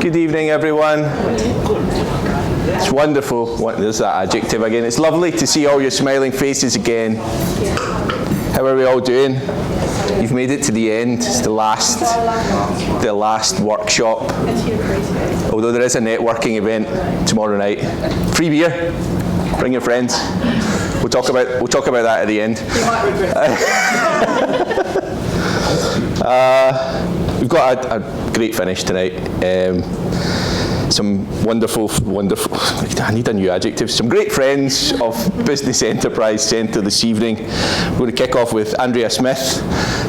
Good evening, everyone. It's wonderful. There's that adjective again. It's lovely to see all your smiling faces again. How are we all doing? You've made it to the end. It's the last workshop. Although there is a networking event tomorrow night. Free beer. Bring your friends. We'll talk about that at the end. You might regret. We've got a great finish tonight. Some wonderful, I need a new adjective, some great friends of Business Enterprise Centre this evening. We're going to kick off with Andrea Smith.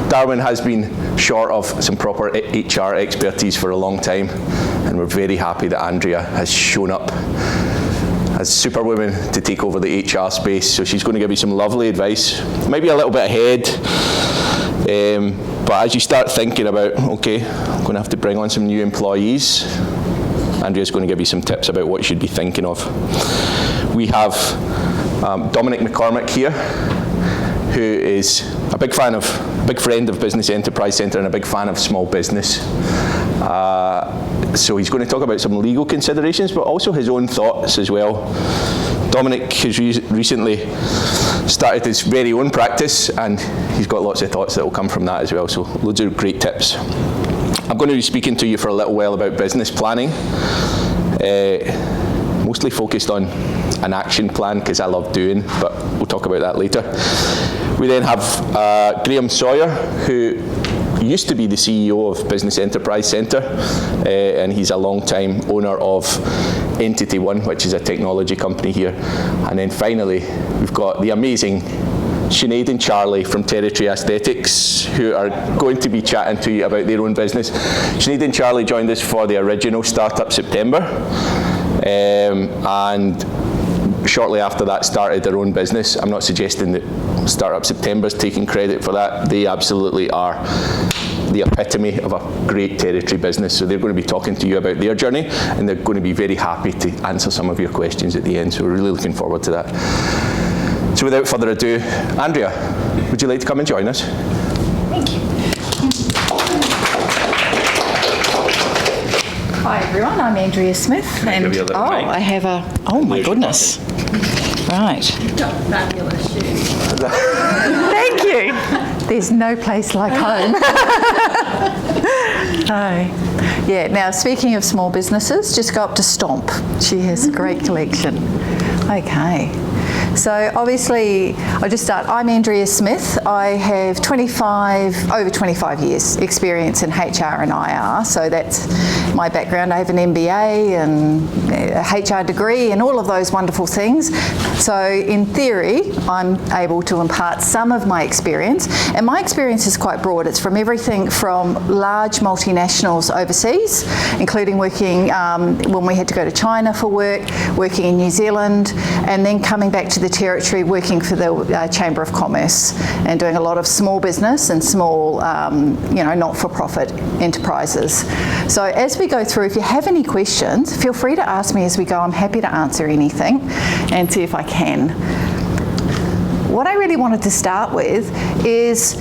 Darwin has been short of some proper HR expertise for a long time, and we're very happy that Andrea has shown up as superwoman to take over the HR space. So she's going to give you some lovely advice, maybe a little bit ahead. But as you start thinking about, okay, I'm going to have to bring on some new employees, Andrea's going to give you some tips about what you should be thinking of. We have Dominic McCormack here, who is a big friend of Business Enterprise Centre and a big fan of small business. So he's going to talk about some legal considerations, but also his own thoughts as well. Dominic has recently started his very own practice, and he's got lots of thoughts that will come from that as well, so loads of great tips. I'm going to be speaking to you for a little while about business planning, mostly focused on an action plan because I love doing, but we'll talk about that later. We then have Graeme Sawyer, who used to be the CEO of Business Enterprise Centre, and he's a long-time owner of Entity One, which is a technology company here. And then finally, we've got the amazing Sinead and Charlie from Territory Aesthetics, who are going to be chatting to you about their own business. Sinead and Charlie joined us for the original Startup September, and shortly after that started their own business. I'm not suggesting that Startup September's taking credit for that. They absolutely are the epitome of a great territory business. So they're going to be talking to you about their journey, and they're going to be very happy to answer some of your questions at the end. So we're really looking forward to that. So without further ado, Andrea, would you like to come and join us? Thank you. Hi everyone, I'm Andrea Smith, and I have oh my goodness. Right. You've got fabulous shoes. Thank you. There's no place like home. Yeah, now speaking of small businesses, just go up to Stomp. She has a great collection. Okay. So obviously, I'll just start. I'm Andrea Smith. I have over 25 years experience in HR and IR. So that's my background. I have an MBA and a HR degree and all of those wonderful things. So in theory, I'm able to impart some of my experience. And my experience is quite broad. It's from everything from large multinationals overseas, including working when we had to go to China for work, working in New Zealand, and then coming back to the territory working for the Chamber of Commerce and doing a lot of small business and small, not-for-profit enterprises. So as we go through, if you have any questions, feel free to ask me as we go. I'm happy to answer anything and see if I can. What I really wanted to start with is,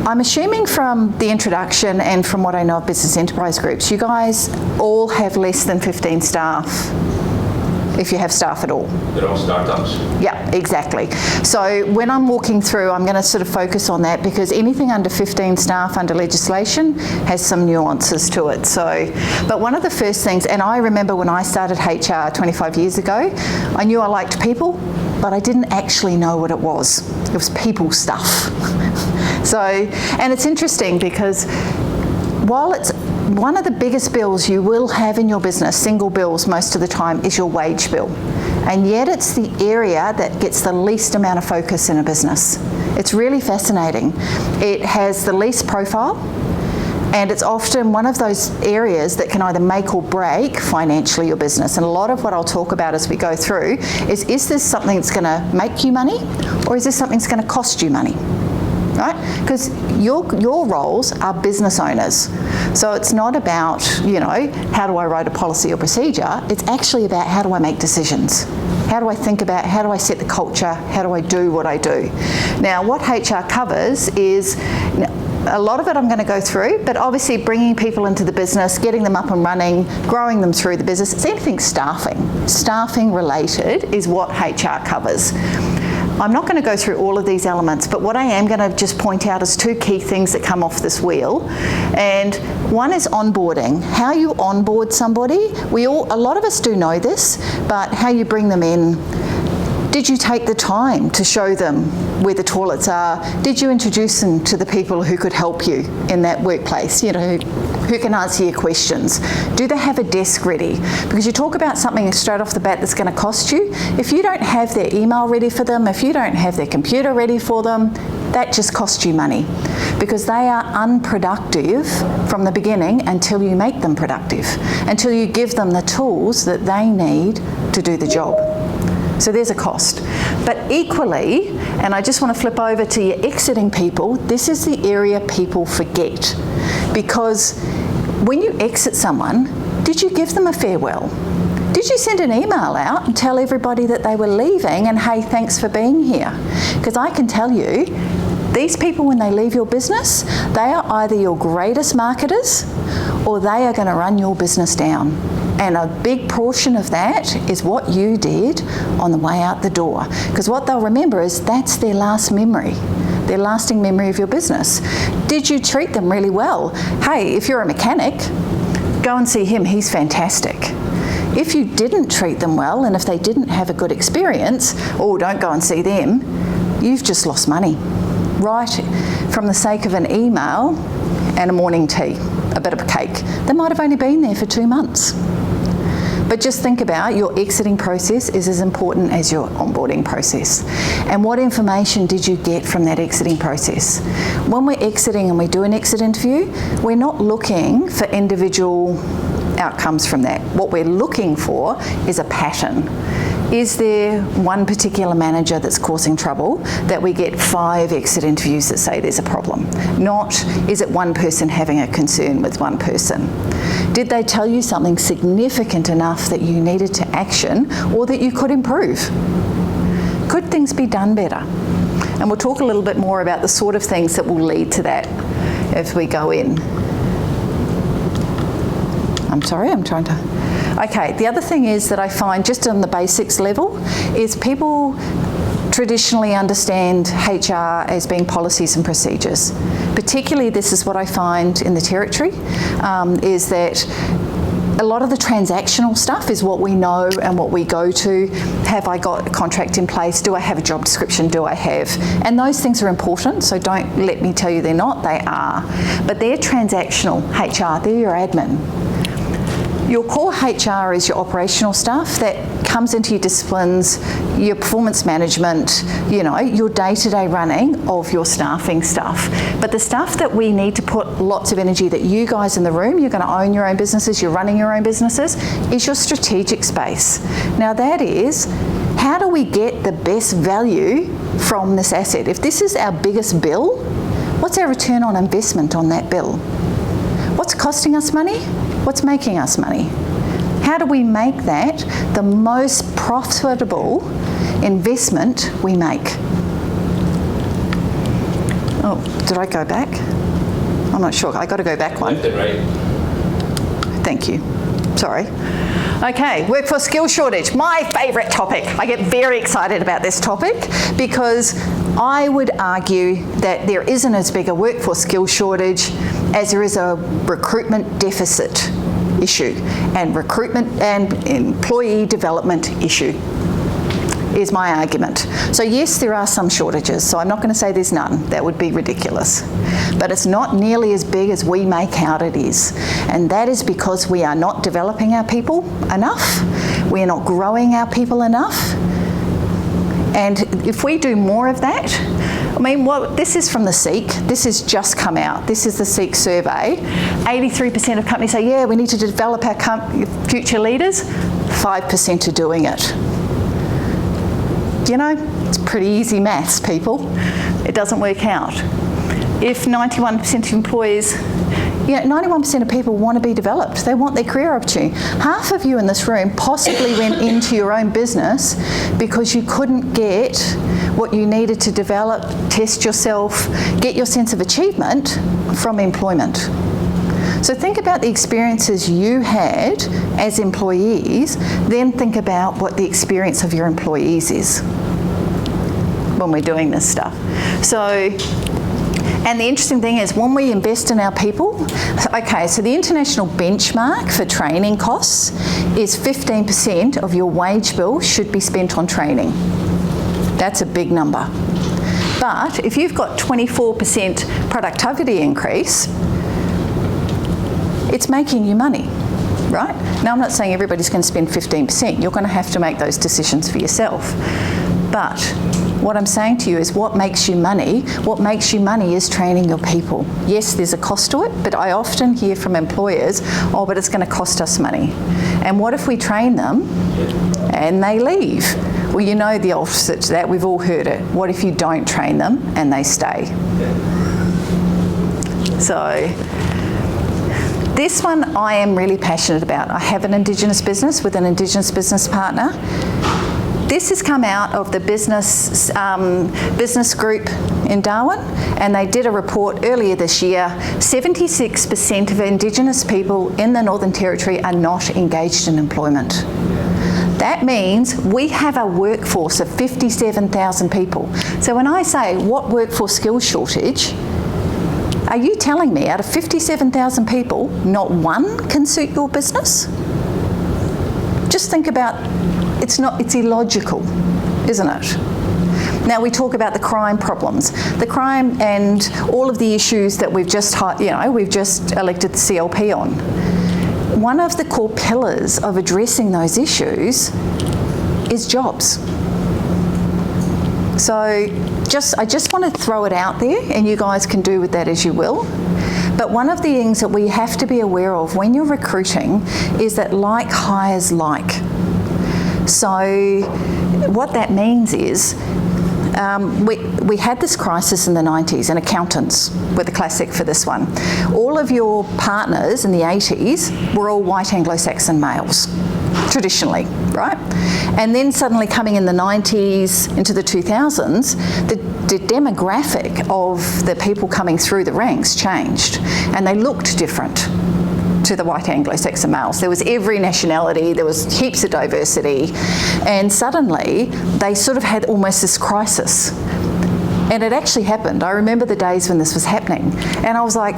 I'm assuming from the introduction and from what I know of business enterprise groups, you guys all have less than 15 staff. If you have staff at all. They're all startups. Yeah, exactly. So when I'm walking through, I'm going to sort of focus on that, because anything under 15 staff under legislation has some nuances to it. So, but one of the first things, and I remember when I started HR 25 years ago, I knew I liked people, but I didn't actually know what it was. It was people stuff. So, and it's interesting because while it's one of the biggest bills you will have in your business, single bills most of the time, is your wage bill. And yet it's the area that gets the least amount of focus in a business. It's really fascinating. It has the least profile, and it's often one of those areas that can either make or break financially your business. And a lot of what I'll talk about as we go through is this something that's going to make you money, or is this something that's going to cost you money? Right? Because your roles are business owners. So it's not about, how do I write a policy or procedure? It's actually about how do I make decisions? How do I think about, how do I set the culture? How do I do what I do? Now, what HR covers is, a lot of it I'm going to go through, but obviously bringing people into the business, getting them up and running, growing them through the business. It's anything staffing. Staffing related is what HR covers. I'm not going to go through all of these elements, but what I am going to just point out is 2 key things that come off this wheel. And one is onboarding. How you onboard somebody. A lot of us do know this, but how you bring them in. Did you take the time to show them where the toilets are? Did you introduce them to the people who could help you in that workplace? You know, who can answer your questions? Do they have a desk ready? Because you talk about something straight off the bat that's going to cost you. If you don't have their email ready for them, if you don't have their computer ready for them, that just costs you money, because they are unproductive from the beginning until you make them productive, until you give them the tools that they need to do the job. So there's a cost. But equally, and I just want to flip over to your exiting people, this is the area people forget. Because when you exit someone, did you give them a farewell? Did you send an email out and tell everybody that they were leaving and, hey, thanks for being here? Because I can tell you, these people, when they leave your business, they are either your greatest marketers or they are going to run your business down. And a big portion of that is what you did on the way out the door. Because what they'll remember is that's their last memory, their lasting memory of your business. Did you treat them really well? Hey, if you're a mechanic, go and see him, he's fantastic. If you didn't treat them well and if they didn't have a good experience, don't go and see them, you've just lost money. Right from the sake of an email and a morning tea, a bit of a cake. They might have only been there for 2 months. But just think about your exiting process is as important as your onboarding process. And what information did you get from that exiting process? When we're exiting and we do an exit interview, we're not looking for individual outcomes from that. What we're looking for is a pattern. Is there one particular manager that's causing trouble that we get 5 exit interviews that say there's a problem? Not, is it one person having a concern with one person? Did they tell you something significant enough that you needed to action or that you could improve? Could things be done better? And we'll talk a little bit more about the sort of things that will lead to that as we go in. Okay, the other thing is that I find just on the basics level is people traditionally understand HR as being policies and procedures. Particularly, this is what I find in the territory, is that a lot of the transactional stuff is what we know and what we go to. Have I got a contract in place? Do I have a job description? Do I have? And those things are important, so don't let me tell you they're not, they are. But they're transactional HR, they're your admin. Your core HR is your operational stuff that comes into your disciplines, your performance management, your day-to-day running of your staffing stuff. But the stuff that we need to put lots of energy, that you guys in the room, you're going to own your own businesses, you're running your own businesses, is your strategic space. Now that is, how do we get the best value from this asset? If this is our biggest bill, what's our return on investment on that bill? What's costing us money? What's making us money? How do we make that the most profitable investment we make? Oh, did I go back? I'm not sure. I got to go back one. Left and right. Thank you. Sorry. Okay, workforce skills shortage, my favourite topic. I get very excited about this topic because I would argue that there isn't as big a workforce skills shortage as there is a recruitment deficit issue and recruitment and employee development issue is my argument. So yes, there are some shortages, so I'm not going to say there's none. That would be ridiculous. But it's not nearly as big as we make out it is. And that is because we are not developing our people enough. We are not growing our people enough. And if we do more of that, this is from the SEEK. This has just come out. This is the SEEK survey. 83% of companies say, yeah, we need to develop our future leaders. 5% are doing it. It's pretty easy maths, people. It doesn't work out. if 91% of employees, 91% of people want to be developed. They want their career opportunity. Half of you in this room possibly went into your own business because you couldn't get what you needed to develop, test yourself, get your sense of achievement from employment. So think about the experiences you had as employees, then think about what the experience of your employees is when we're doing this stuff. And the interesting thing is when we invest in our people, okay, so the international benchmark for training costs is 15% of your wage bill should be spent on training. That's a big number. But if you've got 24% productivity increase, it's making you money, right? Now, I'm not saying everybody's going to spend 15%. You're going to have to make those decisions for yourself. But what I'm saying to you is what makes you money? What makes you money is training your people. Yes, there's a cost to it, but I often hear from employers, oh, but it's going to cost us money. And what if we train them and they leave? Well, you know the opposite to that. We've all heard it. What if you don't train them and they stay? So this one I am really passionate about. I have an Indigenous business with an Indigenous business partner. This has come out of the business group in Darwin, and they did a report earlier this year. 76% of Indigenous people in the Northern Territory are not engaged in employment. That means we have a workforce of 57,000 people. So when I say what workforce skills shortage, are you telling me out of 57,000 people, not one can suit your business? Just think about, it's illogical, isn't it? Now we talk about the crime problems. The crime and all of the issues that we've just elected the CLP on. One of the core pillars of addressing those issues is jobs. So I just want to throw it out there, and you guys can do with that as you will. But one of the things that we have to be aware of when you're recruiting is that like hires like. So what that means is we had this crisis in the 90s, and accountants were the classic for this one. All of your partners in the 80s were all white Anglo-Saxon males, traditionally, right? And then suddenly coming in the 90s into the 2000s, the demographic of the people coming through the ranks changed, and they looked different to the white Anglo-Saxon males. There was every nationality, there was heaps of diversity, and suddenly they sort of had almost this crisis. And it actually happened. I remember the days when this was happening, and I was like,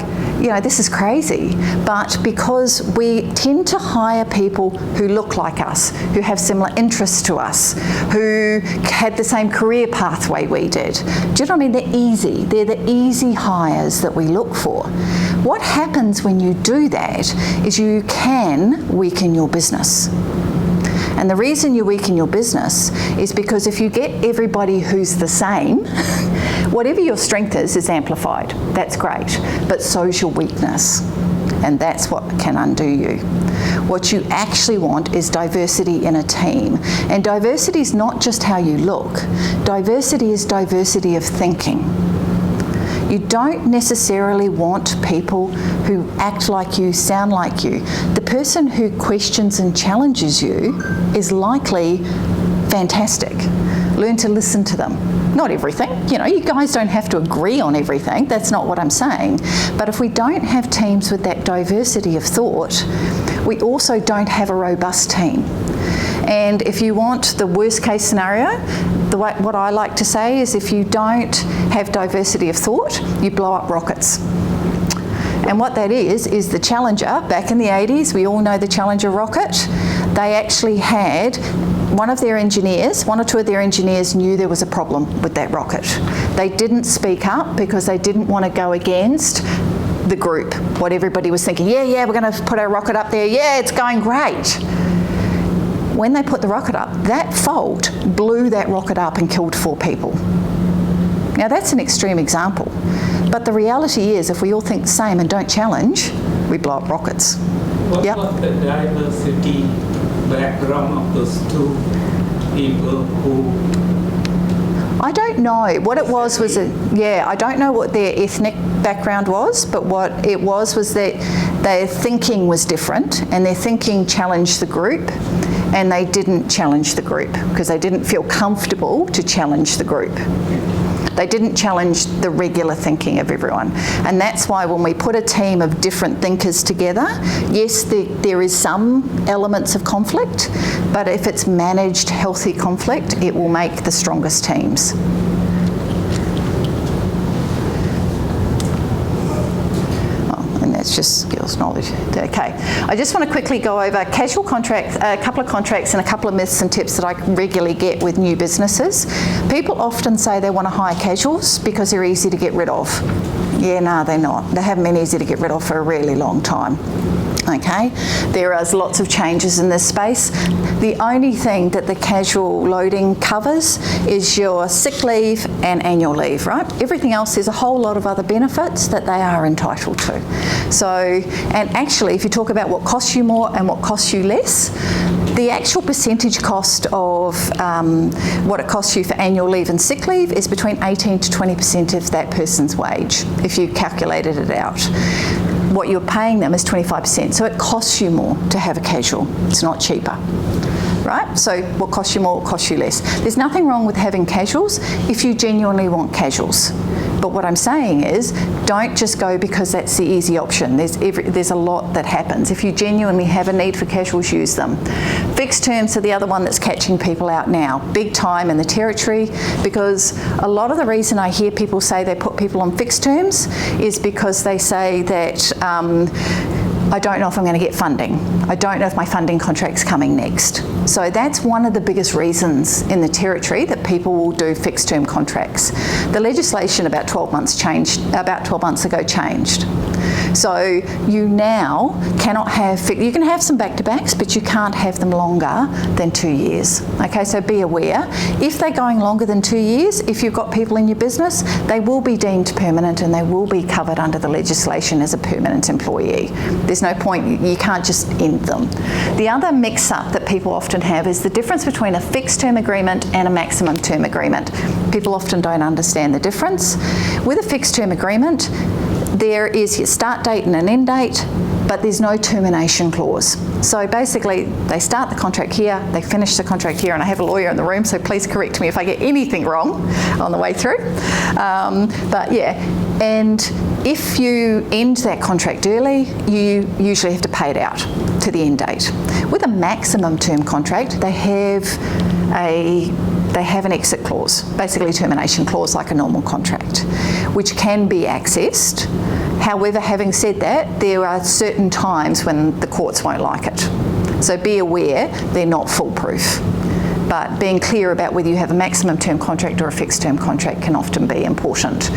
this is crazy. But because we tend to hire people who look like us, who have similar interests to us, who had the same career pathway we did. Do you know what I mean? They're easy. They're the easy hires that we look for. What happens when you do that is you can weaken your business. And the reason you weaken your business is because if you get everybody who's the same, whatever your strength is amplified. That's great, but so's your weakness. And that's what can undo you. What you actually want is diversity in a team. And diversity is not just how you look. Diversity is diversity of thinking. You don't necessarily want people who act like you, sound like you. The person who questions and challenges you is likely fantastic. Learn to listen to them. Not everything. You guys don't have to agree on everything. That's not what I'm saying. But if we don't have teams with that diversity of thought, we also don't have a robust team. And if you want the worst case scenario, what I like to say is if you don't have diversity of thought, you blow up rockets. And what that is the Challenger, back in the 80s, we all know the Challenger rocket, they actually had one or two of their engineers knew there was a problem with that rocket. They didn't speak up because they didn't want to go against the group, what everybody was thinking, yeah, we're going to put our rocket up there, yeah, it's going great. When they put the rocket up, that fault blew that rocket up and killed 4 people. Now that's an extreme example, but the reality is if we all think the same and don't challenge, we blow up rockets. What was the diversity background of those 2 people who I don't know. What it was I don't know what their ethnic background was, but what it was that their thinking was different, and their thinking challenged the group, and they didn't challenge the group because they didn't feel comfortable to challenge the group. They didn't challenge the regular thinking of everyone. And that's why when we put a team of different thinkers together, yes, there is some elements of conflict, but if it's managed healthy conflict, it will make the strongest teams. It's just skills, knowledge. Okay. I just want to quickly go over casual contracts, a couple of contracts and a couple of myths and tips that I regularly get with new businesses. People often say they want to hire casuals because they're easy to get rid of. Yeah, no, they're not. They haven't been easy to get rid of for a really long time. Okay, there are lots of changes in this space. The only thing that the casual loading covers is your sick leave and annual leave, right? Everything else, there's a whole lot of other benefits that they are entitled to. So, and actually, if you talk about what costs you more and what costs you less, the actual percentage cost of what it costs you for annual leave and sick leave is between 18 to 20% of that person's wage, if you calculated it out. What you're paying them is 25%, so it costs you more to have a casual. It's not cheaper, right? So what costs you more, what costs you less. There's nothing wrong with having casuals if you genuinely want casuals. But what I'm saying is, don't just go because that's the easy option. There's a lot that happens. If you genuinely have a need for casuals, use them. Fixed terms are the other one that's catching people out now, big time in the territory, because a lot of the reason I hear people say they put people on fixed terms is because they say that I don't know if I'm going to get funding. I don't know if my funding contract's coming next. So that's one of the biggest reasons in the territory that people will do fixed term contracts. The legislation about 12 months ago changed. So you now cannot have, you can have some back-to-backs, but you can't have them longer than 2 years. Okay, so be aware. If they're going longer than 2 years, if you've got people in your business, they will be deemed permanent and they will be covered under the legislation as a permanent employee. There's no point, you can't just end them. The other mix-up that people often have is the difference between a fixed term agreement and a maximum term agreement. People often don't understand the difference. With a fixed term agreement, there is your start date and an end date, but there's no termination clause. So basically, they start the contract here, they finish the contract here, and I have a lawyer in the room, so please correct me if I get anything wrong on the way through. But yeah, and if you end that contract early, you usually have to pay it out to the end date. With a maximum term contract, they have an exit clause, basically a termination clause like a normal contract, which can be accessed. However, having said that, there are certain times when the courts won't like it. So be aware they're not foolproof. But being clear about whether you have a maximum term contract or a fixed term contract can often be important.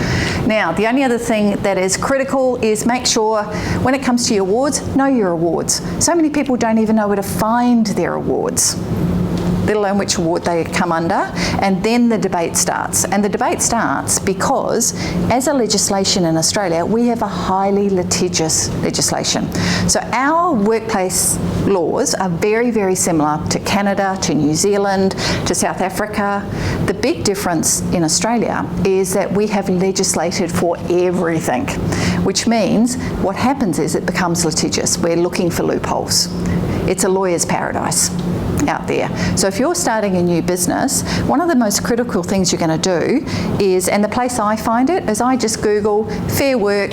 Now, the only other thing that is critical is make sure when it comes to your awards, know your awards. So many people don't even know where to find their awards, let alone which award they come under, and then the debate starts. And the debate starts because, as a legislation in Australia, we have a highly litigious legislation. So our workplace laws are very, very similar to Canada, to New Zealand, to South Africa. The big difference in Australia is that we have legislated for everything, which means what happens is it becomes litigious. We're looking for loopholes. It's a lawyer's paradise out there. So if you're starting a new business, one of the most critical things you're going to do is, and the place I find it, is I just Google Fair Work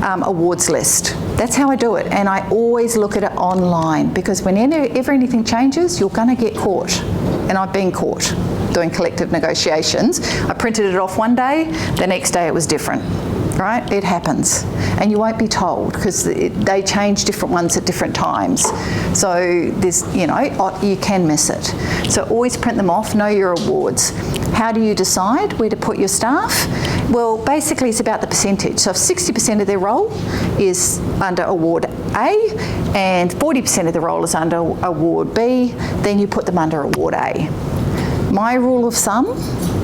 awards list. That's how I do it, and I always look at it online, because whenever anything changes, you're going to get caught. And I've been caught doing collective negotiations. I printed it off one day, the next day it was different. Right? It happens. And you won't be told because they change different ones at different times. So there's, you can miss it. So always print them off, know your awards. How do you decide where to put your staff? Well, basically it's about the percentage. So if 60% of their role is under Award A and 40% of the role is under Award B, then you put them under Award A. My rule of thumb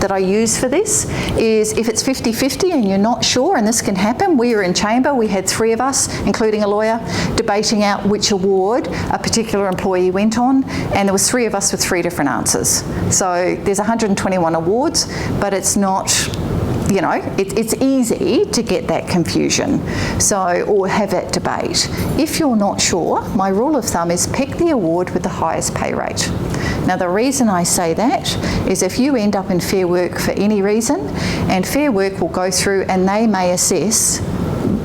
that I use for this is if it's 50-50 and you're not sure, and this can happen. We were in chamber, we had 3 of us, including a lawyer, debating out which award a particular employee went on, and there was 3 of us with 3 different answers. So there's 121 awards, but it's not, you know, it's easy to get that confusion, so, or have that debate. If you're not sure, my rule of thumb is pick the award with the highest pay rate. Now the reason I say that is if you end up in Fair Work for any reason, and Fair Work will go through and they may assess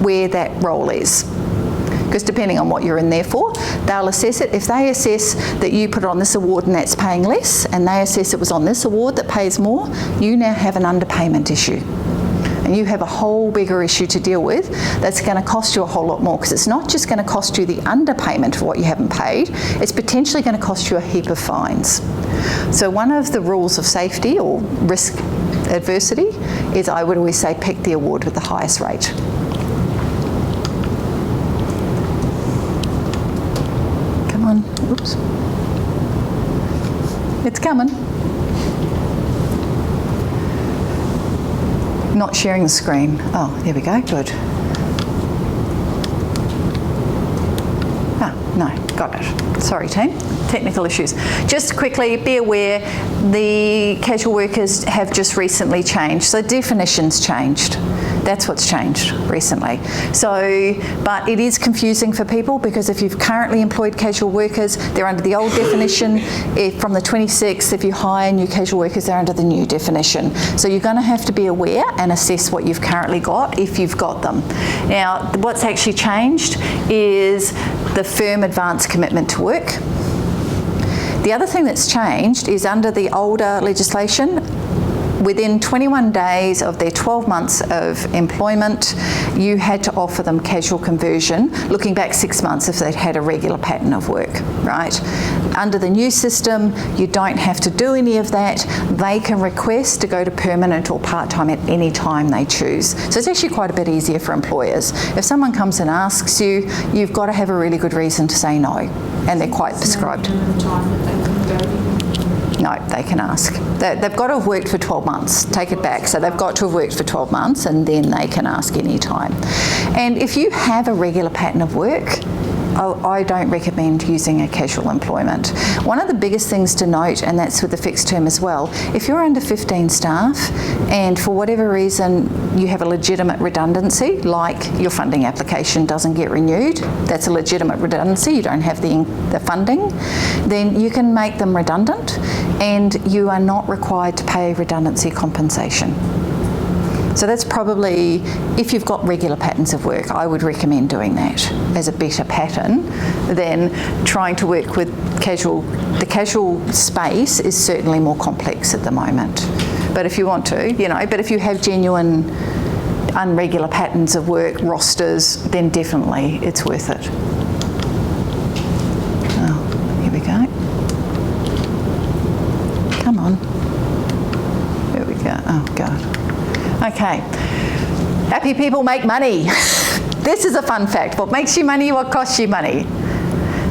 where that role is. Because depending on what you're in there for, they'll assess it. If they assess that you put it on this award and that's paying less, and they assess it was on this award that pays more, you now have an underpayment issue. And you have a whole bigger issue to deal with that's going to cost you a whole lot more, because it's not just going to cost you the underpayment for what you haven't paid, it's potentially going to cost you a heap of fines. So one of the rules of safety or risk adversity is I would always say pick the award with the highest rate. Come on, oops. It's coming. Not sharing the screen. Oh, there we go, good. Ah, no, got it. Sorry team, technical issues. Just quickly, be aware, the casual workers have just recently changed, so definitions changed. That's what's changed recently. So, but it is confusing for people, because if you've currently employed casual workers, they're under the old definition. If from the 26th, if you hire new casual workers, they're under the new definition. So you're going to have to be aware and assess what you've currently got, if you've got them. Now, what's actually changed is the firm advance commitment to work. The other thing that's changed is under the older legislation, within 21 days of their 12 months of employment, you had to offer them casual conversion, looking back 6 months if they'd had a regular pattern of work, right? Under the new system, you don't have to do any of that. They can request to go to permanent or part-time at any time they choose. So it's actually quite a bit easier for employers. If someone comes and asks you, you've got to have a really good reason to say no, and they're quite prescribed. No, they can ask. They've got to have worked for 12 months. Take it back. So they've got to have worked for 12 months, and then they can ask any time. And if you have a regular pattern of work, I don't recommend using a casual employment. One of the biggest things to note, and that's with the fixed term as well, if you're under 15 staff and for whatever reason you have a legitimate redundancy, like your funding application doesn't get renewed, that's a legitimate redundancy, you don't have the funding, then you can make them redundant and you are not required to pay redundancy compensation. So that's probably, if you've got regular patterns of work, I would recommend doing that as a better pattern than trying to work with casual. The casual space is certainly more complex at the moment. But if you want to, you know, but if you have genuine unregular patterns of work, rosters, then definitely it's worth it. Oh, here we go. Come on. There we go. Oh, God. Okay, happy people make money. This is a fun fact. What makes you money, what costs you money?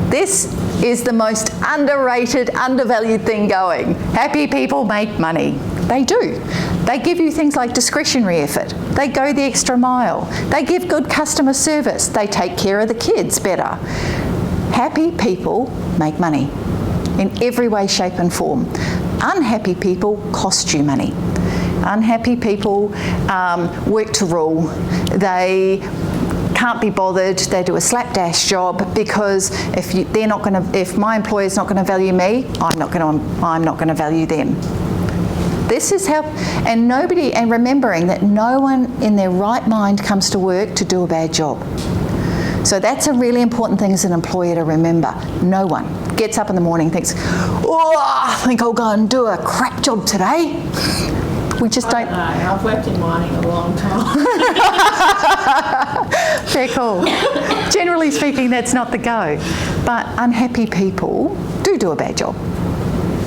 This is the most underrated, undervalued thing going. Happy people make money. They do. They give you things like discretionary effort. They go the extra mile. They give good customer service. They take care of the kids better. Happy people make money in every way, shape and form. Unhappy people cost you money. Unhappy people work to rule. They can't be bothered. They do a slapdash job because if my employer's not going to value me, I'm not going to value them. This is how, and remembering that no one in their right mind comes to work to do a bad job. So that's a really important thing as an employer to remember. No one gets up in the morning and thinks, oh, I think I'll go and do a crap job today. We just don't. No, I've worked in mining a long time. Fair call. Generally speaking, that's not the go. But unhappy people do a bad job.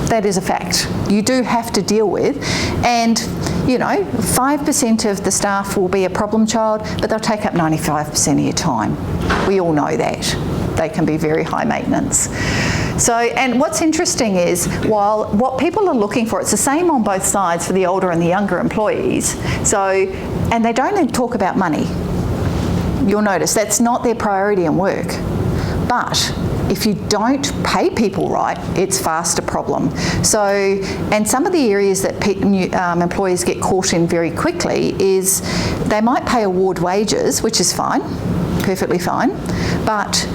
That is a fact. You do have to deal with, and 5% of the staff will be a problem child, but they'll take up 95% of your time. We all know that. They can be very high maintenance. So, and what's interesting is, while what people are looking for, it's the same on both sides for the older and the younger employees. So, and they don't talk about money. You'll notice that's not their priority in work. But if you don't pay people right, it's fast a problem. So, and some of the areas that employers get caught in very quickly is they might pay award wages, which is fine, perfectly fine, but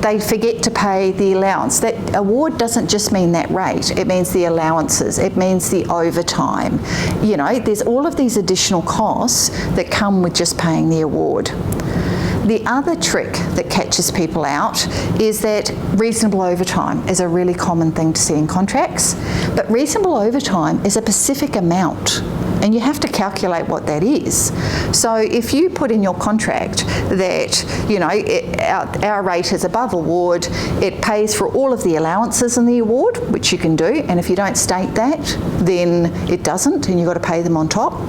they forget to pay the allowance. That award doesn't just mean that rate, it means the allowances, it means the overtime. You know, there's all of these additional costs that come with just paying the award. The other trick that catches people out is that reasonable overtime is a really common thing to see in contracts, but reasonable overtime is a specific amount, and you have to calculate what that is. So if you put in your contract that, you know, our rate is above award, it pays for all of the allowances in the award, which you can do, and if you don't state that, then it doesn't, and you've got to pay them on top.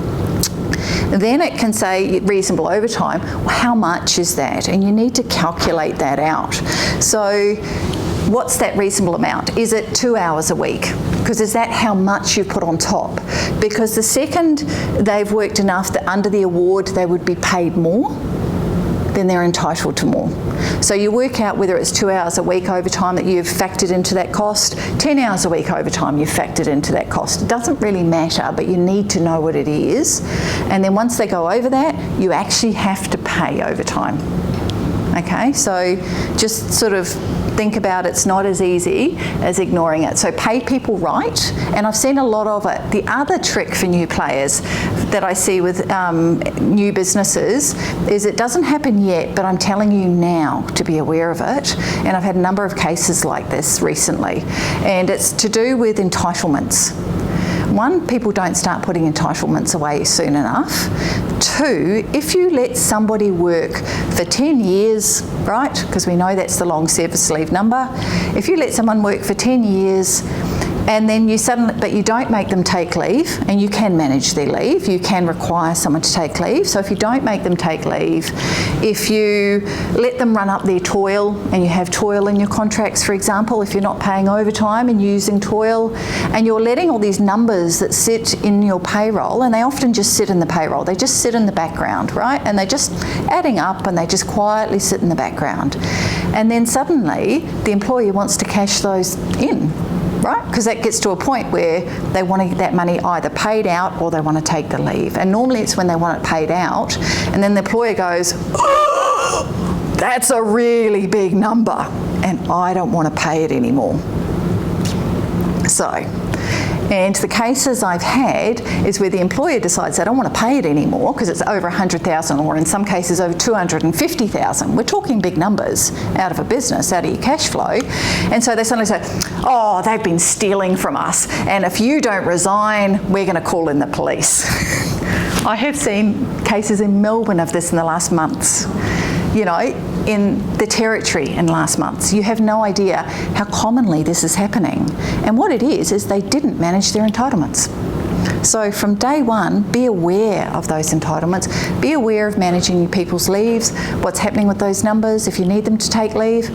Then it can say reasonable overtime. Well, how much is that? And you need to calculate that out. So what's that reasonable amount? Is it 2 hours a week? Because is that how much you put on top? Because the second they've worked enough that under the award they would be paid more, then they're entitled to more. So you work out whether it's 2 hours a week overtime that you've factored into that cost, 10 hours a week overtime you've factored into that cost. It doesn't really matter, but you need to know what it is. And then once they go over that, you actually have to pay overtime. Okay, so just sort of think about it's not as easy as ignoring it. So pay people right, and I've seen a lot of it. The other trick for new players that I see with new businesses is it doesn't happen yet, but I'm telling you now to be aware of it. And I've had a number of cases like this recently, and it's to do with entitlements. One, people don't start putting entitlements away soon enough. Two, if you let somebody work for 10 years, right, because we know that's the long service leave number, if you let someone work for 10 years and then but you don't make them take leave, and you can manage their leave, you can require someone to take leave. So if you don't make them take leave, if you let them run up their toil, and you have toil in your contracts, for example, if you're not paying overtime and using toil, and you're letting all these numbers that sit in your payroll, and they often just sit in the payroll, they just sit in the background, right? And they're just adding up and they just quietly sit in the background. And then suddenly the employer wants to cash those in. Right? Because that gets to a point where they want to get that money either paid out or they want to take the leave. And normally it's when they want it paid out, and then the employer goes, oh, that's a really big number and I don't want to pay it anymore. So, and the cases I've had is where the employer decides they don't want to pay it anymore because it's over 100,000, or in some cases over 250,000. We're talking big numbers out of a business, out of your cash flow. And so they suddenly say, oh, they've been stealing from us, and if you don't resign, we're going to call in the police. I have seen cases in Melbourne of this in the last months. You know, in the Territory in last months. You have no idea how commonly this is happening. And what it is they didn't manage their entitlements. So from day one, be aware of those entitlements. Be aware of managing people's leaves, what's happening with those numbers. If you need them to take leave,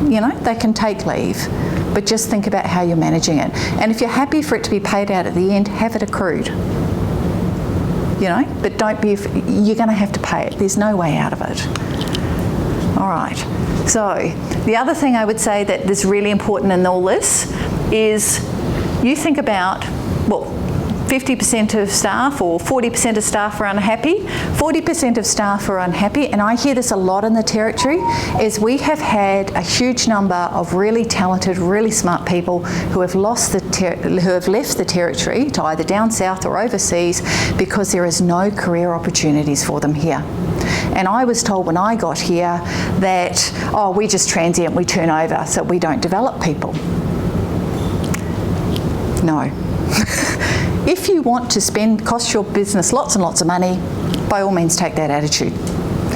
you know, they can take leave. But just think about how you're managing it. And if you're happy for it to be paid out at the end, have it accrued. You know, but don't be, you're going to have to pay it. There's no way out of it. All right, so the other thing I would say that is really important in all this is you think about, well, 50% of staff or 40% of staff are unhappy. 40% of staff are unhappy, and I hear this a lot in the Territory, is we have had a huge number of really talented, really smart people who have left the Territory to either down south or overseas because there is no career opportunities for them here. And I was told when I got here that, oh, we just transient, we turn over, so we don't develop people. No. If you want to cost your business lots and lots of money, by all means take that attitude.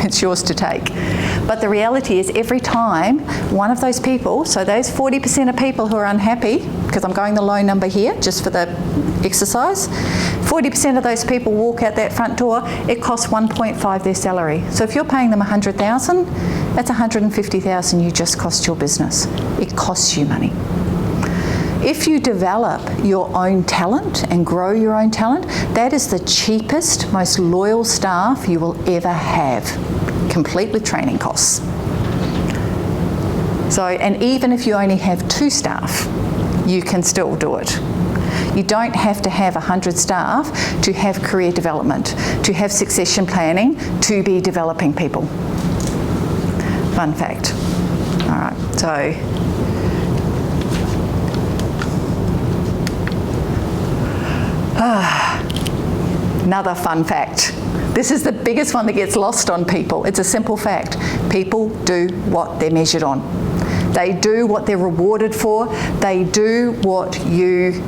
It's yours to take. But the reality is every time one of those people, so those 40% of people who are unhappy, because I'm going the low number here just for the exercise, 40% of those people walk out that front door, it costs 1.5 their salary. So if you're paying them 100,000, That's $150,000 you just cost your business. It costs you money. If you develop your own talent and grow your own talent, that is the cheapest, most loyal staff you will ever have, complete with training costs. So, and even if you only have 2 staff, you can still do it. You don't have to have 100 staff to have career development, to have succession planning, to be developing people. Fun fact. All right, so another fun fact. This is the biggest one that gets lost on people. It's a simple fact. People do what they're measured on. They do what they're rewarded for. They do what you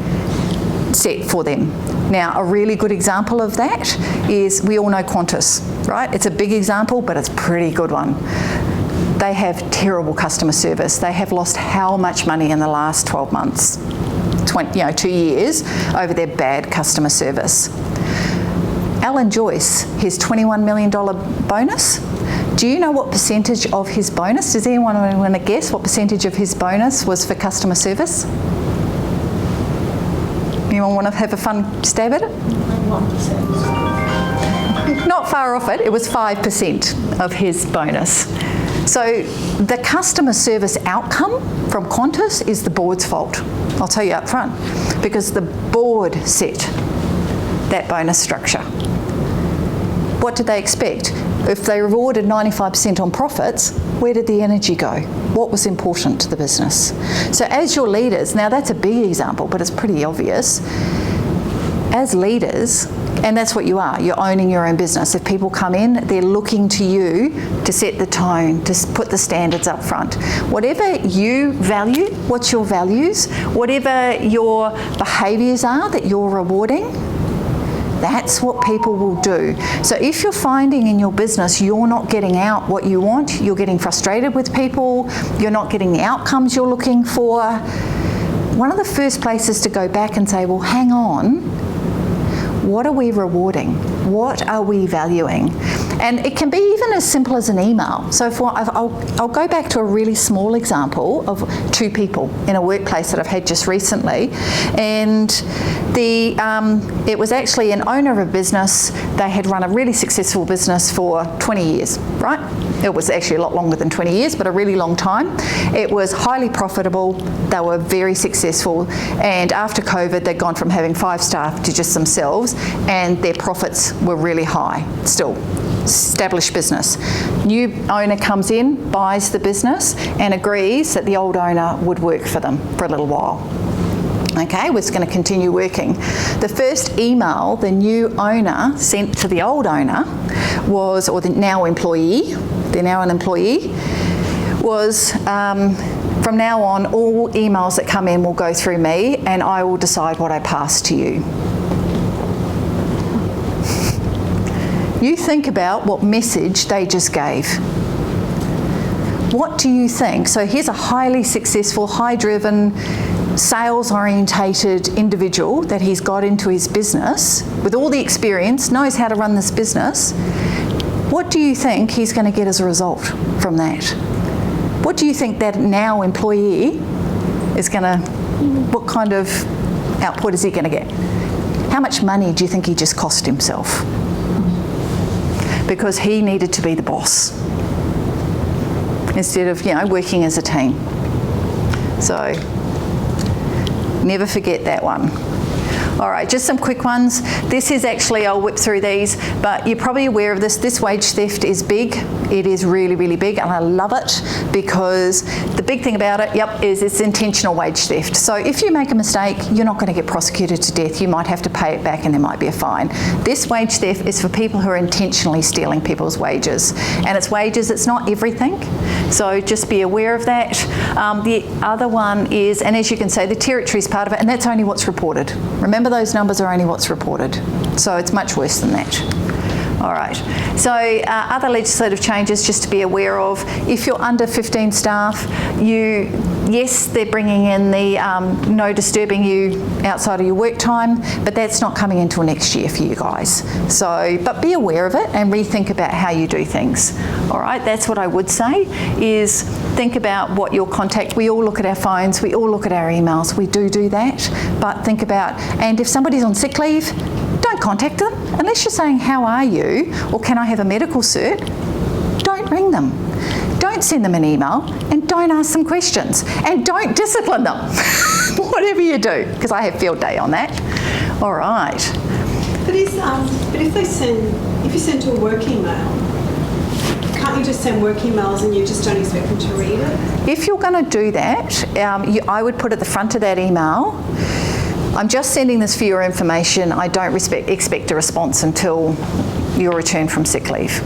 set for them. Now, a really good example of that is, we all know Qantas, right? It's a big example, but it's a pretty good one. They have terrible customer service. They have lost how much money in the last 12 months? 2 years over their bad customer service. Alan Joyce, his $21 million bonus, do you know what percentage of his bonus? Does anyone want to guess what percentage of his bonus was for customer service? Anyone want to have a fun stab at it? 1%. Not far off it. It was 5% of his bonus. So the customer service outcome from Qantas is the board's fault. I'll tell you up front, because the board set that bonus structure. What did they expect? If they rewarded 95% on profits, where did the energy go? What was important to the business? So as your leaders, now that's a big example, but it's pretty obvious. As leaders, and that's what you are, you're owning your own business. If people come in, they're looking to you to set the tone, to put the standards up front. Whatever you value, what's your values, whatever your behaviours are that you're rewarding, that's what people will do. So if you're finding in your business you're not getting out what you want, you're getting frustrated with people, you're not getting the outcomes you're looking for, one of the first places to go back and say, well, hang on, what are we rewarding? What are we valuing? And it can be even as simple as an email. So I'll go back to a really small example of 2 people in a workplace that I've had just recently. And it was actually an owner of a business. They had run a really successful business for 20 years, right? It was actually a lot longer than 20 years, but a really long time. It was highly profitable. They were very successful. And after COVID, they'd gone from having 5 staff to just themselves, and their profits were really high still. Established business. New owner comes in, buys the business, and agrees that the old owner would work for them for a little while. Okay, was going to continue working. The first email the new owner sent to the old owner was, or the now employee, they're now an employee, was from now on, all emails that come in will go through me, and I will decide what I pass to you. You think about what message they just gave. What do you think? So here's a highly successful, high-driven, sales-orientated individual that he's got into his business with all the experience, knows how to run this business. What do you think he's going to get as a result from that? What do you think that now employee is going to, what kind of output is he going to get? How much money do you think he just cost himself? Because he needed to be the boss instead of, working as a team. So never forget that one. All right, just some quick ones. This is actually, I'll whip through these, but you're probably aware of this. This wage theft is big. It is really, really big, and I love it because the big thing about it, is it's intentional wage theft. So if you make a mistake, you're not going to get prosecuted to death. You might have to pay it back and there might be a fine. This wage theft is for people who are intentionally stealing people's wages. And it's wages, it's not everything. So just be aware of that. The other one is, and as you can see, the territory is part of it, and that's only what's reported. Remember, those numbers are only what's reported. So it's much worse than that. All right. So other legislative changes just to be aware of. If you're under 15 staff, yes, they're bringing in the no disturbing you outside of your work time, but that's not coming until next year for you guys. So, but be aware of it and rethink about how you do things. All right, that's what I would say, is think about what your contact, we all look at our phones, we all look at our emails, we do that, but think about, and if somebody's on sick leave, don't contact them unless you're saying, how are you, or can I have a medical cert? Don't ring them. Don't send them an email, and don't ask them questions, and don't discipline them. Whatever you do, because I have field day on that. All right. But if you send to a work email, can't you just send work emails and you just don't expect them to read it? If you're going to do that, I would put at the front of that email, I'm just sending this for your information. I don't expect a response until your return from sick leave.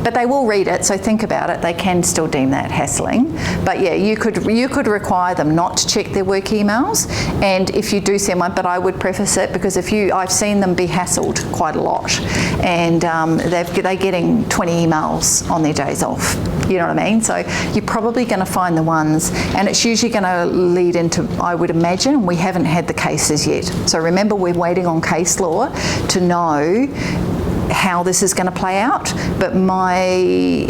But they will read it, so think about it. They can still deem that hassling. But yeah, you could require them not to check their work emails. And if you do send one, but I would preface it, because I've seen them be hassled quite a lot, and they're getting 20 emails on their days off. You know what I mean? So you're probably going to find the ones, and it's usually going to lead into, I would imagine, we haven't had the cases yet. So remember, we're waiting on case law to know how this is going to play out, but my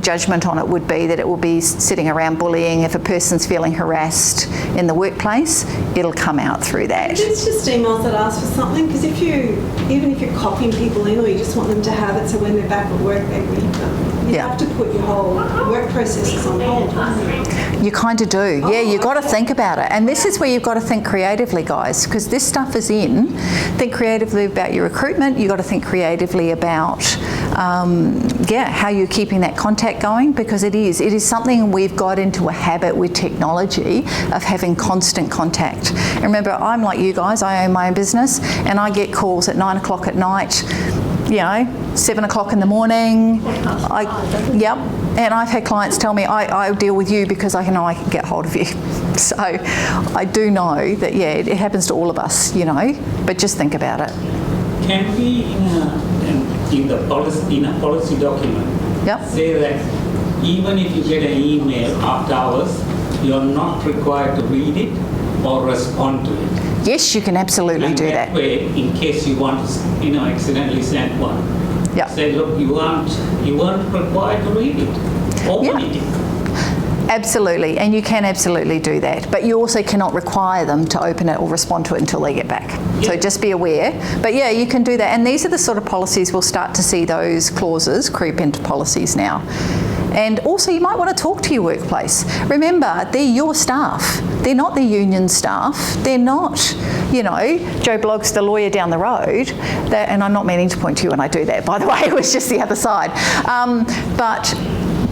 judgment on it would be that it will be sitting around bullying. If a person's feeling harassed in the workplace, it'll come out through that. It's just emails that ask for something, because even if you're copying people in, or you just want them to have it so when they're back at work they read them, you have to put your whole work processes on hold. You kind of do. Yeah, you've got to think about it. And this is where you've got to think creatively, guys, because this stuff is in. Think creatively about your recruitment. You've got to think creatively about, how you're keeping that contact going, because it is something we've got into a habit with technology of having constant contact. And remember, I'm like you guys, I own my own business, and I get calls at 9 o'clock at night, 7 o'clock in the morning. Yep. And I've had clients tell me, I deal with you because I know I can get hold of you. So I do know that, it happens to all of us, but just think about it. Can we, in a policy document, say that even if you get an email after hours, you're not required to read it or respond to it? Yes, you can absolutely do that. Way, in case you want to, accidentally send one, say, look, you weren't required to read it. Open it. Absolutely, and you can absolutely do that. But you also cannot require them to open it or respond to it until they get back. So just be aware. But you can do that. And these are the sort of policies we'll start to see those clauses creep into policies now. And also, you might want to talk to your workplace. Remember, they're your staff. They're not the union staff. They're not, Joe Bloggs, the lawyer down the road. And I'm not meaning to point to you when I do that, by the way. It was just the other side. But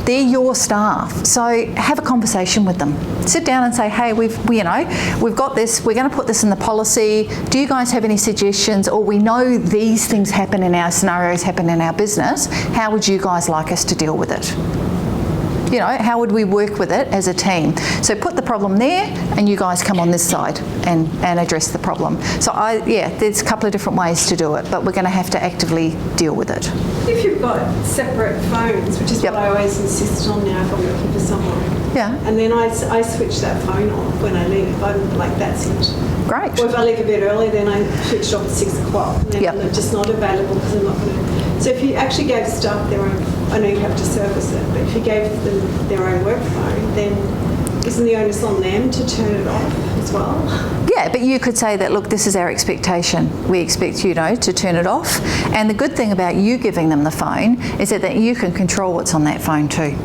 they're your staff. So have a conversation with them. Sit down and say, hey, we've got this. We're going to put this in the policy. Do you guys have any suggestions? Or we know these things happen in our scenarios, happen in our business. How would you guys like us to deal with it? How would we work with it as a team? So put the problem there, and you guys come on this side and address the problem. So there's a couple of different ways to do it, but we're going to have to actively deal with it. If you've got separate phones, which is what I always insist on now if I'm working for someone. Yeah. And then I switch that phone off when I leave. I'm like, that's it. Great. Or if I leave a bit early, then I switch it off at 6 o'clock. And then I'm just not available because I'm not going to. So if you actually gave staff their own, I know you have to service it, but if you gave them their own work phone, then isn't the onus on them to turn it off as well? Yeah, but you could say that, look, this is our expectation. We expect you to turn it off. And the good thing about you giving them the phone is that you can control what's on that phone too.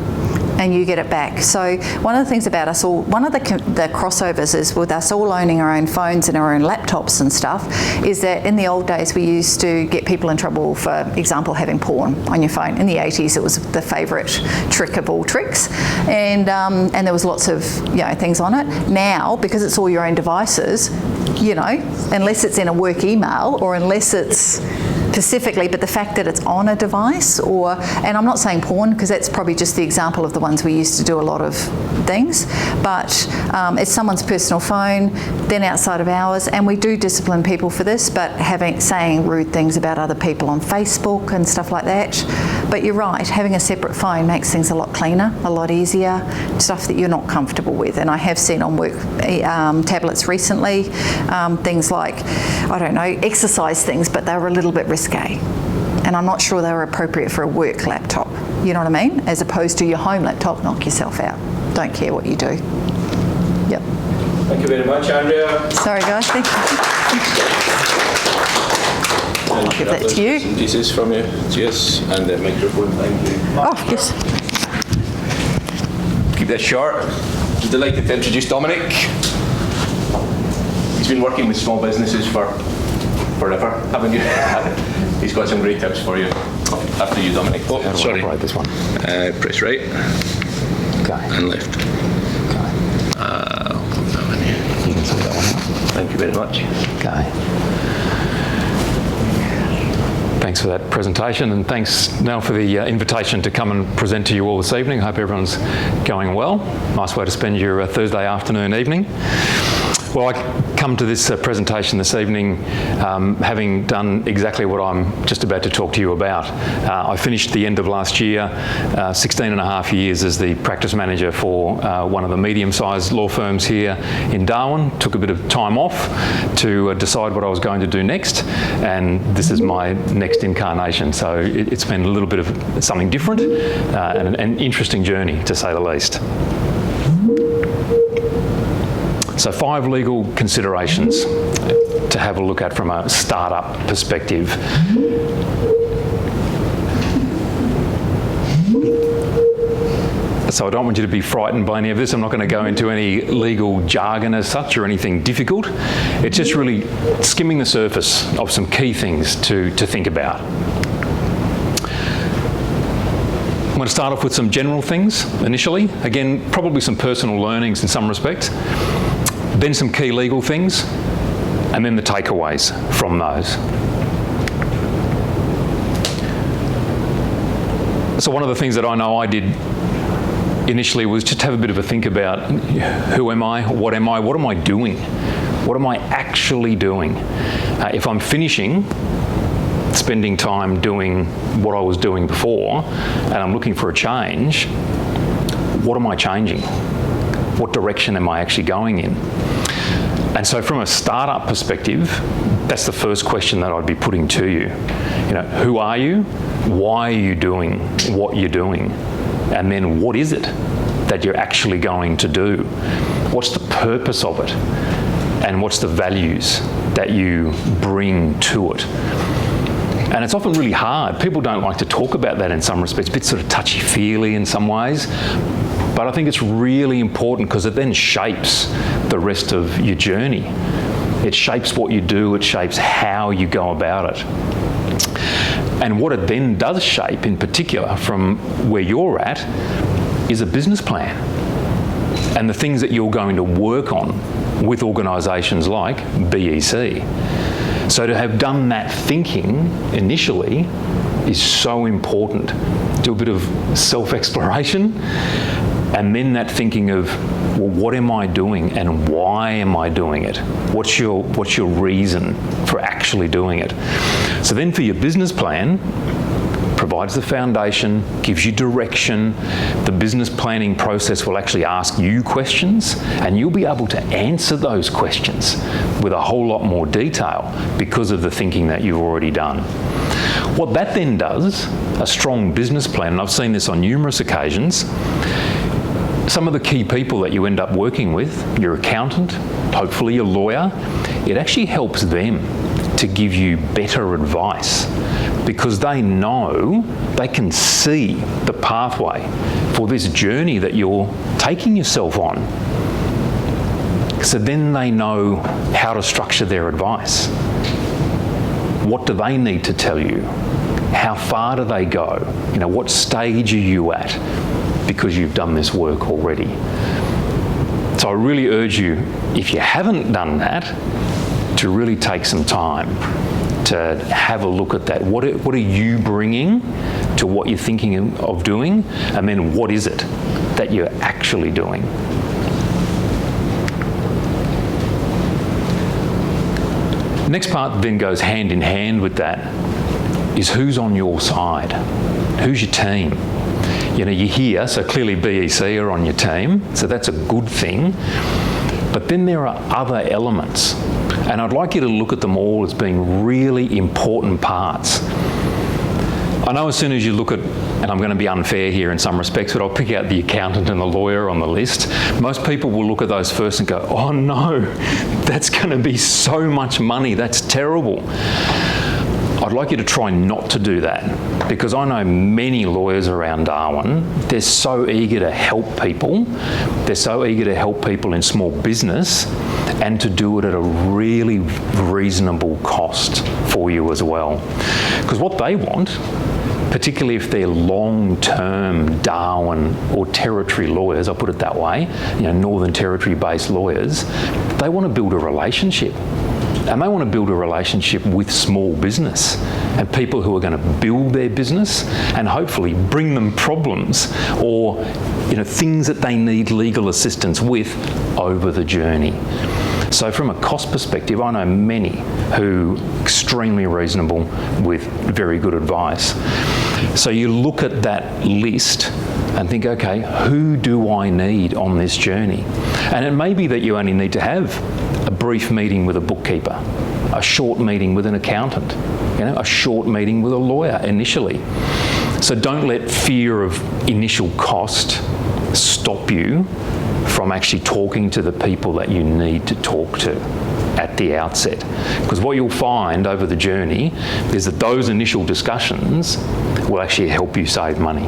And you get it back. So one of the things about us all, one of the crossovers is with us all owning our own phones and our own laptops and stuff, is that in the old days we used to get people in trouble, for example, having porn on your phone. In the 80s it was the favourite trick of all tricks, and there was lots of things on it. Now, because it's all your own devices, unless it's in a work email or unless it's specifically, but the fact that it's on a device, and I'm not saying porn, because that's probably just the example of the ones we used to do a lot of things, but it's someone's personal phone, then outside of hours, and we do discipline people for this, but saying rude things about other people on Facebook and stuff like that. But you're right, having a separate phone makes things a lot cleaner, a lot easier, stuff that you're not comfortable with. And I have seen on work tablets recently, things like, I don't know, exercise things, but they were a little bit risque. And I'm not sure they were appropriate for a work laptop, you know what I mean? As opposed to your home laptop, knock yourself out. Don't care what you do. Yep. Thank you very much, Andrea. Sorry guys, thank you. I'll give that to you. This is from you. Cheers. And the microphone, thank you. Oh, yes. Keep this short. I'm delighted to introduce Dominic. He's been working with small businesses for forever, haven't you? He's got some great tips for you. After you, Dominic. Oh, How do sorry. I operate this one? Press right. Okay. And left. Okay. I'll put that one here. You can sort that one out. Thank you very much. Okay. Thanks for that presentation, and thanks, Niall, for the invitation to come and present to you all this evening. I hope everyone's going well. Nice way to spend your Thursday afternoon, evening. Well, I come to this presentation this evening having done exactly what I'm just about to talk to you about. I finished the end of last year, 16 and a half years as the practice manager for one of the medium-sized law firms here in Darwin. Took a bit of time off to decide what I was going to do next, and this is my next incarnation. So it's been a little bit of something different and an interesting journey, to say the least. So 5 legal considerations to have a look at from a startup perspective. So I don't want you to be frightened by any of this. I'm not going to go into any legal jargon as such or anything difficult. It's just really skimming the surface of some key things to think about. I'm going to start off with some general things initially. Again, probably some personal learnings in some respects. Then some key legal things, and then the takeaways from those. So one of the things that I know I did initially was just have a bit of a think about who am I, what am I doing? What am I actually doing? If I'm finishing spending time doing what I was doing before and I'm looking for a change, what am I changing? What direction am I actually going in? And so from a startup perspective, that's the first question that I'd be putting to you. You know, who are you? Why are you doing what you're doing? And then what is it that you're actually going to do? What's the purpose of it? And what's the values that you bring to it? And it's often really hard. People don't like to talk about that in some respects. It's a bit sort of touchy-feely in some ways. But I think it's really important because it then shapes the rest of your journey. It shapes what you do, it shapes how you go about it. And what it then does shape, in particular, from where you're at, is a business plan. And the things that you're going to work on with organisations like BEC. So to have done that thinking initially is so important. Do a bit of self-exploration, and then that thinking of, well, what am I doing and why am I doing it? What's your reason for actually doing it? So then for your business plan, provides the foundation, gives you direction. The business planning process will actually ask you questions, and you'll be able to answer those questions with a whole lot more detail because of the thinking that you've already done. What that then does, a strong business plan, and I've seen this on numerous occasions, some of the key people that you end up working with, your accountant, hopefully your lawyer, it actually helps them to give you better advice because they know, they can see the pathway for this journey that you're taking yourself on. So then they know how to structure their advice. What do they need to tell you? How far do they go? You know, what stage are you at? Because you've done this work already. So I really urge you, if you haven't done that, to really take some time to have a look at that. What are you bringing to what you're thinking of doing? And then what is it that you're actually doing? Next part then goes hand in hand with that is who's on your side? Who's your team? You know, you're here, so clearly BEC are on your team, so that's a good thing. But then there are other elements, and I'd like you to look at them all as being really important parts. I know as soon as you look at, and I'm going to be unfair here in some respects, but I'll pick out the accountant and the lawyer on the list. Most people will look at those first and go, oh no, that's going to be so much money, that's terrible. I'd like you to try not to do that, because I know many lawyers around Darwin, they're so eager to help people. They're so eager to help people in small business and to do it at a really reasonable cost for you as well. Because what they want, particularly if they're long-term Darwin or Territory lawyers, I'll put it that way, you know, Northern Territory-based lawyers, they want to build a relationship. And they want to build a relationship with small business and people who are going to build their business and hopefully bring them problems or, you know, things that they need legal assistance with over the journey. So from a cost perspective, I know many who are extremely reasonable with very good advice. So you look at that list and think, okay, who do I need on this journey? And it may be that you only need to have a brief meeting with a bookkeeper, a short meeting with an accountant, you know, a short meeting with a lawyer initially. So don't let fear of initial cost stop you from actually talking to the people that you need to talk to at the outset. Because what you'll find over the journey is that those initial discussions will actually help you save money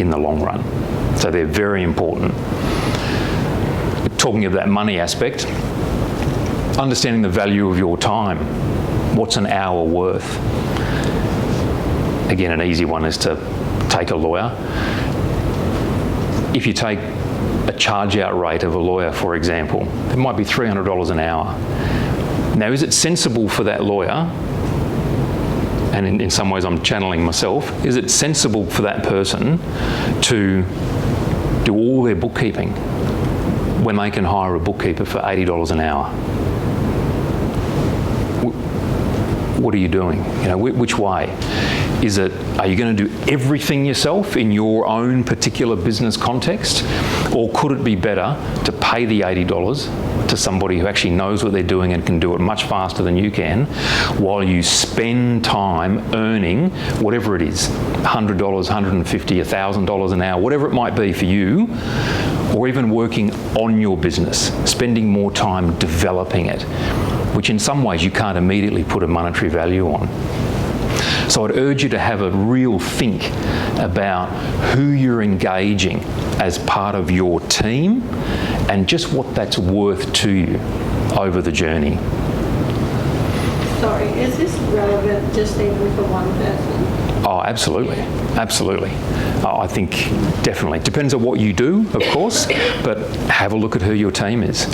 in the long run. So they're very important. Talking of that money aspect, understanding the value of your time. What's an hour worth? Again, an easy one is to take a lawyer. If you take a charge-out rate of a lawyer, for example, it might be $300 an hour. Now, is it sensible for that lawyer, and in some ways I'm channeling myself, is it sensible for that person to do all their bookkeeping when they can hire a bookkeeper for $80 an hour? What are you doing? You know, which way? Is it, are you going to do everything yourself in your own particular business context? Or could it be better to pay the $80 to somebody who actually knows what they're doing and can do it much faster than you can, while you spend time earning whatever it is, $100, $150, $1,000 an hour, whatever it might be for you, or even working on your business, spending more time developing it, which in some ways you can't immediately put a monetary value on. So I'd urge you to have a real think about who you're engaging as part of your team and just what that's worth to you over the journey. Sorry, is this relevant just even for one person? Oh, absolutely. Absolutely. I think definitely. Depends on what you do, of course, but have a look at who your team is.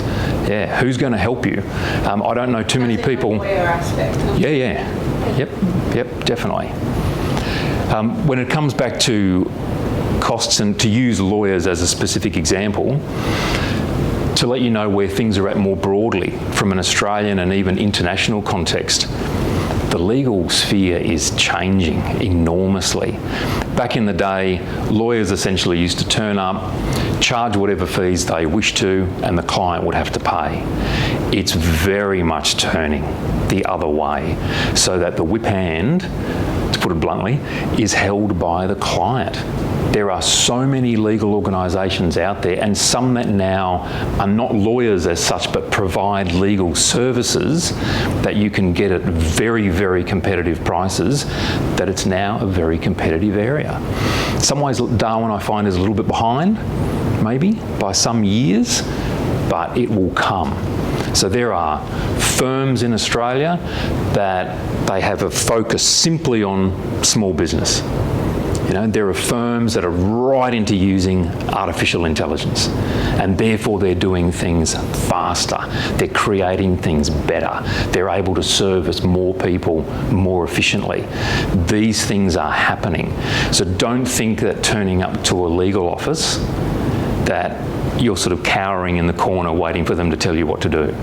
Yeah, who's going to help you? I don't know too many people. The lawyer aspect. Yeah. Yep, definitely. When it comes back to costs, and to use lawyers as a specific example, to let you know where things are at more broadly from an Australian and even international context, the legal sphere is changing enormously. Back in the day, lawyers essentially used to turn up, charge whatever fees they wish to, and the client would have to pay. It's very much turning the other way, so that the whip hand, to put it bluntly, is held by the client. There are so many legal organisations out there, and some that now are not lawyers as such, but provide legal services that you can get at very, very competitive prices, that it's now a very competitive area. In some ways, Darwin, I find, is a little bit behind, maybe, by some years, but it will come. So there are firms in Australia that they have a focus simply on small business. You There are firms that are right into using artificial intelligence, and therefore they're doing things faster. They're creating things better. They're able to service more people more efficiently. These things are happening. So don't think that turning up to a legal office that you're sort of cowering in the corner waiting for them to tell you what to do.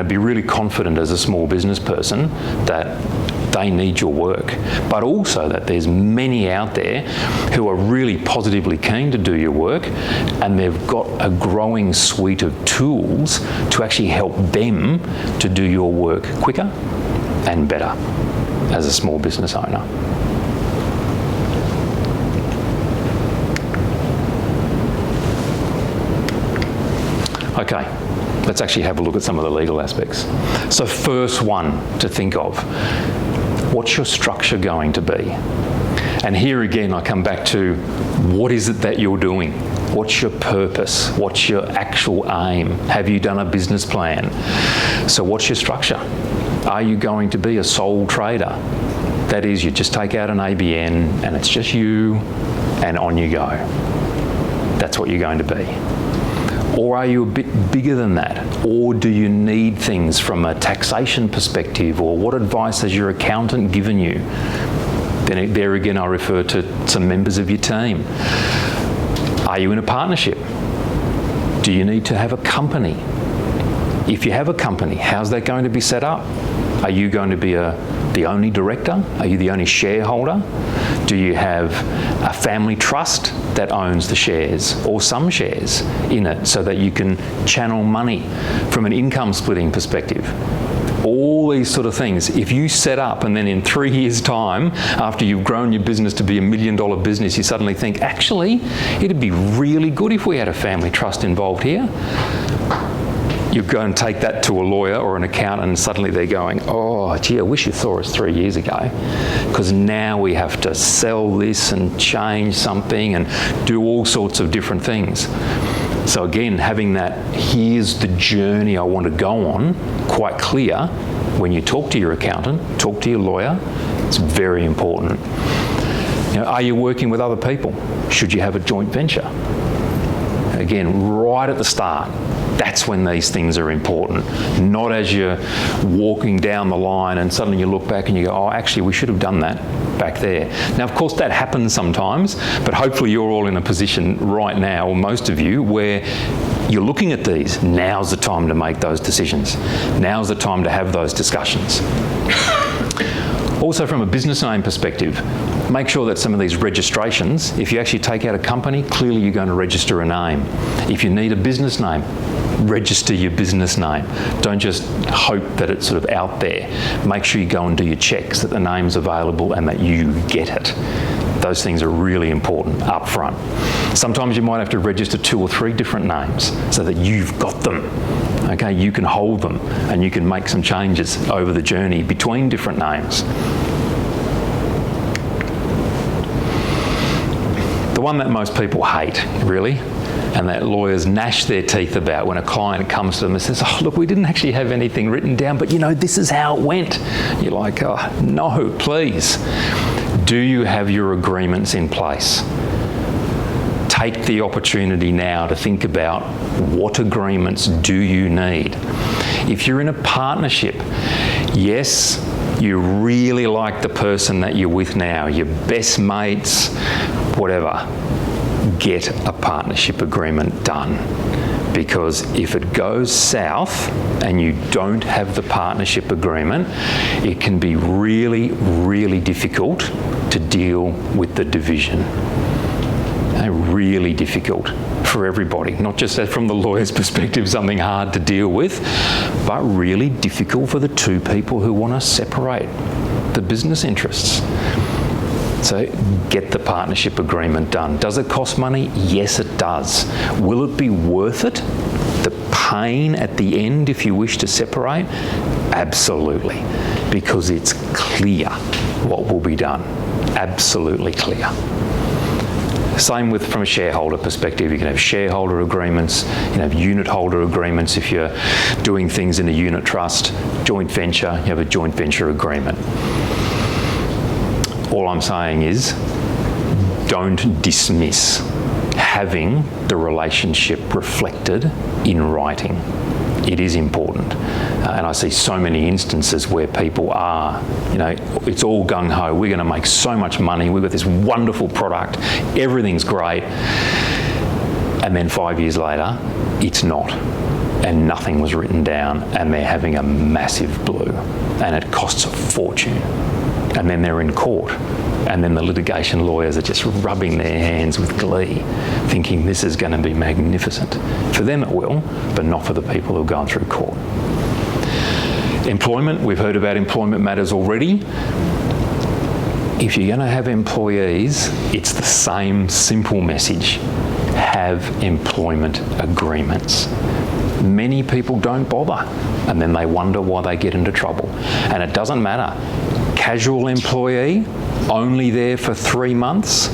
Be really confident as a small business person that they need your work, but also that there's many out there who are really positively keen to do your work, and they've got a growing suite of tools to actually help them to do your work quicker and better as a small business owner. Okay, let's actually have a look at some of the legal aspects. So first one to think of, what's your structure going to be? And here again, I come back to, what is it that you're doing? What's your purpose? What's your actual aim? Have you done a business plan? So what's your structure? Are you going to be a sole trader? That is, you just take out an ABN and it's just you and on you go. That's what you're going to be. Or are you a bit bigger than that? Or do you need things from a taxation perspective? Or what advice has your accountant given you? Then there again, I refer to some members of your team. Are you in a partnership? Do you need to have a company? If you have a company, how's that going to be set up? Are you going to be the only director? Are you the only shareholder? Do you have a family trust that owns the shares or some shares in it so that you can channel money from an income splitting perspective? All these sort of things. If you set up and then in 3 years' time, after you've grown your business to be $1 million business, you suddenly think, actually, it'd be really good if we had a family trust involved here. You go and take that to a lawyer or an accountant and suddenly they're going, oh, gee, I wish you saw us 3 years ago, because now we have to sell this and change something and do all sorts of different things. So again, having that, here's the journey I want to go on, quite clear when you talk to your accountant, talk to your lawyer, it's very important. Are you working with other people? Should you have a joint venture? Again, right at the start. That's when these things are important, not as you're walking down the line and suddenly you look back and you go, oh, actually, we should have done that back there. Now, of course, that happens sometimes, but hopefully you're all in a position right now, or most of you, where you're looking at these. Now's the time to make those decisions. Now's the time to have those discussions. Also, from a business name perspective, make sure that some of these registrations, if you actually take out a company, clearly you're going to register a name. If you need a business name, register your business name. Don't just hope that it's sort of out there. Make sure you go and do your checks that the name's available and that you get it. Those things are really important up front. Sometimes you might have to register 2 or 3 different names so that you've got them. Okay, you can hold them and you can make some changes over the journey between different names. The one that most people hate, really, and that lawyers gnash their teeth about when a client comes to them and says, oh, look, we didn't actually have anything written down, but this is how it went. You're like, oh, no, please. Do you have your agreements in place? Take the opportunity now to think about what agreements do you need. If you're in a partnership, yes, you really like the person that you're with now, your best mates, whatever, get a partnership agreement done. Because if it goes south and you don't have the partnership agreement, it can be really, really difficult to deal with the division. Really difficult for everybody, not just from the lawyer's perspective, something hard to deal with, but really difficult for the 2 people who want to separate the business interests. So get the partnership agreement done. Does it cost money? Yes, it does. Will it be worth it? The pain at the end if you wish to separate? Absolutely, because it's clear what will be done. Absolutely clear. Same from a shareholder perspective. You can have shareholder agreements, you can have unit holder agreements if you're doing things in a unit trust, joint venture, you have a joint venture agreement. All I'm saying is don't dismiss having the relationship reflected in writing. It is important. And I see so many instances where people are, it's all gung-ho, we're going to make so much money, we've got this wonderful product, everything's great, and then 5 years later, it's not. And nothing was written down, and they're having a massive blue, and it costs a fortune. And then they're in court, and then the litigation lawyers are just rubbing their hands with glee, thinking this is going to be magnificent. For them it will, but not for the people who've gone through court. Employment, we've heard about employment matters already. If you're going to have employees, it's the same simple message. Have employment agreements. Many people don't bother, and then they wonder why they get into trouble. And it doesn't matter. Casual employee, only there for 3 months.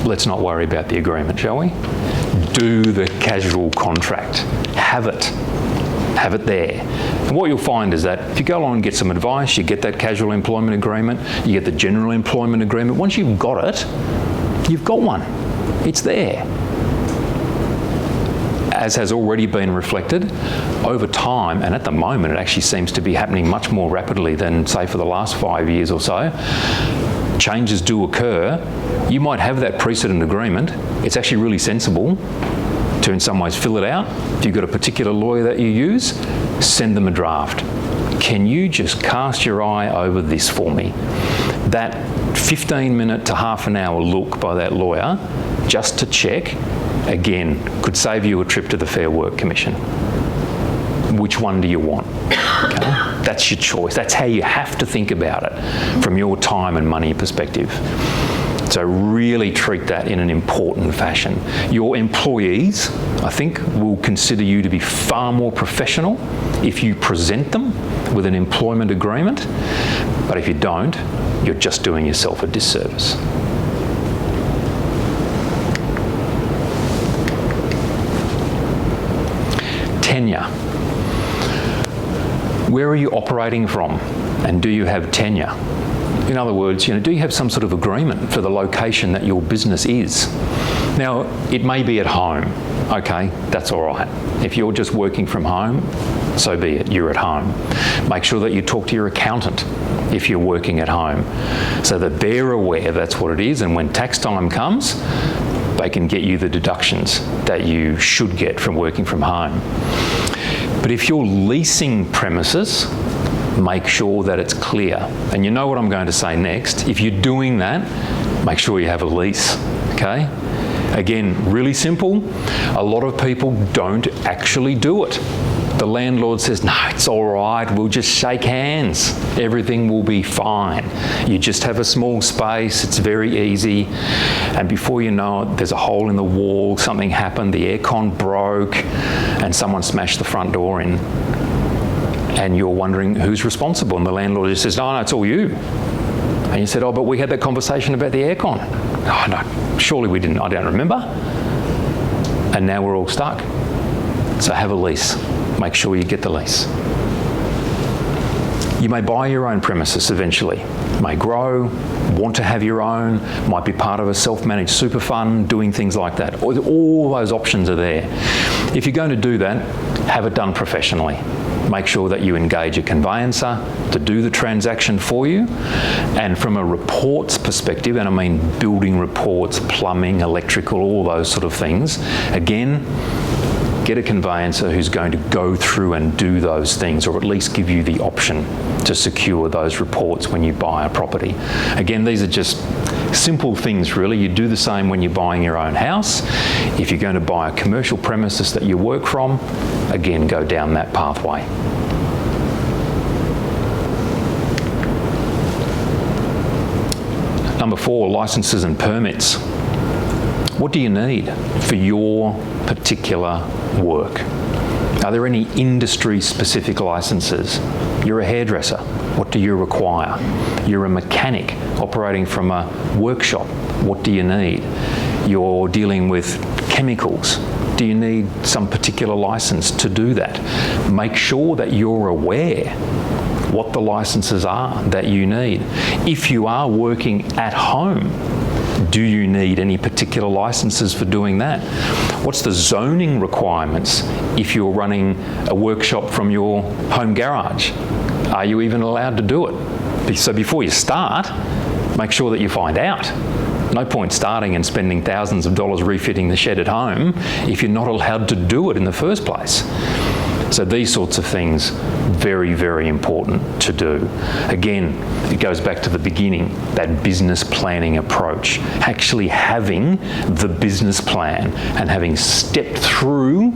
Let's not worry about the agreement, shall we? Do the casual contract. Have it. Have it there. And what you'll find is that if you go along and get some advice, you get that casual employment agreement, you get the general employment agreement. Once you've got it, you've got one. It's there. As has already been reflected, over time, and at the moment it actually seems to be happening much more rapidly than, say, for the last 5 years or so, changes do occur. You might have that precedent agreement. It's actually really sensible to, in some ways, fill it out. If you've got a particular lawyer that you use, send them a draft. Can you just cast your eye over this for me? That 15-minute to half an hour look by that lawyer, just to check, again, could save you a trip to the Fair Work Commission. Which one do you want? Okay? That's your choice. That's how you have to think about it from your time and money perspective. So really treat that in an important fashion. Your employees, I think, will consider you to be far more professional if you present them with an employment agreement. But if you don't, you're just doing yourself a disservice. Tenure. Where are you operating from, and do you have tenure? In other words, do you have some sort of agreement for the location that your business is? Now, it may be at home. Okay, that's all right. If you're just working from home, so be it, you're at home. Make sure that you talk to your accountant if you're working at home, so that they're aware that's what it is, and when tax time comes, they can get you the deductions that you should get from working from home. But if you're leasing premises, make sure that it's clear. And you know what I'm going to say next. If you're doing that, make sure you have a lease, okay? Again, really simple. A lot of people don't actually do it. The landlord says, no, it's all right, we'll just shake hands. Everything will be fine. You just have a small space, it's very easy. And before you know it, there's a hole in the wall, something happened, the aircon broke, and someone smashed the front door in. And you're wondering who's responsible. And the landlord just says, no, it's all you. And you said, oh, but we had that conversation about the aircon. Oh, no, surely we didn't, I don't remember. And now we're all stuck. So have a lease. Make sure you get the lease. You may buy your own premises eventually. May grow, want to have your own, might be part of a self-managed super fund, doing things like that. All those options are there. If you're going to do that, have it done professionally. Make sure that you engage a conveyancer to do the transaction for you. And from a reports perspective, and I mean building reports, plumbing, electrical, all those sort of things, again, get a conveyancer who's going to go through and do those things, or at least give you the option to secure those reports when you buy a property. Again, these are just simple things really. You do the same when you're buying your own house. If you're going to buy a commercial premises that you work from, again, go down that pathway. Number 4, licenses and permits. What do you need for your particular work? Are there any industry-specific licenses? You're a hairdresser. What do you require? You're a mechanic operating from a workshop. What do you need? You're dealing with chemicals. Do you need some particular license to do that? Make sure that you're aware what the licenses are that you need. If you are working at home, do you need any particular licenses for doing that? What's the zoning requirements if you're running a workshop from your home garage? Are you even allowed to do it? So before you start, make sure that you find out. No point starting and spending thousands of dollars refitting the shed at home if you're not allowed to do it in the first place. So these sorts of things, very, very important to do. Again, it goes back to the beginning, that business planning approach. Actually having the business plan and having stepped through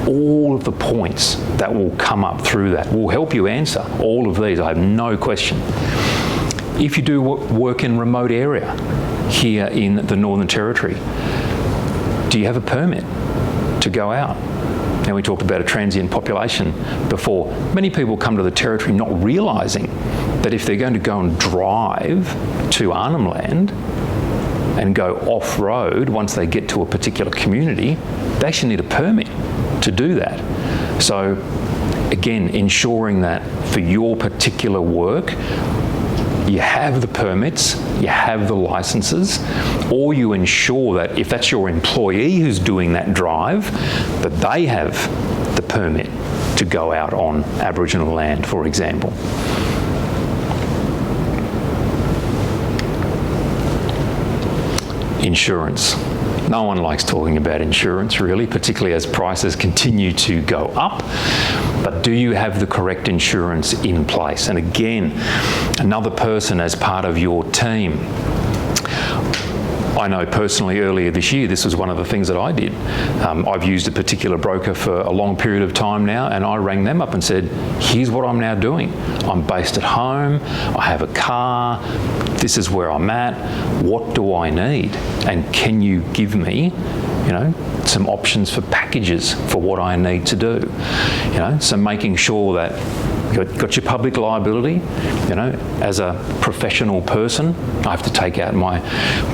all of the points that will come up through that will help you answer all of these, I have no question. If you do work in remote area here in the Northern Territory, do you have a permit to go out? Now, we talked about a transient population before. Many people come to the Territory not realising that if they're going to go and drive to Arnhem Land and go off-road once they get to a particular community, they actually need a permit to do that. So, again, ensuring that for your particular work, you have the permits, you have the licenses, or you ensure that if that's your employee who's doing that drive, that they have the permit to go out on Aboriginal land, for example. Insurance. No one likes talking about insurance, really, particularly as prices continue to go up. But do you have the correct insurance in place? And again, another person as part of your team. I know personally earlier this year, this was one of the things that I did. I've used a particular broker for a long period of time now, and I rang them up and said, here's what I'm now doing. I'm based at home, I have a car, this is where I'm at, what do I need? And can you give me, some options for packages for what I need to do? So making sure that you've got your public liability, as a professional person, I have to take out my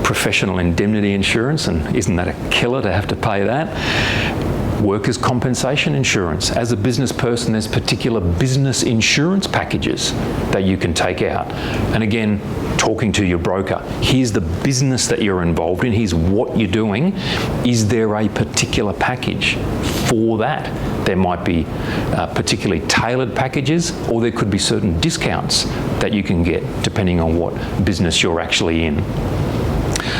professional indemnity insurance, and isn't that a killer to have to pay that? Workers' compensation insurance. As a business person, there's particular business insurance packages that you can take out. And again, talking to your broker, here's the business that you're involved in, here's what you're doing. Is there a particular package for that? There might be particularly tailored packages, or there could be certain discounts that you can get depending on what business you're actually in.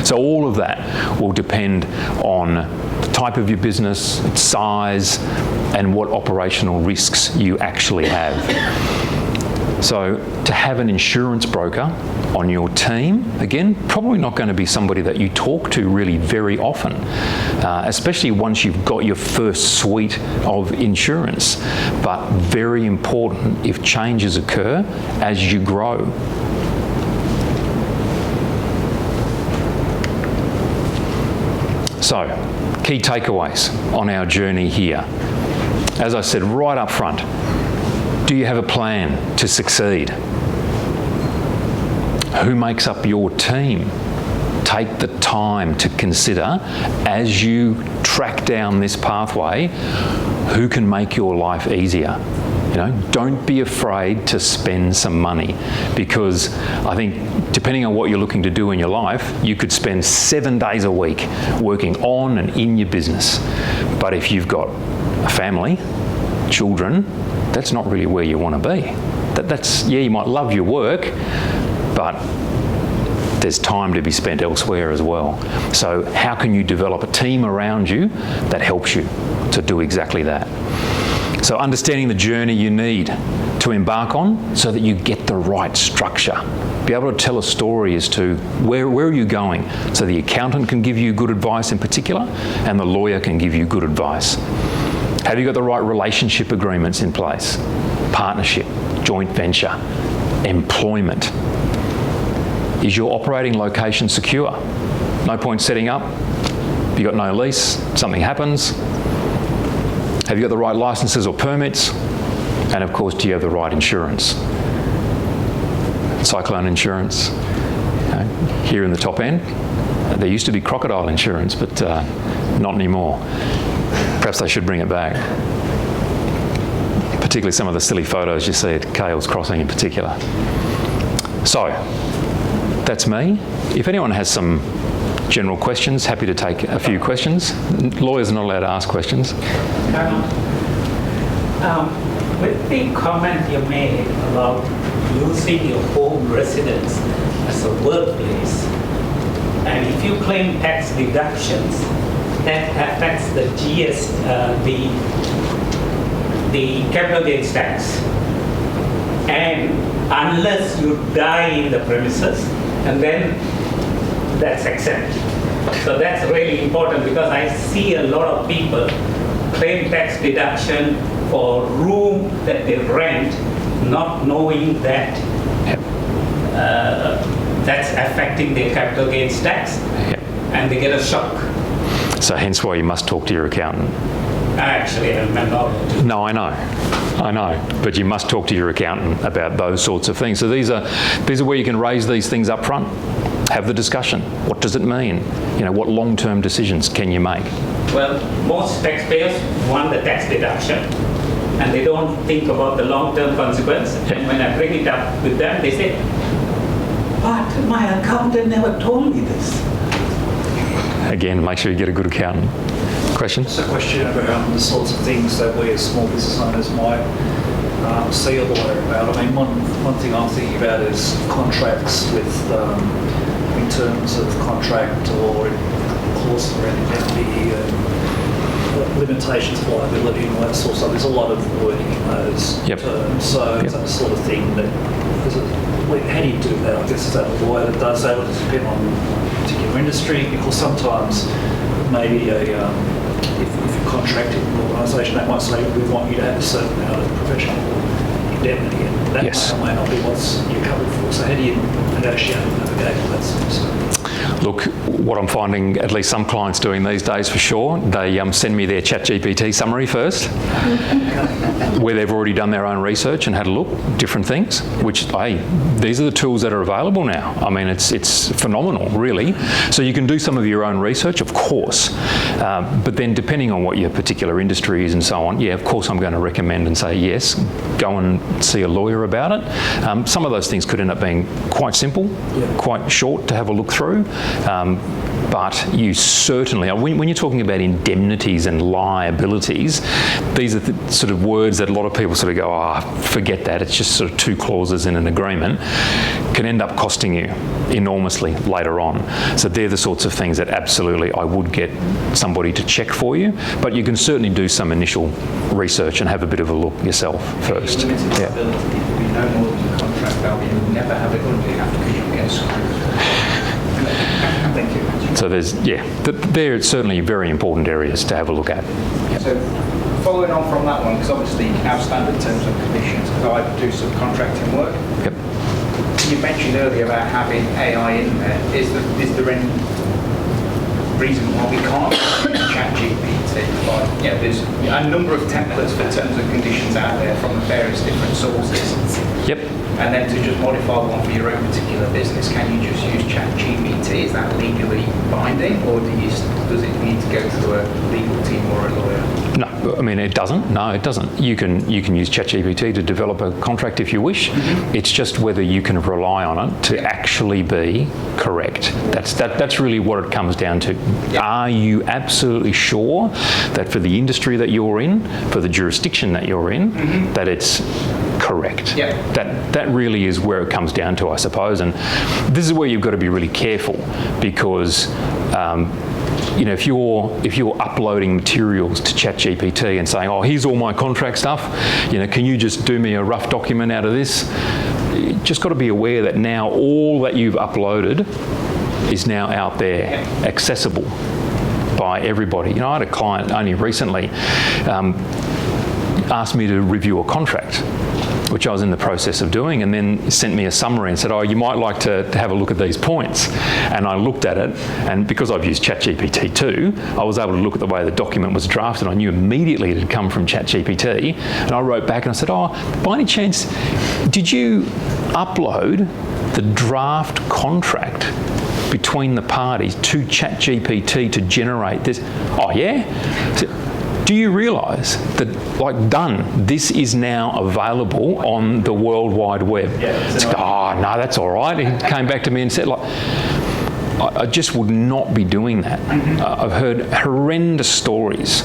So all of that will depend on the type of your business, its size, and what operational risks you actually have. So to have an insurance broker on your team, again, probably not going to be somebody that you talk to really very often, especially once you've got your first suite of insurance, but very important if changes occur as you grow. So, key takeaways on our journey here. As I said right up front, do you have a plan to succeed? Who makes up your team? Take the time to consider, as you track down this pathway, who can make your life easier. Don't be afraid to spend some money, because I think depending on what you're looking to do in your life, you could spend 7 days a week working on and in your business. But if you've got a family, children, that's not really where you want to be. That's you might love your work, but there's time to be spent elsewhere as well. So how can you develop a team around you that helps you to do exactly that? So understanding the journey you need to embark on so that you get the right structure. Be able to tell a story as to where are you going, so the accountant can give you good advice in particular, and the lawyer can give you good advice. Have you got the right relationship agreements in place? Partnership, joint venture, employment. Is your operating location secure? No point setting up. You got no lease, something happens. Have you got the right licenses or permits? And of course, do you have the right insurance? Cyclone insurance. Here in the top end, there used to be crocodile insurance, but not anymore. Perhaps they should bring it back. particularly some of the silly photos you see at Kale's Crossing in particular. So, that's me. If anyone has some general questions, happy to take a few questions. Lawyers are not allowed to ask questions. With the comment you made about using your home residence as a workplace, and if you claim tax deductions, that affects the the capital gains tax. And unless you die in the premises, and then that's exempt. So that's really important, because I see a lot of people claim tax deduction for room that they rent, not knowing that that's affecting their capital gains tax, and they get a shock. So hence why you must talk to your accountant. Actually, I'm not. No, I know. But you must talk to your accountant about those sorts of things. So these are where you can raise these things up front. Have the discussion. What does it mean? You know, what long-term decisions can you make? Well, most taxpayers want the tax deduction, and they don't think about the long-term consequence. And when I bring it up with them, they say, "But my accountant never told me this." Again, make sure you get a good accountant. Question? It's a question about the sorts of things that we as small business owners might see a lawyer about. I mean, one thing I'm thinking about is contracts with, in terms of contract or clauses around indemnity and limitations of liability and all that sort of stuff. There's a lot of wording in those terms. So it's that sort of thing that, how do you do that? I guess is that a lawyer that does that, or does it depend on a particular industry? Because sometimes maybe if you're contracting with an organisation, they might say, we want you to have a certain amount of professional indemnity, and that may not be what's you're covered for. So how do you negotiate and navigate all that sort of stuff? Look, what I'm finding, at least some clients doing these days for sure, they send me their ChatGPT summary first, where they've already done their own research and had a look, different things, which, these are the tools that are available now. I mean, it's phenomenal, really. So you can do some of your own research, of course, but then depending on what your particular industry is and so on, of course I'm going to recommend and say, yes, go and see a lawyer about it. Some of those things could end up being quite simple, quite short to have a look through. But you certainly, when you're talking about indemnities and liabilities, these are the sort of words that a lot of people sort of go, forget that, it's just sort of two clauses in an agreement, can end up costing you enormously later on. So they're the sorts of things that absolutely I would get somebody to check for you, but you can certainly do some initial research and have a bit of a look yourself first. Limited liability will be no more than the contract value. You'll never have it until you have to get screwed. Thank you. So they're certainly very important areas to have a look at. So following on from that one, because obviously you can have standard terms and conditions, because I do subcontracting work. Yep. You mentioned earlier about having AI in there. Is there any reason why we can't chat GPT? There's a number of templates for terms and conditions out there from various different sources. Yep. And then to just modify one for your own particular business, can you just use ChatGPT? Is that legally binding, or does it need to go through a legal team or a lawyer? No, I mean it doesn't. No, it doesn't. You can use ChatGPT to develop a contract if you wish. Mm-hmm. It's just whether you can rely on it to actually be correct. That's really what it comes down to. Yep. Are you absolutely sure that for the industry that you're in, for the jurisdiction that you're in, that it's correct? Yep. That really is where it comes down to, I suppose. And this is where you've got to be really careful, because if you're uploading materials to ChatGPT and saying, here's all my contract stuff, can you just do me a rough document out of this? You just got to be aware that now all that you've uploaded is now out there, accessible by everybody. I had a client only recently asked me to review a contract, which I was in the process of doing, and then sent me a summary and said, you might like to have a look at these points. And I looked at it, and because I've used ChatGPT too, I was able to look at the way the document was drafted. I knew immediately it had come from ChatGPT, and I wrote back and I said, by any chance, did you upload the draft contract between the parties to ChatGPT to generate this? Oh yeah? do you realise that, like, done, this is now available on the World Wide Web? Oh, no, that's all right. He came back to me and said, like, I just would not be doing that. I've heard horrendous stories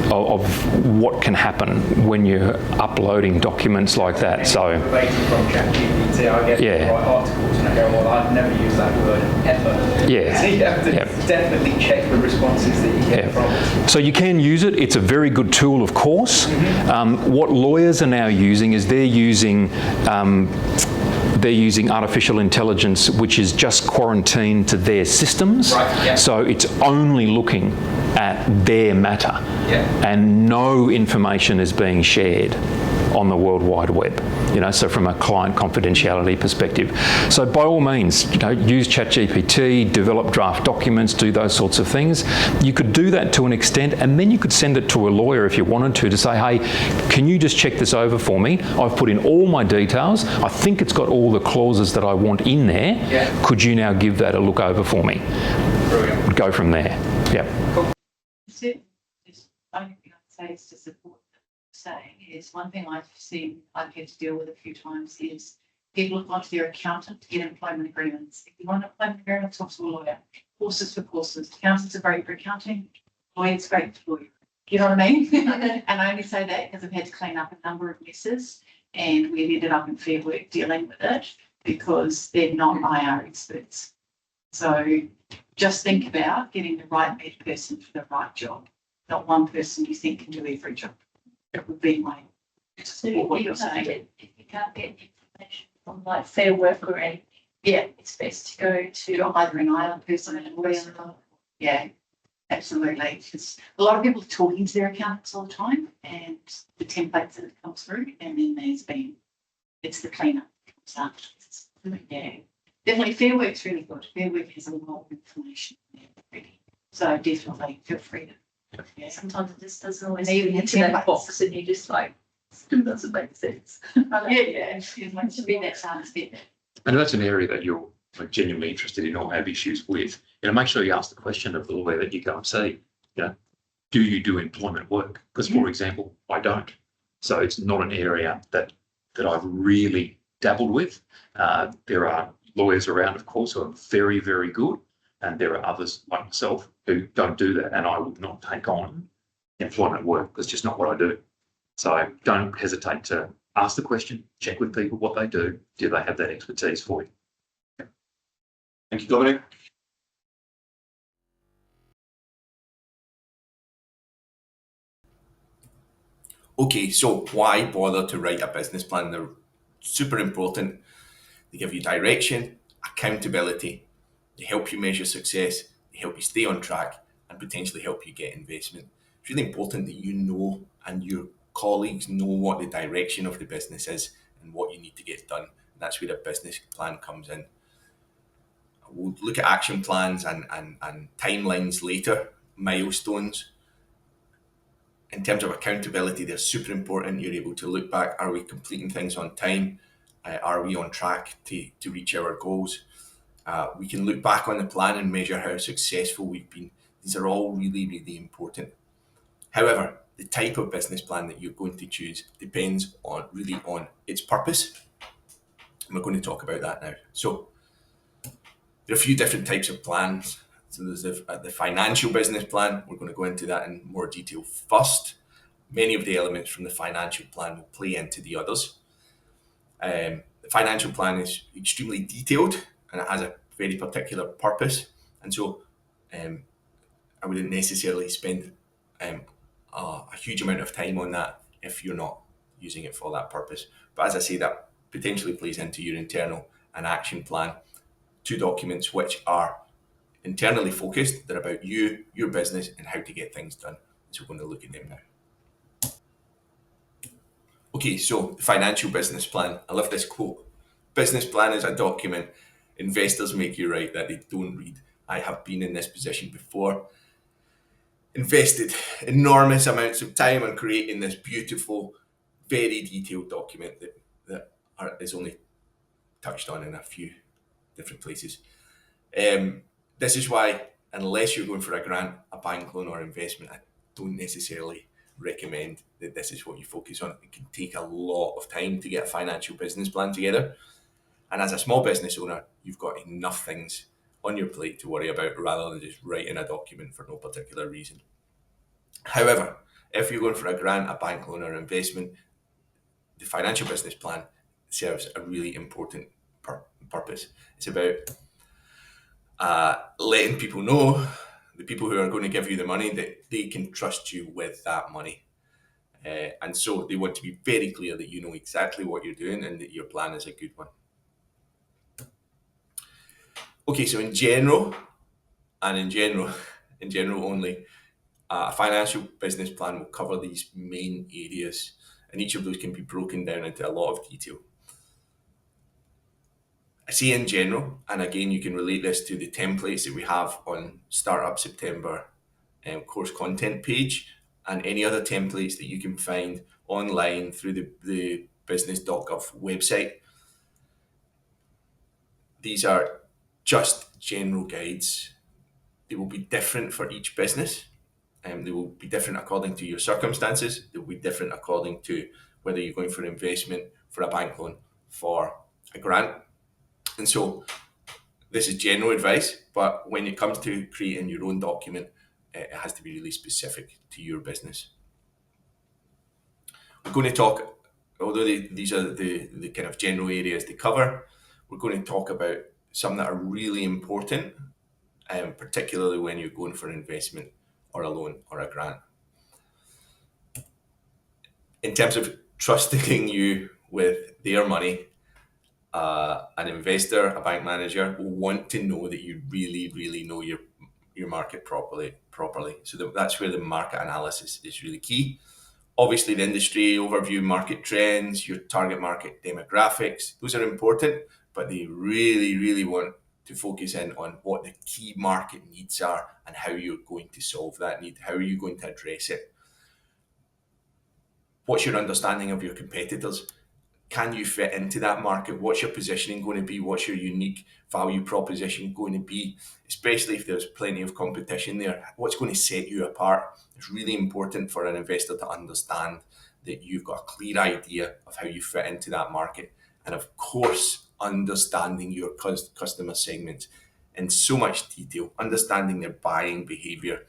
of what can happen when you're uploading documents like that. So, from ChatGPT, I get articles and I go, well, I'd never use that word ever. Yeah. So you have to definitely check the responses that you get from it. So you can use it. It's a very good tool, of course. What lawyers are now using is they're using artificial intelligence, which is just quarantined to their systems. Right, yeah. So it's only looking at their matter, and no information is being shared on the World Wide Web. So from a client confidentiality perspective. So by all means, use ChatGPT, develop draft documents, do those sorts of things. You could do that to an extent, and then you could send it to a lawyer if you wanted to say, hey, can you just check this over for me? I've put in all my details. I think it's got all the clauses that I want in there. Yeah. Could you now give that a look over for me? Brilliant. Go from there. Yep. Cool. The only thing I'd say is to support what you're saying is one thing I've had to deal with a few times is people have gone to their accountant to get employment agreements. If you want an employment agreement, talk to a lawyer. Courses for courses. Accountants are great for accounting. Lawyers are great for lawyer. You know what I mean? And I only say that because I've had to clean up a number of messes, and we've ended up in Fair Work dealing with it because they're not IR experts. So just think about getting the right person for the right job, not one person you think can do every job. That would be my support what you're saying. If you can't get information from like Fair Work or anything, it's best to go to either an IR person or a lawyer. Yeah, absolutely. Because a lot of people are talking to their accountants all the time, and the templates that come through, and then it's the cleanup that comes after. Yeah. Definitely, Fair Work's really good. Fair Work has a lot of information there already. So definitely feel free to. Yeah. sometimes it just doesn't always And even fit into that templates. box, and you just like, still doesn't make sense. It wants to be that science bit. And that's an area that you're genuinely interested in or have issues with. Make sure you ask the question of the lawyer that you go and see, do you do employment work? Because, for example, I don't. So it's not an area that I've really dabbled with. There are lawyers around, of course, who are very, very good. And there are others like myself who don't do that. And I would not take on employment work. That's just not what I do. So don't hesitate to ask the question, check with people what they do. Do they have that expertise for you? Thank you, Dominic. Okay, so why bother to write a business plan? They're super important. They give you direction, accountability. They help you measure success. They help you stay on track and potentially help you get investment. It's really important that you know and your colleagues know what the direction of the business is and what you need to get done. And that's where a business plan comes in. We'll look at action plans and timelines later, milestones. In terms of accountability, they're super important. You're able to look back. Are we completing things on time? Are we on track to reach our goals? We can look back on the plan and measure how successful we've been. These are all really, really important. However, the type of business plan that you're going to choose depends on its purpose. And we're going to talk about that now. So there are a few different types of plans. So there's the financial business plan. We're going to go into that in more detail first. Many of the elements from the financial plan will play into the others. The financial plan is extremely detailed and it has a very particular purpose. And so I wouldn't necessarily spend a huge amount of time on that if you're not using it for that purpose. But as I say, that potentially plays into your internal and action plan. Two documents which are internally focused. They're about you, your business, and how to get things done. So we're going to look at them now. Okay, so the financial business plan. I love this quote. Business plan is a document investors make you write that they don't read. I have been in this position before. Invested enormous amounts of time on creating this beautiful, very detailed document that is only touched on in a few different places. This is why, unless you're going for a grant, a bank loan or investment, I don't necessarily recommend that this is what you focus on. It can take a lot of time to get a financial business plan together. And as a small business owner, you've got enough things on your plate to worry about rather than just writing a document for no particular reason. However, if you're going for a grant, a bank loan, or investment, the financial business plan serves a really important purpose. It's about letting people know, the people who are going to give you the money, that they can trust you with that money. And so they want to be very clear that you know exactly what you're doing and that your plan is a good one. Okay, so in general only, a financial business plan will cover these main areas, and each of those can be broken down into a lot of detail. I say in general, and again, you can relate this to the templates that we have on Startup September course content page, and any other templates that you can find online through the business.gov website. These are just general guides. They will be different for each business. They will be different according to your circumstances. They will be different according to whether you're going for an investment, for a bank loan, for a grant. And so this is general advice, but when it comes to creating your own document, it has to be really specific to your business. We're going to talk, although these are the kind of general areas to cover, we're going to talk about some that are really important, particularly when you're going for an investment or a loan or a grant. In terms of trusting you with their money, an investor, a bank manager will want to know that you really know your market properly. So that's where the market analysis is really key. Obviously, the industry overview, market trends, your target market demographics, those are important, but they really want to focus in on what the key market needs are and how you're going to solve that need. How are you going to address it? What's your understanding of your competitors? Can you fit into that market? What's your positioning going to be? What's your unique value proposition going to be? Especially if there's plenty of competition there. What's going to set you apart? It's really important for an investor to understand that you've got a clear idea of how you fit into that market. And of course, understanding your customer segments in so much detail, understanding their buying behavior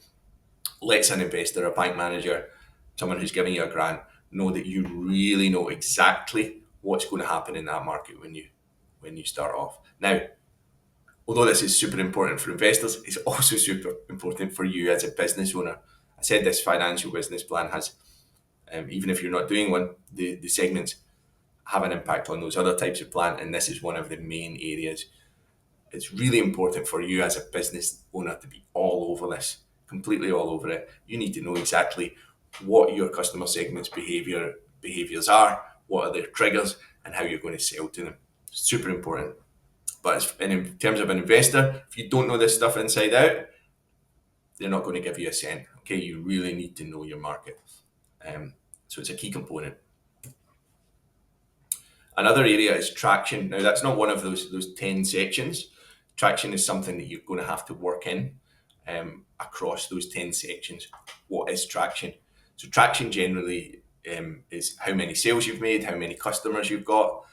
lets an investor, a bank manager, someone who's giving you a grant, know that you really know exactly what's going to happen in that market when you start off. Now, although this is super important for investors, it's also super important for you as a business owner. I said this financial business plan has, even if you're not doing one, the segments have an impact on those other types of plan, and this is one of the main areas. It's really important for you as a business owner to be all over this, completely all over it. You need to know exactly what your customer segments behaviors are, what are their triggers, and how you're going to sell to them. Super important. But in terms of an investor, if you don't know this stuff inside out, they're not going to give you a cent. Okay, you really need to know your market. So it's a key component. Another area is traction. Now, that's not one of those 10 sections. Traction is something that you're going to have to work in across those 10 sections. What is traction? So traction generally is how many sales you've made, how many customers you've got.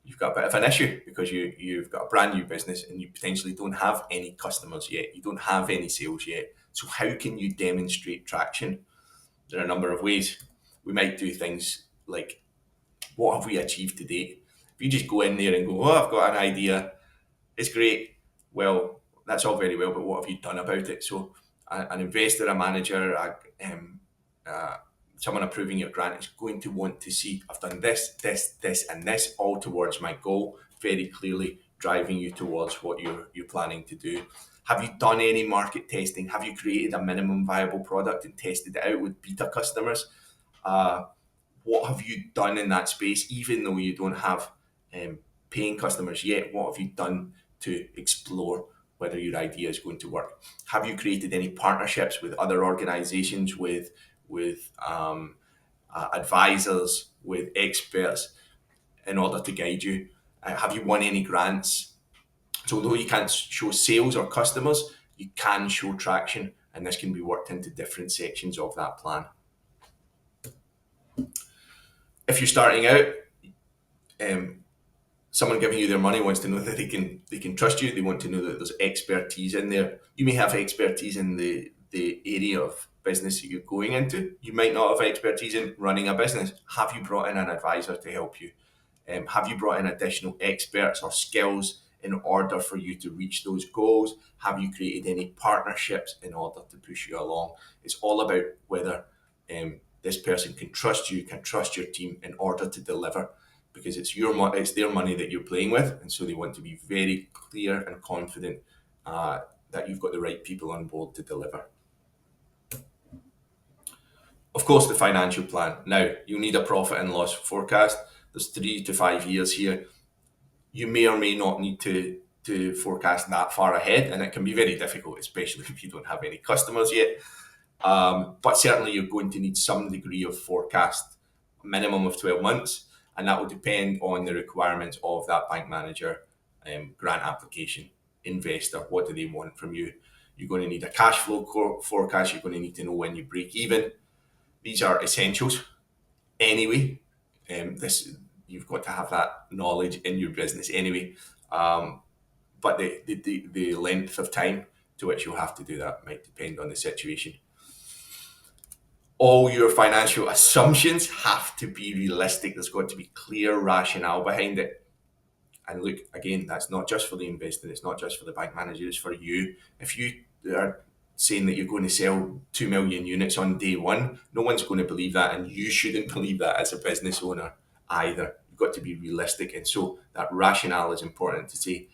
You've got a bit of an issue because you've got a brand new business and you potentially don't have any customers yet. You don't have any sales yet. So how can you demonstrate traction? There are a number of ways. We might do things like, what have we achieved to date? If you just go in there and go, oh, I've got an idea, it's great. Well, that's all very well, but what have you done about it? So an investor, a manager, someone approving your grant is going to want to see, I've done this, and this, all towards my goal, very clearly driving you towards what you're planning to do. Have you done any market testing? Have you created a minimum viable product and tested it out with beta customers? What have you done in that space, even though you don't have paying customers yet? What have you done to explore whether your idea is going to work? Have you created any partnerships with other organizations, with advisors, with experts in order to guide you? Have you won any grants? So although you can't show sales or customers, you can show traction, and this can be worked into different sections of that plan. If you're starting out, someone giving you their money wants to know that they can trust you. They want to know that there's expertise in there. You may have expertise in the area of business that you're going into. You might not have expertise in running a business. Have you brought in an advisor to help you? Have you brought in additional experts or skills in order for you to reach those goals? Have you created any partnerships in order to push you along? It's all about whether this person can trust you, can trust your team in order to deliver, because it's their money that you're playing with, and so they want to be very clear and confident that you've got the right people on board to deliver. Of course, the financial plan. Now, you'll need a profit and loss forecast. There's 3 to 5 years here. You may or may not need to forecast that far ahead, and it can be very difficult, especially if you don't have any customers yet. But certainly you're going to need some degree of forecast, minimum of 12 months, and that will depend on the requirements of that bank manager, grant application, investor. What do they want from you? You're going to need a cash flow forecast. You're going to need to know when you break even. These are essentials anyway. You've got to have that knowledge in your business anyway. But the length of time to which you'll have to do that might depend on the situation. All your financial assumptions have to be realistic. There's got to be clear rationale behind it. And look, again, that's not just for the investor. It's not just for the bank manager. It's for you. If you are saying that you're going to sell 2 million units on day one, no one's going to believe that, and you shouldn't believe that as a business owner either. You've got to be realistic, and so that rationale is important to say,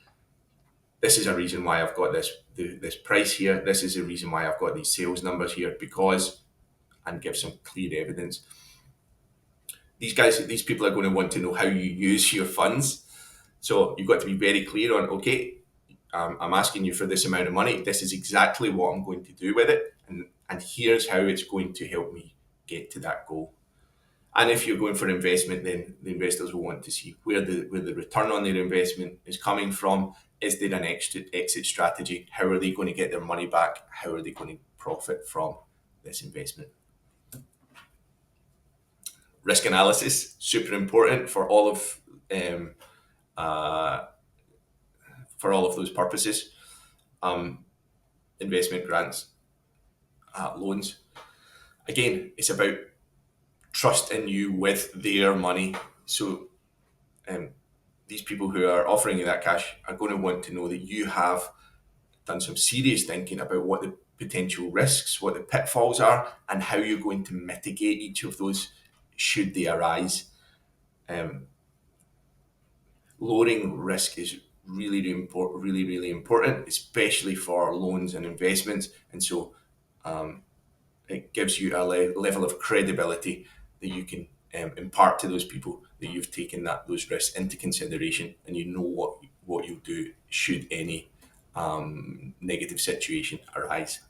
this is a reason why I've got this price here. This is a reason why I've got these sales numbers here, because, and give some clear evidence. These people are going to want to know how you use your funds. So you've got to be very clear on, okay, I'm asking you for this amount of money. This is exactly what I'm going to do with it. And here's how it's going to help me get to that goal. And if you're going for investment, then the investors will want to see where the return on their investment is coming from. Is there an exit strategy? How are they going to get their money back? How are they going to profit from this investment? Risk analysis, super important for all of those purposes. Investment grants, loans. Again, it's about trusting you with their money. So these people who are offering you that cash are going to want to know that you have done some serious thinking about what the potential risks, what the pitfalls are, and how you're going to mitigate each of those should they arise. Lowering risk is really important, especially for loans and investments. And so it gives you a level of credibility that you can impart to those people that you've taken those risks into consideration, and you know what you'll do should any negative situation arise.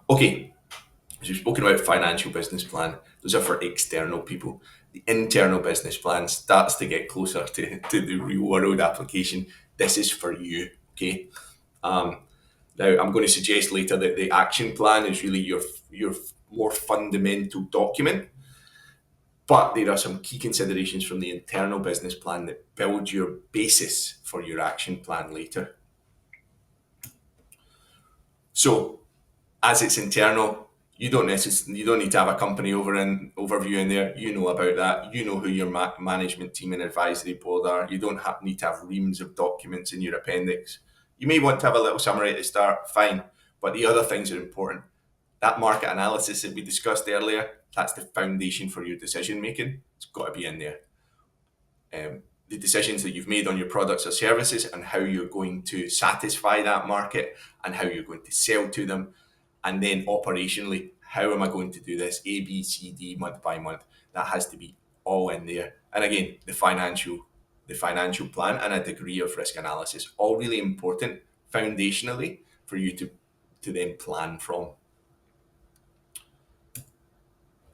Okay, as we've spoken about financial business plan, those are for external people. The internal business plan starts to get closer to the real world application. This is for you, okay? Now, I'm going to suggest later that the action plan is really your more fundamental document, but there are some key considerations from the internal business plan that build your basis for your action plan later. So, as it's internal, you don't need to have a company overview in there. You know about that. You know who your management team and advisory board are. You don't need to have reams of documents in your appendix. You may want to have a little summary at the start, fine, but the other things are important. That market analysis that we discussed earlier, that's the foundation for your decision making. It's got to be in there. The decisions that you've made on your products or services and how you're going to satisfy that market and how you're going to sell to them. And then operationally, how am I going to do this? A, B, C, D, month by month. That has to be all in there. And again, the financial plan and a degree of risk analysis, all really important foundationally for you to then plan from.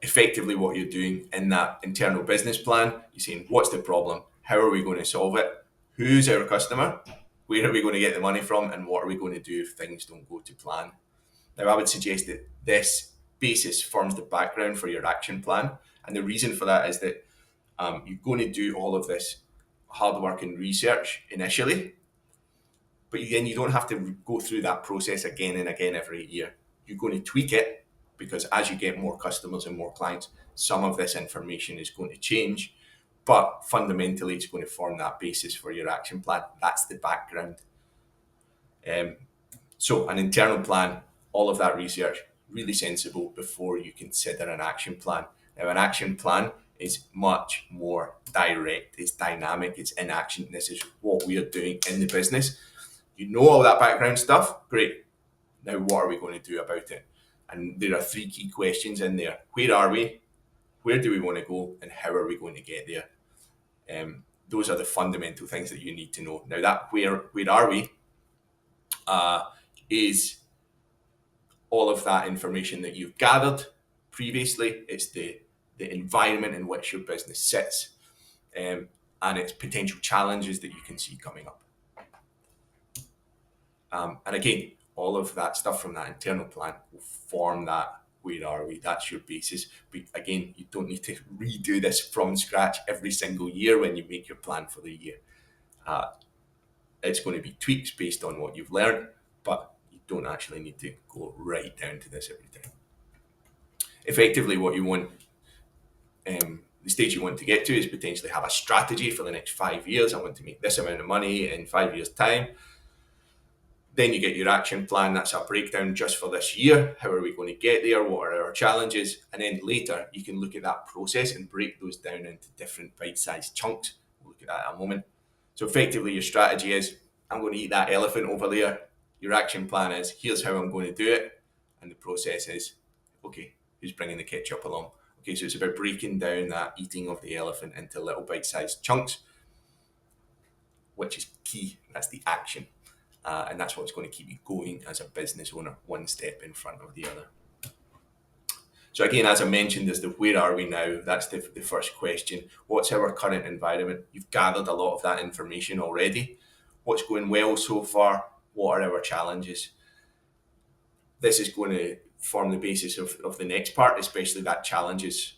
Effectively, what you're doing in that internal business plan, you're saying, what's the problem? How are we going to solve it? Who's our customer? Where are we going to get the money from? And what are we going to do if things don't go to plan? Now, I would suggest that this basis forms the background for your action plan, And the reason for that is that you're going to do all of this hard work and research initially, but then you don't have to go through that process again and again every year. You're going to tweak it, because as you get more customers and more clients, some of this information is going to change, but fundamentally it's going to form that basis for your action plan. That's the background. So an internal plan, all of that research, really sensible before you consider an action plan. Now, an action plan is much more direct, it's dynamic, it's in action. This is what we are doing in the business. You know all that background stuff, great. Now what are we going to do about it? And there are 3 key questions in there. Where are we? Where do we want to go? And how are we going to get there? Those are the fundamental things that you need to know. Now that where are we is all of that information that you've gathered previously. It's the environment in which your business sits, and its potential challenges that you can see coming up. And again, all of that stuff from that internal plan will form that where are we? That's your basis. But again, you don't need to redo this from scratch every single year when you make your plan for the year. It's going to be tweaks based on what you've learned, but you don't actually need to go right down to this every time. Effectively, what you want, the stage you want to get to is potentially have a strategy for the next 5 years. I want to make this amount of money in 5 years' time. Then you get your action plan. That's a breakdown just for this year. How are we going to get there? What are our challenges? And then later, you can look at that process and break those down into different bite-sized chunks. We'll look at that in a moment. So effectively, your strategy is, I'm going to eat that elephant over there. Your action plan is, here's how I'm going to do it. And the process is, okay, who's bringing the ketchup along? Okay, so it's about breaking down that eating of the elephant into little bite-sized chunks, which is key. That's the action. And that's what's going to keep you going as a business owner, one step in front of the other. So again, as I mentioned, there's the where are we now? That's the first question. What's our current environment? You've gathered a lot of that information already. What's going well so far? What are our challenges? This is going to form the basis of the next part, especially that challenges.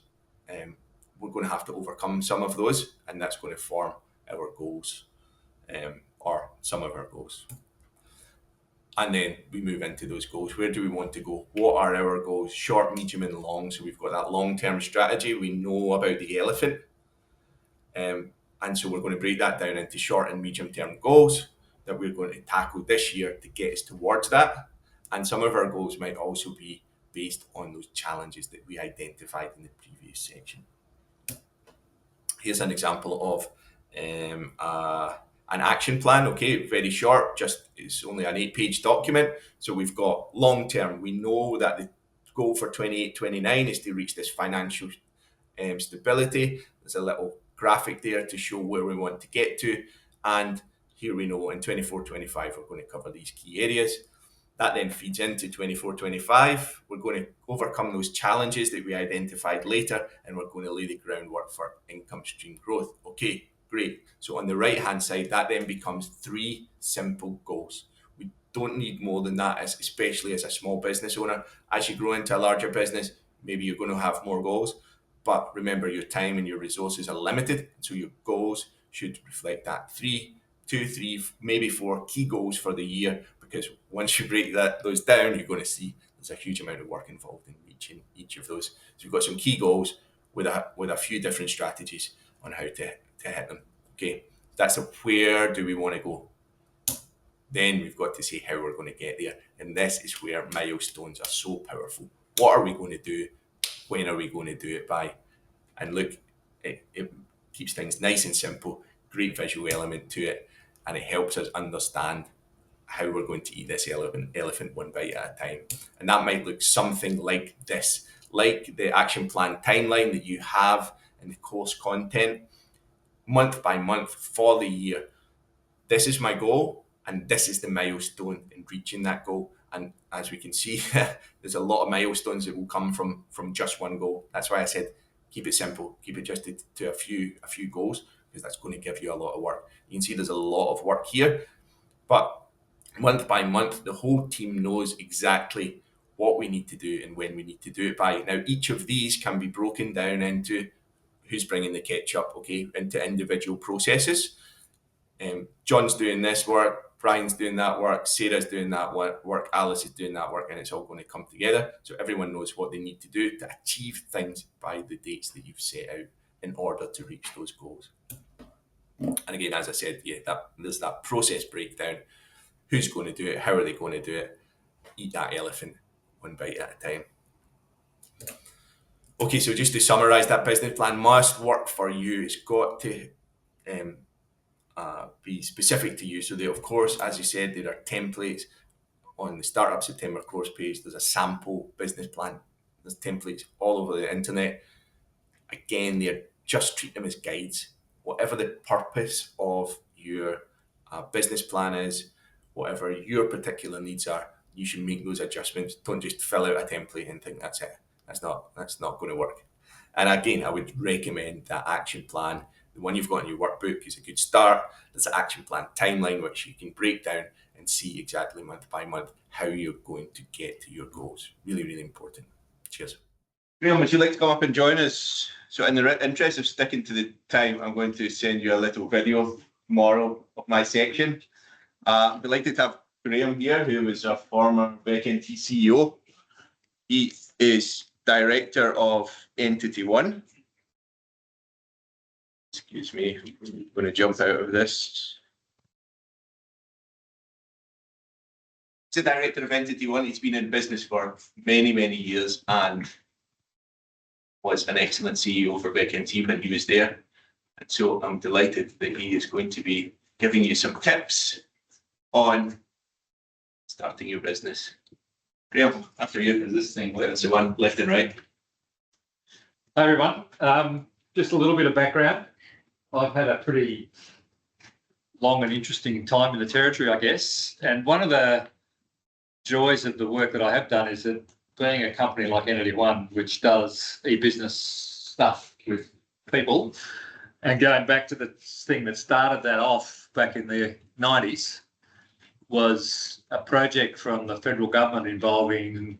We're going to have to overcome some of those, and that's going to form our goals, or some of our goals. And then we move into those goals. Where do we want to go? What are our goals? Short, medium, and long. So we've got that long-term strategy. We know about the elephant. And so we're going to break that down into short and medium-term goals that we're going to tackle this year to get us towards that. And some of our goals might also be based on those challenges that we identified in the previous section. Here's an example of an action plan. Okay, very short, just it's only an 8-page document. So we've got long term. We know that the goal for 28-29 is to reach this financial stability. There's a little graphic there to show where we want to get to. And here we know in 24-25, we're going to cover these key areas. That then feeds into 24-25. We're going to overcome those challenges that we identified later, and we're going to lay the groundwork for income stream growth. Okay, great. So on the right-hand side, that then becomes 3 simple goals. We don't need more than that, especially as a small business owner. As you grow into a larger business, maybe you're going to have more goals. But remember, your time and your resources are limited. So your goals should reflect that 3, maybe 4 key goals for the year. Because once you break those down, you're going to see there's a huge amount of work involved in reaching each of those. So we've got some key goals with a few different strategies on how to hit them. Okay, that's where do we want to go. Then we've got to see how we're going to get there. And this is where milestones are so powerful. What are we going to do? When are we going to do it by? And look, it keeps things nice and simple, great visual element to it, and it helps us understand how we're going to eat this elephant one bite at a time. And that might look something like this, like the action plan timeline that you have in the course content, month by month for the year. This is my goal, and this is the milestone in reaching that goal. And as we can see, there's a lot of milestones that will come from just one goal. That's why I said, keep it simple, keep it just to a few goals, because that's going to give you a lot of work. You can see there's a lot of work here, but month by month, the whole team knows exactly what we need to do and when we need to do it by. Now, each of these can be broken down into who's bringing the ketchup, okay, into individual processes. John's doing this work, Brian's doing that work, Sarah's doing that work, Alice is doing that work, and it's all going to come together so everyone knows what they need to do to achieve things by the dates that you've set out in order to reach those goals. And again, as I said, there's that process breakdown. Who's going to do it? How are they going to do it? Eat that elephant one bite at a time. Okay, so just to summarise, that business plan must work for you. It's got to be specific to you. So they, of course, as you said, there are templates on the Startup September course page. There's a sample business plan. There's templates all over the internet. Again, just treat them as guides. Whatever the purpose of your business plan is, whatever your particular needs are, you should make those adjustments. Don't just fill out a template and think that's it. That's not going to work. And again, I would recommend that action plan. The one you've got in your workbook is a good start. There's an action plan timeline which you can break down and see exactly month by month how you're going to get to your goals. Really, really important. Cheers. Graeme, would you like to come up and join us? So in the interest of sticking to the time, I'm going to send you a little video tomorrow of my section. I'd be delighted to have Graeme here, who is a former BECNT CEO. He is Director of Entity One. Excuse me, I'm going to jump out of this. He's the Director of Entity One. He's been in business for many, many years and was an excellent CEO for BECNT when he was there. And so I'm delighted that he is going to be giving you some tips on starting your business. Graeme, after you. Is this thing, it's the one left and right. Hi everyone. Just a little bit of background. I've had a pretty long and interesting time in the territory, I guess. And one of the joys of the work that I have done is that being a company like Entity One, which does e-business stuff with people, and going back to the thing that started that off back in the 90s, was a project from the federal government involving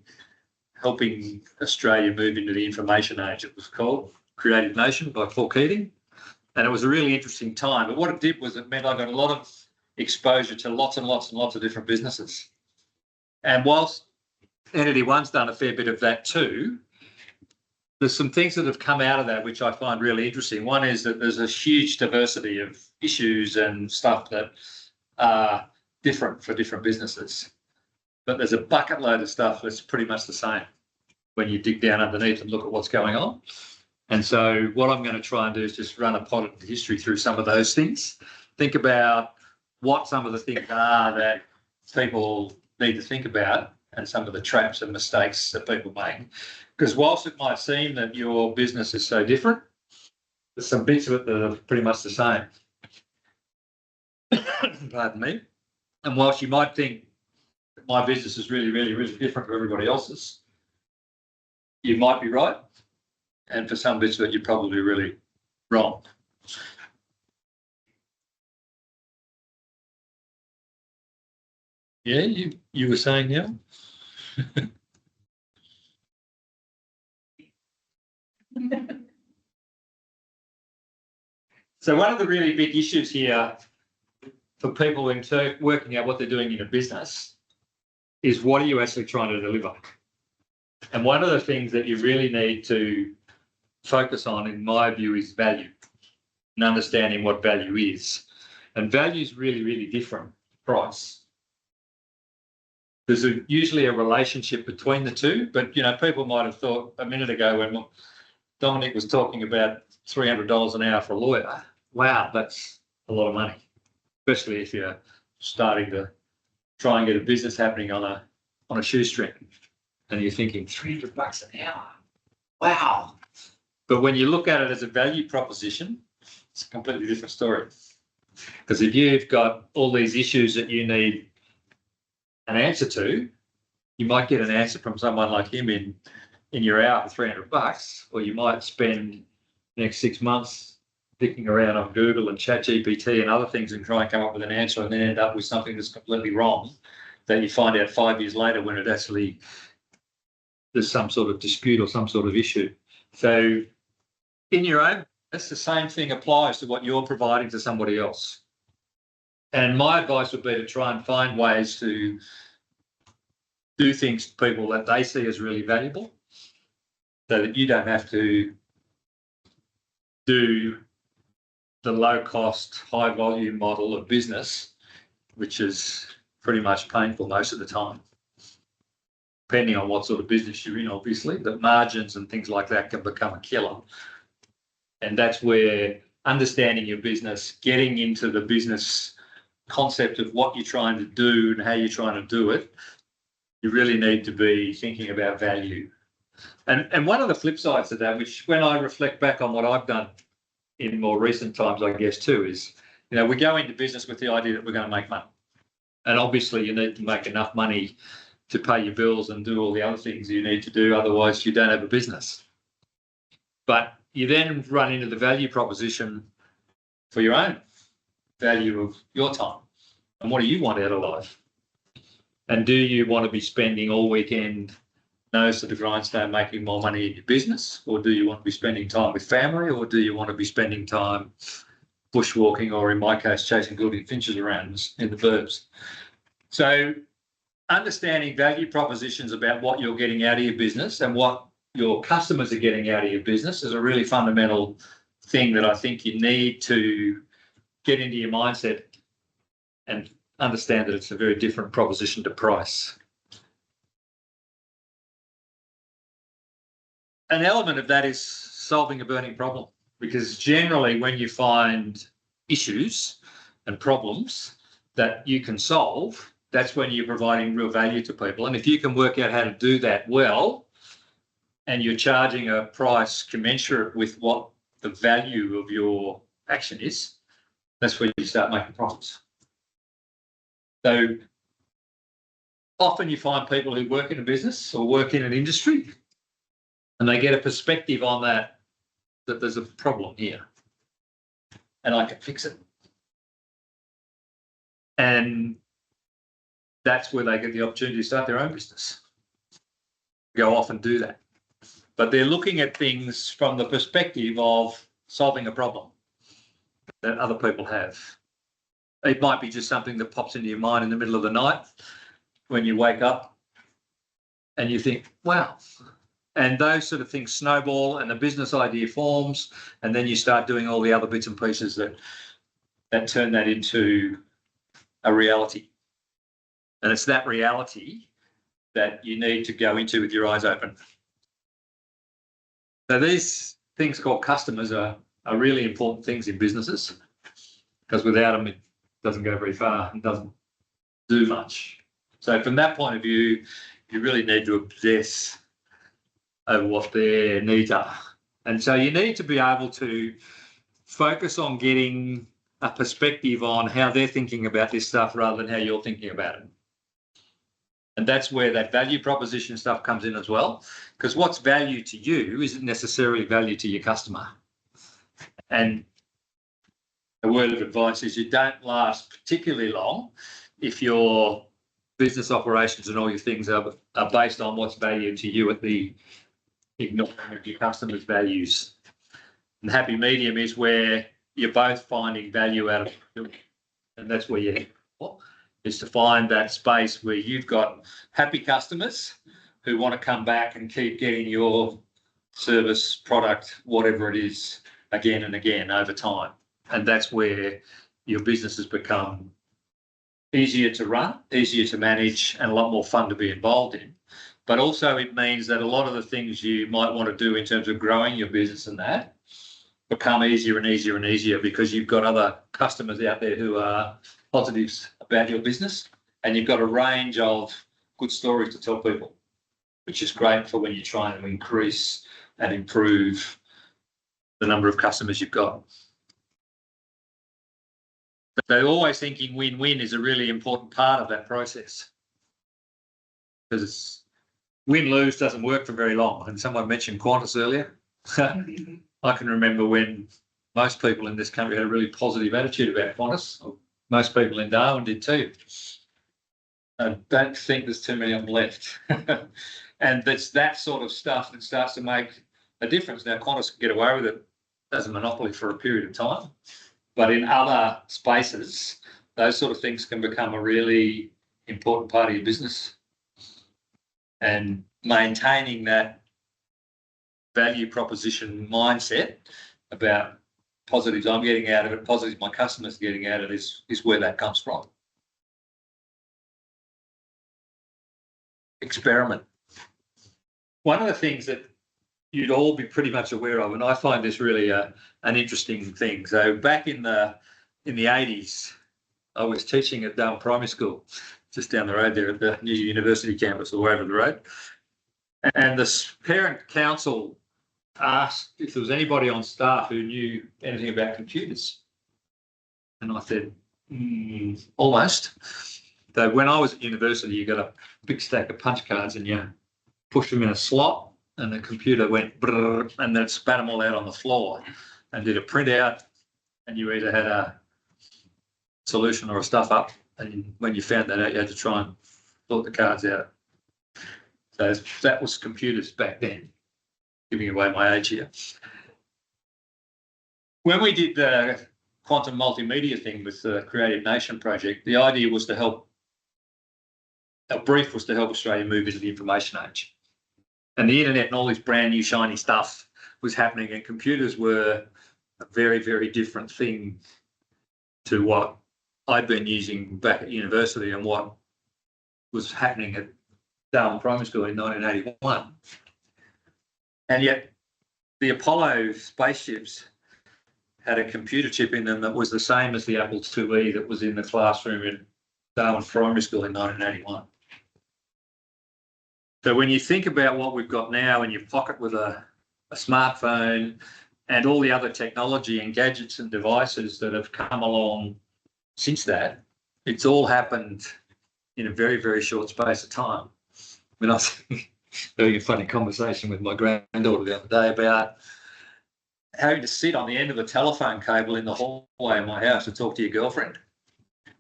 helping Australia move into the information age. It was called Creative Nation by Paul Keating. And it was a really interesting time. But what it did was it meant I got a lot of exposure to lots and lots and lots of different businesses. And whilst Entity One's done a fair bit of that too, there's some things that have come out of that which I find really interesting. One is that there's a huge diversity of issues and stuff that are different for different businesses. But there's a bucket load of stuff that's pretty much the same when you dig down underneath and look at what's going on. And so what I'm going to try and do is just run a pot of history through some of those things. Think about what some of the things are that people need to think about and some of the traps and mistakes that people make. Because whilst it might seem that your business is so different, there's some bits of it that are pretty much the same. Pardon me. And whilst you might think that my business is really, really, really different to everybody else's, you might be right. And for some bits of it, you're probably really wrong. Yeah, you were saying, yeah. So one of the really big issues here for people in working out what they're doing in a business is what are you actually trying to deliver? And one of the things that you really need to focus on, in my view, is value and understanding what value is. And value is really, really different from price. There's usually a relationship between the two, but people might have thought a minute ago when Dominic was talking about $300 an hour for a lawyer, wow, that's a lot of money, especially if you're starting to try and get a business happening on a shoestring, and you're thinking $300 an hour, wow. But when you look at it as a value proposition, it's a completely different story. Because if you've got all these issues that you need an answer to, you might get an answer from someone like him in your hour for $300, or you might spend the next 6 months dicking around on Google and ChatGPT and other things and try and come up with an answer, and then end up with something that's completely wrong that you find out 5 years later when it actually there's some sort of dispute or some sort of issue. So in your own, that's the same thing applies to what you're providing to somebody else. And my advice would be to try and find ways to do things to people that they see as really valuable, so that you don't have to do the low cost, high volume model of business, which is pretty much painful most of the time. Depending on what sort of business you're in, obviously, the margins and things like that can become a killer. And that's where understanding your business, getting into the business concept of what you're trying to do and how you're trying to do it, you really need to be thinking about value. And one of the flip sides of that, which when I reflect back on what I've done in more recent times, I guess too, is, you know, we go into business with the idea that we're going to make money. And obviously you need to make enough money to pay your bills and do all the other things you need to do, otherwise you don't have a business. But you then run into the value proposition for your own value of your time. And what do you want out of life? And do you want to be spending all weekend nose to the grindstone making more money in your business? Or do you want to be spending time with family? Or do you want to be spending time bushwalking, or in my case, chasing gilded finches around in the burbs? So understanding value propositions about what you're getting out of your business and what your customers are getting out of your business is a really fundamental thing that I think you need to get into your mindset and understand that it's a very different proposition to price. An element of that is solving a burning problem, because generally when you find issues and problems that you can solve, that's when you're providing real value to people. And if you can work out how to do that well, and you're charging a price commensurate with what the value of your action is, that's where you start making profits. So often you find people who work in a business or work in an industry, and they get a perspective on that there's a problem here and I can fix it. And that's where they get the opportunity to start their own business. Go off and do that. But they're looking at things from the perspective of solving a problem that other people have. It might be just something that pops into your mind in the middle of the night when you wake up and you think, wow. And those sort of things snowball and the business idea forms, and then you start doing all the other bits and pieces that turn that into a reality. And it's that reality that you need to go into with your eyes open. So these things called customers are really important things in businesses, because without them, it doesn't go very far and doesn't do much. So from that point of view, you really need to obsess over what their needs are. And so you need to be able to focus on getting a perspective on how they're thinking about this stuff rather than how you're thinking about it. And that's where that value proposition stuff comes in as well, because what's value to you isn't necessarily value to your customer. And a word of advice is you don't last particularly long if your business operations and all your things are based on what's value to you at the ignoring of your customers' values. And happy medium is where you're both finding value out of it. And that's where you is to find that space where you've got happy customers who want to come back and keep getting your service, product, whatever it is, again and again over time. And that's where your business has become easier to run, easier to manage, and a lot more fun to be involved in. But also it means that a lot of the things you might want to do in terms of growing your business and that become easier and easier and easier, because you've got other customers out there who are positives about your business, and you've got a range of good stories to tell people, which is great for when you're trying to increase and improve the number of customers you've got. So always thinking win-win is a really important part of that process, because win-lose doesn't work for very long. And someone mentioned Qantas earlier. I can remember when most people in this country had a really positive attitude about Qantas. Most people in Darwin did too. I don't think there's too many of them left. And that's that sort of stuff that starts to make a difference. Now, Qantas can get away with it as a monopoly for a period of time, but in other spaces, those sort of things can become a really important part of your business. And maintaining that value proposition mindset about positives I'm getting out of it, positives my customers are getting out of it is where that comes from. Experiment. One of the things that you'd all be pretty much aware of, and I find this really an interesting thing. So back in the 80s, I was teaching at Darwin Primary School, just down the road there at the new university campus or over the road. And the parent council asked if there was anybody on staff who knew anything about computers. And I said, almost. So when I was at university, you got a big stack of punch cards and you push them in a slot and the computer went brrr, and then it spat them all out on the floor and did a printout, and you either had a solution or a stuff up, and when you found that out, you had to try and sort the cards out. So that was computers back then, giving away my age here. When we did the quantum multimedia thing with the Creative Nation project, the idea was to help, our brief was to help Australia move into the information age. And the internet and all this brand new shiny stuff was happening, and computers were a very, very different thing to what I'd been using back at university and what was happening at Darwin Primary School in 1981. And yet the Apollo spaceships had a computer chip in them that was the same as the Apple IIe that was in the classroom in Darwin Primary School in 1981. So when you think about what we've got now in your pocket with a smartphone and all the other technology and gadgets and devices that have come along since that, it's all happened in a very, very short space of time. I mean, I was having a funny conversation with my granddaughter the other day about having to sit on the end of a telephone cable in the hallway of my house to talk to your girlfriend,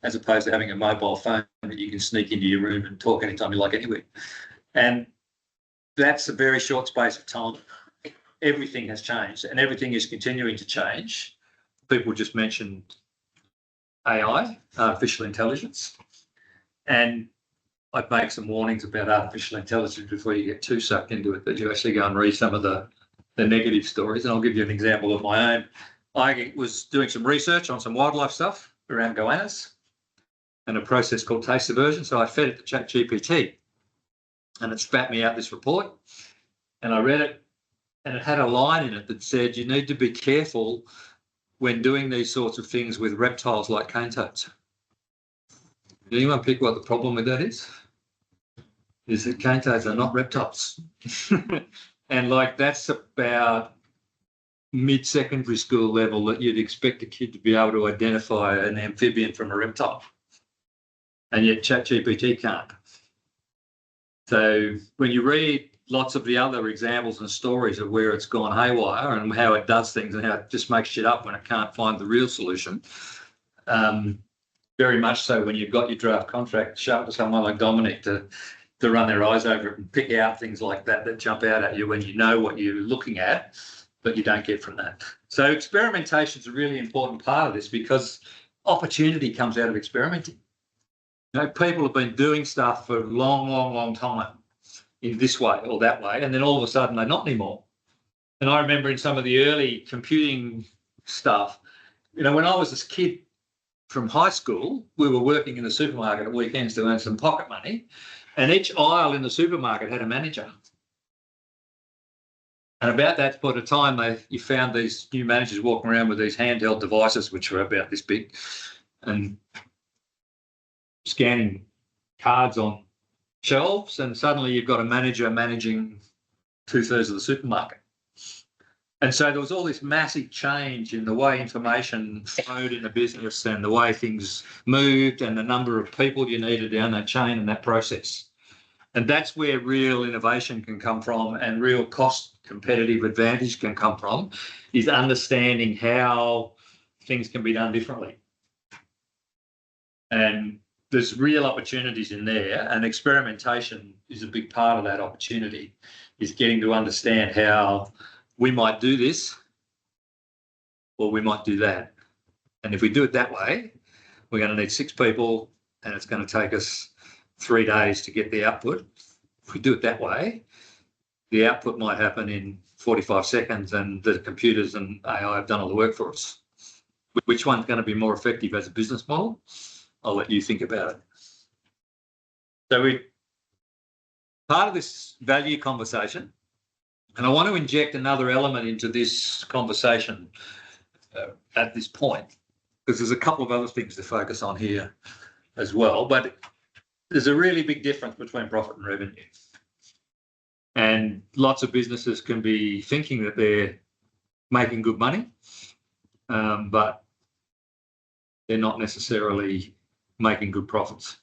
as opposed to having a mobile phone that you can sneak into your room and talk anytime you like anywhere. And that's a very short space of time. Everything has changed, and everything is continuing to change. People just mentioned AI, artificial intelligence, and I'd make some warnings about artificial intelligence before you get too sucked into it, that you actually go and read some of the negative stories. And I'll give you an example of my own. I was doing some research on some wildlife stuff around goannas and a process called taste aversion. So I fed it to ChatGPT, and it spat me out this report, and I read it, and it had a line in it that said, you need to be careful when doing these sorts of things with reptiles like cane toads. Did anyone pick what the problem with that is? Is that cane toads are not reptiles. And like, that's about mid-secondary school level that you'd expect a kid to be able to identify an amphibian from a reptile. And yet ChatGPT can't. So when you read lots of the other examples and stories of where it's gone haywire and how it does things and how it just makes shit up when it can't find the real solution, very much so when you've got your draft contract, show it to someone like Dominic to run their eyes over it and pick out things like that jump out at you when you know what you're looking at, but you don't get from that. So experimentation is a really important part of this, because opportunity comes out of experimenting. You know, people have been doing stuff for a long, long, long time in this way or that way, and then all of a sudden they're not anymore. And I remember in some of the early computing stuff, you know, when I was a kid from high school, we were working in the supermarket at weekends to earn some pocket money, and each aisle in the supermarket had a manager. And about that point of time, you found these new managers walking around with these handheld devices, which were about this big, and scanning cards on shelves, and suddenly you've got a manager managing 2/3 of the supermarket. And so there was all this massive change in the way information flowed in the business and the way things moved and the number of people you needed down that chain and that process. And that's where real innovation can come from, and real cost competitive advantage can come from, is understanding how things can be done differently. And there's real opportunities in there, and experimentation is a big part of that opportunity, is getting to understand how we might do this or we might do that. And if we do it that way, we're going to need 6 people and it's going to take us 3 days to get the output. If we do it that way, the output might happen in 45 seconds and the computers and AI have done all the work for us. Which one's going to be more effective as a business model? I'll let you think about it. So part of this value conversation, and I want to inject another element into this conversation at this point, because there's a couple of other things to focus on here as well, but there's a really big difference between profit and revenue. And lots of businesses can be thinking that they're making good money, but they're not necessarily making good profits.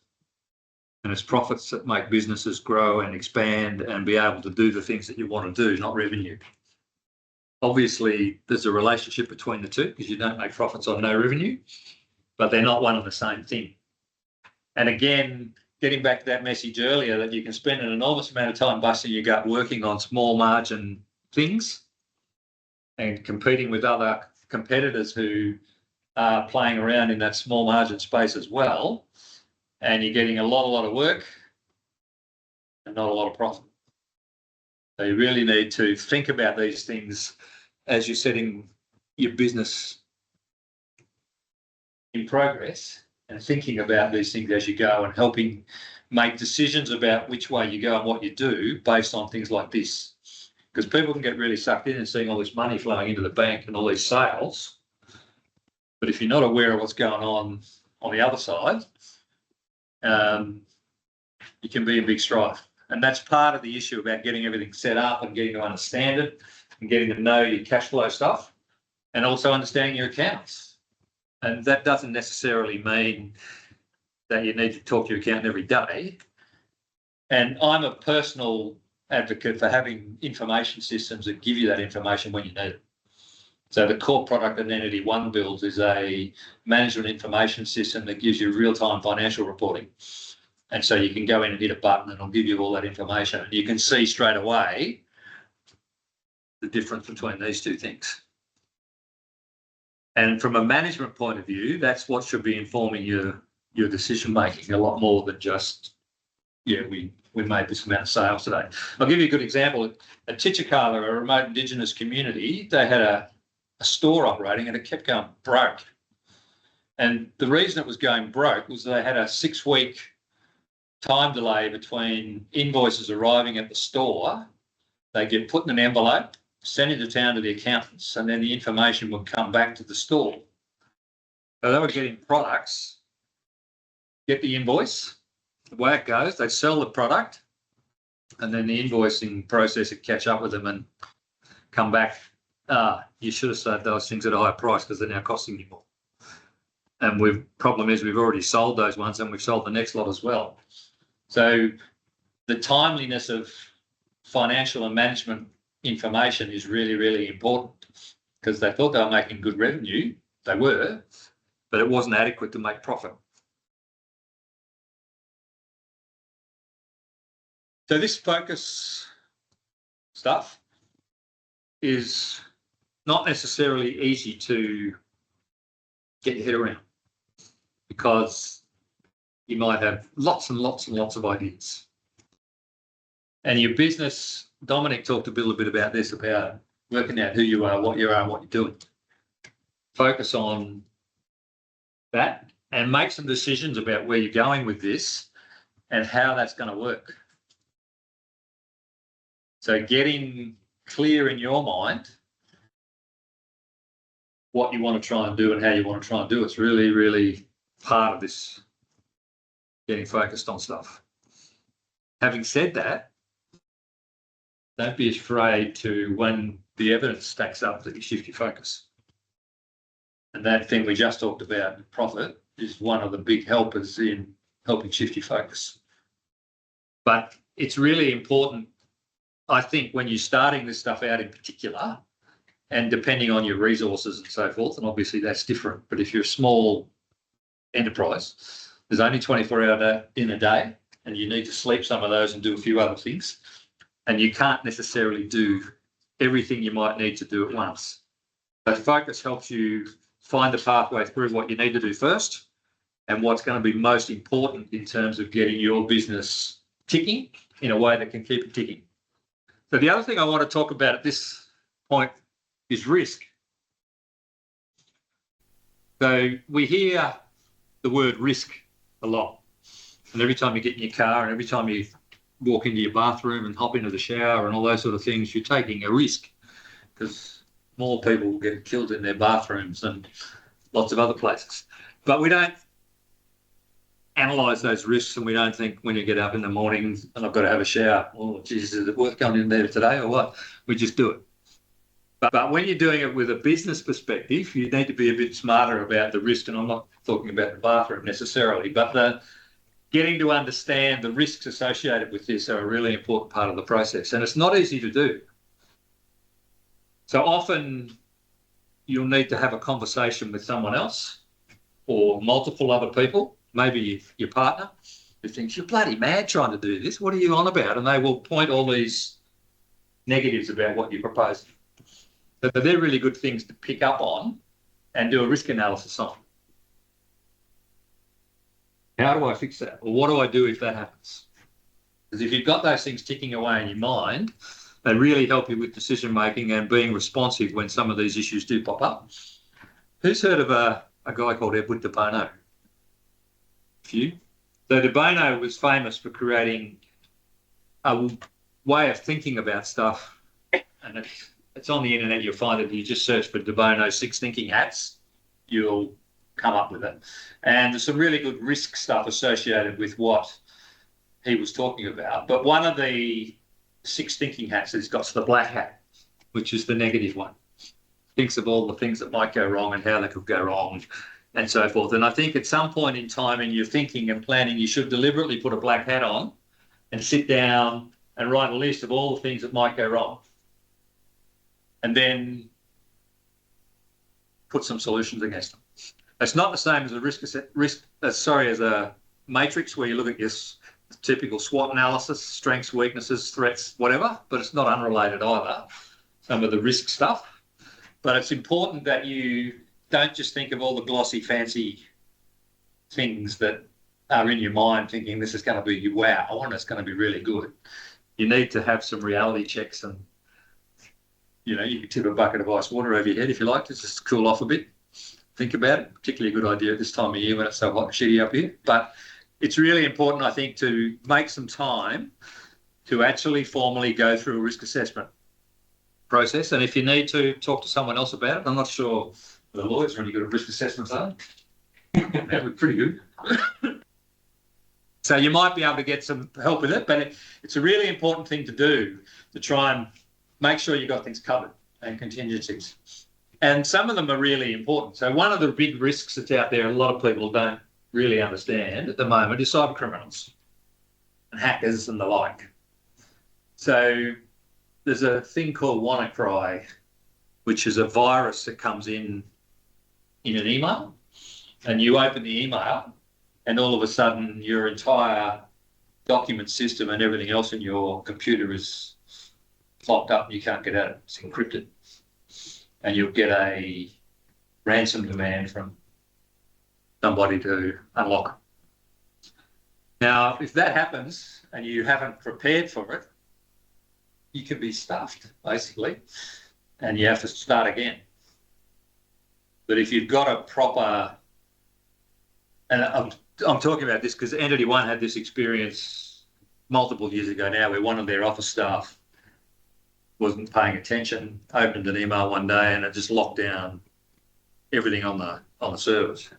And it's profits that make businesses grow and expand and be able to do the things that you want to do, not revenue. Obviously, there's a relationship between the two because you don't make profits on no revenue, but they're not one and the same thing. And again, getting back to that message earlier that you can spend an enormous amount of time busting your gut working on small margin things and competing with other competitors who are playing around in that small margin space as well, and you're getting a lot of work and not a lot of profit. So you really need to think about these things as you're setting your business in progress and thinking about these things as you go and helping make decisions about which way you go and what you do based on things like this. Because people can get really sucked in and seeing all this money flowing into the bank and all these sales. But if you're not aware of what's going on the other side, you can be in big strife. And that's part of the issue about getting everything set up and getting to understand it and getting to know your cash flow stuff and also understanding your accounts. And that doesn't necessarily mean that you need to talk to your accountant every day. And I'm a personal advocate for having information systems that give you that information when you need it. So the core product that Entity One builds is a management information system that gives you real-time financial reporting. And so you can go in and hit a button and it'll give you all that information. And you can see straight away the difference between these two things. And from a management point of view, that's what should be informing your decision making a lot more than just, yeah, we made this amount of sales today. I'll give you a good example. At Titchakala, a remote Indigenous community, they had a store operating and it kept going broke. And the reason it was going broke was they had a 6-week time delay between invoices arriving at the store. They get put in an envelope, sent into town to the accountants, and then the information would come back to the store. So they were getting products, get the invoice, the way it goes, they sell the product, and then the invoicing process would catch up with them and come back. You should have sold those things at a higher price because they're now costing you more. And problem is we've already sold those ones and we've sold the next lot as well. So the timeliness of financial and management information is really, really important because they thought they were making good revenue. They were, but it wasn't adequate to make profit. So this focus stuff is not necessarily easy to get your head around because you might have lots and lots and lots of ideas. And your business, Dominic talked a little bit about this, about working out who you are, what you're doing. Focus on that and make some decisions about where you're going with this and how that's going to work. So getting clear in your mind what you want to try and do and how you want to try and do it's really, really part of this getting focused on stuff. Having said that, don't be afraid to, when the evidence stacks up, that you shift your focus. And that thing we just talked about, profit, is one of the big helpers in helping shift your focus. But it's really important, I think, when you're starting this stuff out in particular, and depending on your resources and so forth, and obviously that's different, but if you're a small enterprise, There's only 24-hour in a day, and you need to sleep some of those and do a few other things. And you can't necessarily do everything you might need to do at once. So focus helps you find the pathway through what you need to do first and what's going to be most important in terms of getting your business ticking in a way that can keep it ticking. So the other thing I want to talk about at this point is risk. So we hear the word risk a lot. And every time you get in your car and every time you walk into your bathroom and hop into the shower and all those sort of things, you're taking a risk because more people will get killed in their bathrooms and lots of other places. But we don't analyse those risks, and we don't think when you get up in the morning and I've got to have a shower, oh, geez, is it worth going in there today or what? We just do it. But when you're doing it with a business perspective, you need to be a bit smarter about the risk, and I'm not talking about the bathroom necessarily, but getting to understand the risks associated with this are a really important part of the process, and it's not easy to do. So often you'll need to have a conversation with someone else or multiple other people, maybe your partner, who thinks you're bloody mad trying to do this. What are you on about? And they will point all these negatives about what you're proposing. So they're really good things to pick up on and do a risk analysis on. How do I fix that? Or what do I do if that happens? Because if you've got those things ticking away in your mind, they really help you with decision making and being responsive when some of these issues do pop up. Who's heard of a guy called Edward de Bono? A few. So de Bono was famous for creating a way of thinking about stuff, and it's on the internet. You'll find it. You just search for de Bono 6 thinking hats, you'll come up with it. And there's some really good risk stuff associated with what he was talking about. But one of the 6 thinking hats has got the black hat, which is the negative one. Thinks of all the things that might go wrong and how they could go wrong and so forth. And I think at some point in time in your thinking and planning, you should deliberately put a black hat on and sit down and write a list of all the things that might go wrong. And then put some solutions against them. It's not the same as a as a matrix where you look at your typical SWOT analysis, strengths, weaknesses, threats, whatever, but it's not unrelated either, some of the risk stuff. But it's important that you don't just think of all the glossy, fancy things that are in your mind thinking this is going to be wow and it's going to be really good. You need to have some reality checks, and you can tip a bucket of ice water over your head if you like to just cool off a bit. Think about it, particularly a good idea at this time of year when it's so hot and shitty up here. But it's really important, I think, to make some time to actually formally go through a risk assessment process. And if you need to talk to someone else about it, I'm not sure the lawyers are any good at risk assessments, are they? That would be pretty good. So you might be able to get some help with it, but it's a really important thing to do to try and make sure you've got things covered and contingencies. And some of them are really important. So one of the big risks that's out there, a lot of people don't really understand at the moment, is cyber criminals and hackers and the like. So there's a thing called WannaCry, which is a virus that comes in an email, and you open the email and all of a sudden your entire document system and everything else in your computer is locked up and you can't get at it. It's encrypted. And you'll get a ransom demand from somebody to unlock it. Now, if that happens and you haven't prepared for it, you can be stuffed, basically, and you have to start again. But if you've got a proper, and I'm talking about this because Entity One had this experience multiple years ago now, where one of their office staff wasn't paying attention, opened an email one day and it just locked down everything on the servers.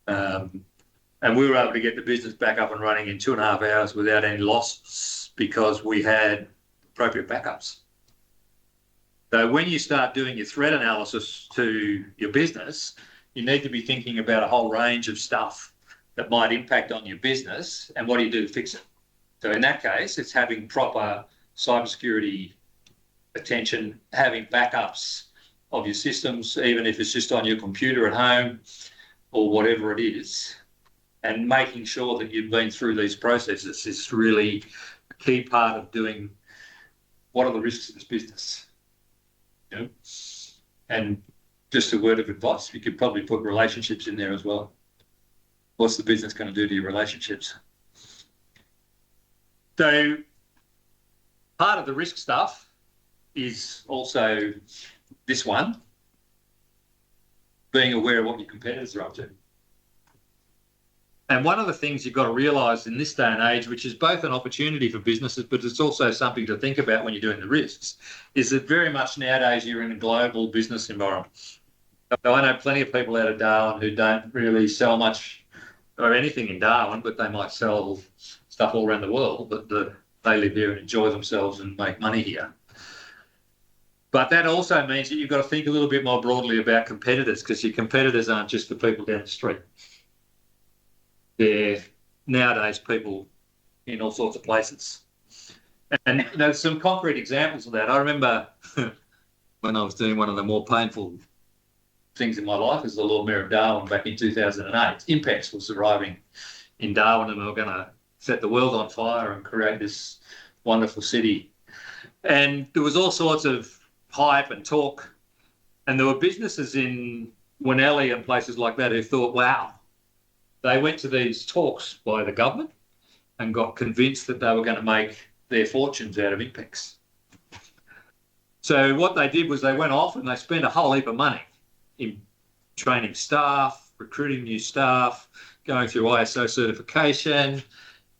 And we were able to get the business back up and running in 2.5 hours without any loss because we had appropriate backups. So when you start doing your threat analysis to your business, you need to be thinking about a whole range of stuff that might impact on your business and what do you do to fix it. So in that case, it's having proper cybersecurity attention, having backups of your systems, even if it's just on your computer at home or whatever it is, And making sure that you've been through these processes is really a key part of doing what are the risks of this business. You know? And just a word of advice, you could probably put relationships in there as well. What's the business going to do to your relationships? So part of the risk stuff is also this one, being aware of what your competitors are up to. And one of the things you've got to realise in this day and age, which is both an opportunity for businesses, but it's also something to think about when you're doing the risks, is that very much nowadays you're in a global business environment. So I know plenty of people out of Darwin who don't really sell much or anything in Darwin, but they might sell stuff all around the world, but they live here and enjoy themselves and make money here. But that also means that you've got to think a little bit more broadly about competitors, because your competitors aren't just the people down the street. They're nowadays people in all sorts of places. And there's some concrete examples of that. I remember when I was doing one of the more painful things in my life as the Lord Mayor of Darwin back in 2008. Impex was arriving in Darwin and they were going to set the world on fire and create this wonderful city. And there was all sorts of hype and talk. And there were businesses in Winnelly and places like that who thought, wow. They went to these talks by the government and got convinced that they were going to make their fortunes out of Impex. So what they did was they went off and they spent a whole heap of money in training staff, recruiting new staff, going through ISO certification,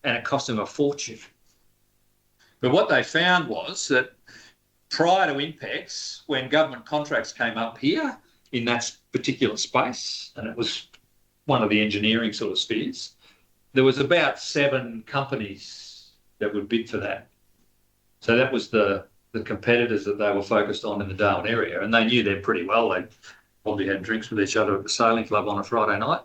and it cost them a fortune. But what they found was that prior to Impex, when government contracts came up here in that particular space, and it was one of the engineering sort of spheres, there was about 7 companies that would bid for that. So that was the competitors that they were focused on in the Darwin area, and they knew them pretty well. They probably had drinks with each other at the sailing club on a Friday night.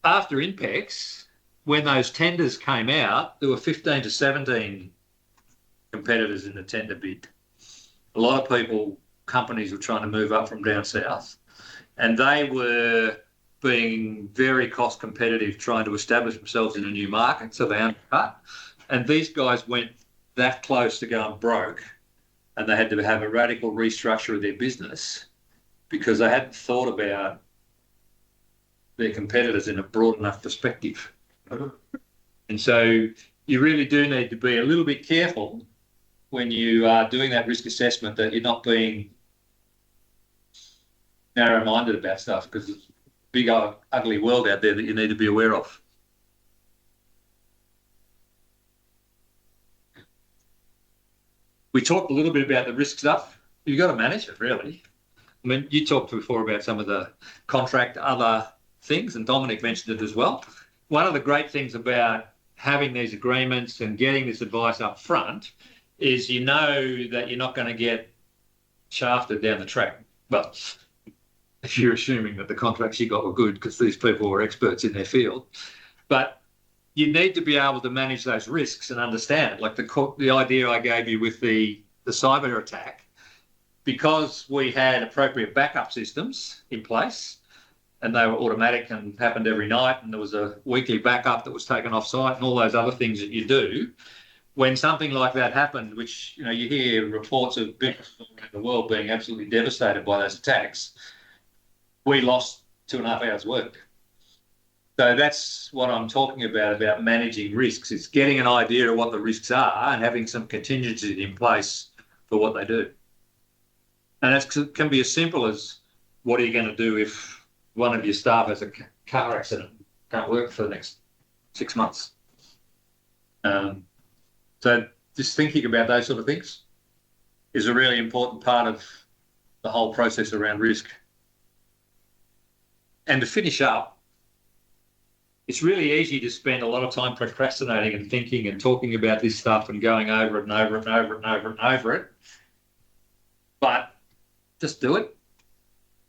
After Impex, when those tenders came out, there were 15 to 17 competitors in the tender bid. A lot of people, companies were trying to move up from down south, and they were being very cost competitive, trying to establish themselves in a new market, so they undercut. And these guys went that close to going broke, and they had to have a radical restructure of their business because they hadn't thought about their competitors in a broad enough perspective. And so you really do need to be a little bit careful when you are doing that risk assessment that you're not being narrow-minded about stuff, because it's a big, ugly world out there that you need to be aware of. We talked a little bit about the risk stuff. You've got to manage it, really. I mean, you talked before about some of the contract, other things, and Dominic mentioned it as well. One of the great things about having these agreements and getting this advice up front is you know that you're not going to get shafted down the track. Well, if you're assuming that the contracts you got were good because these people were experts in their field. But you need to be able to manage those risks and understand it. Like the idea I gave you with the cyber attack, because we had appropriate backup systems in place and they were automatic and happened every night, and there was a weekly backup that was taken off site and all those other things that you do. When something like that happened, which, you know, you hear reports of businesses around the world being absolutely devastated by those attacks, we lost 2.5 hours work. So that's what I'm talking about managing risks. It's getting an idea of what the risks are and having some contingencies in place for what they do. And it can be as simple as, what are you going to do if one of your staff has a car accident, can't work for the next 6 months? So just thinking about those sort of things is a really important part of the whole process around risk. And to finish up, it's really easy to spend a lot of time procrastinating and thinking and talking about this stuff and going over it and over it and over it and over it and over it. But just do it.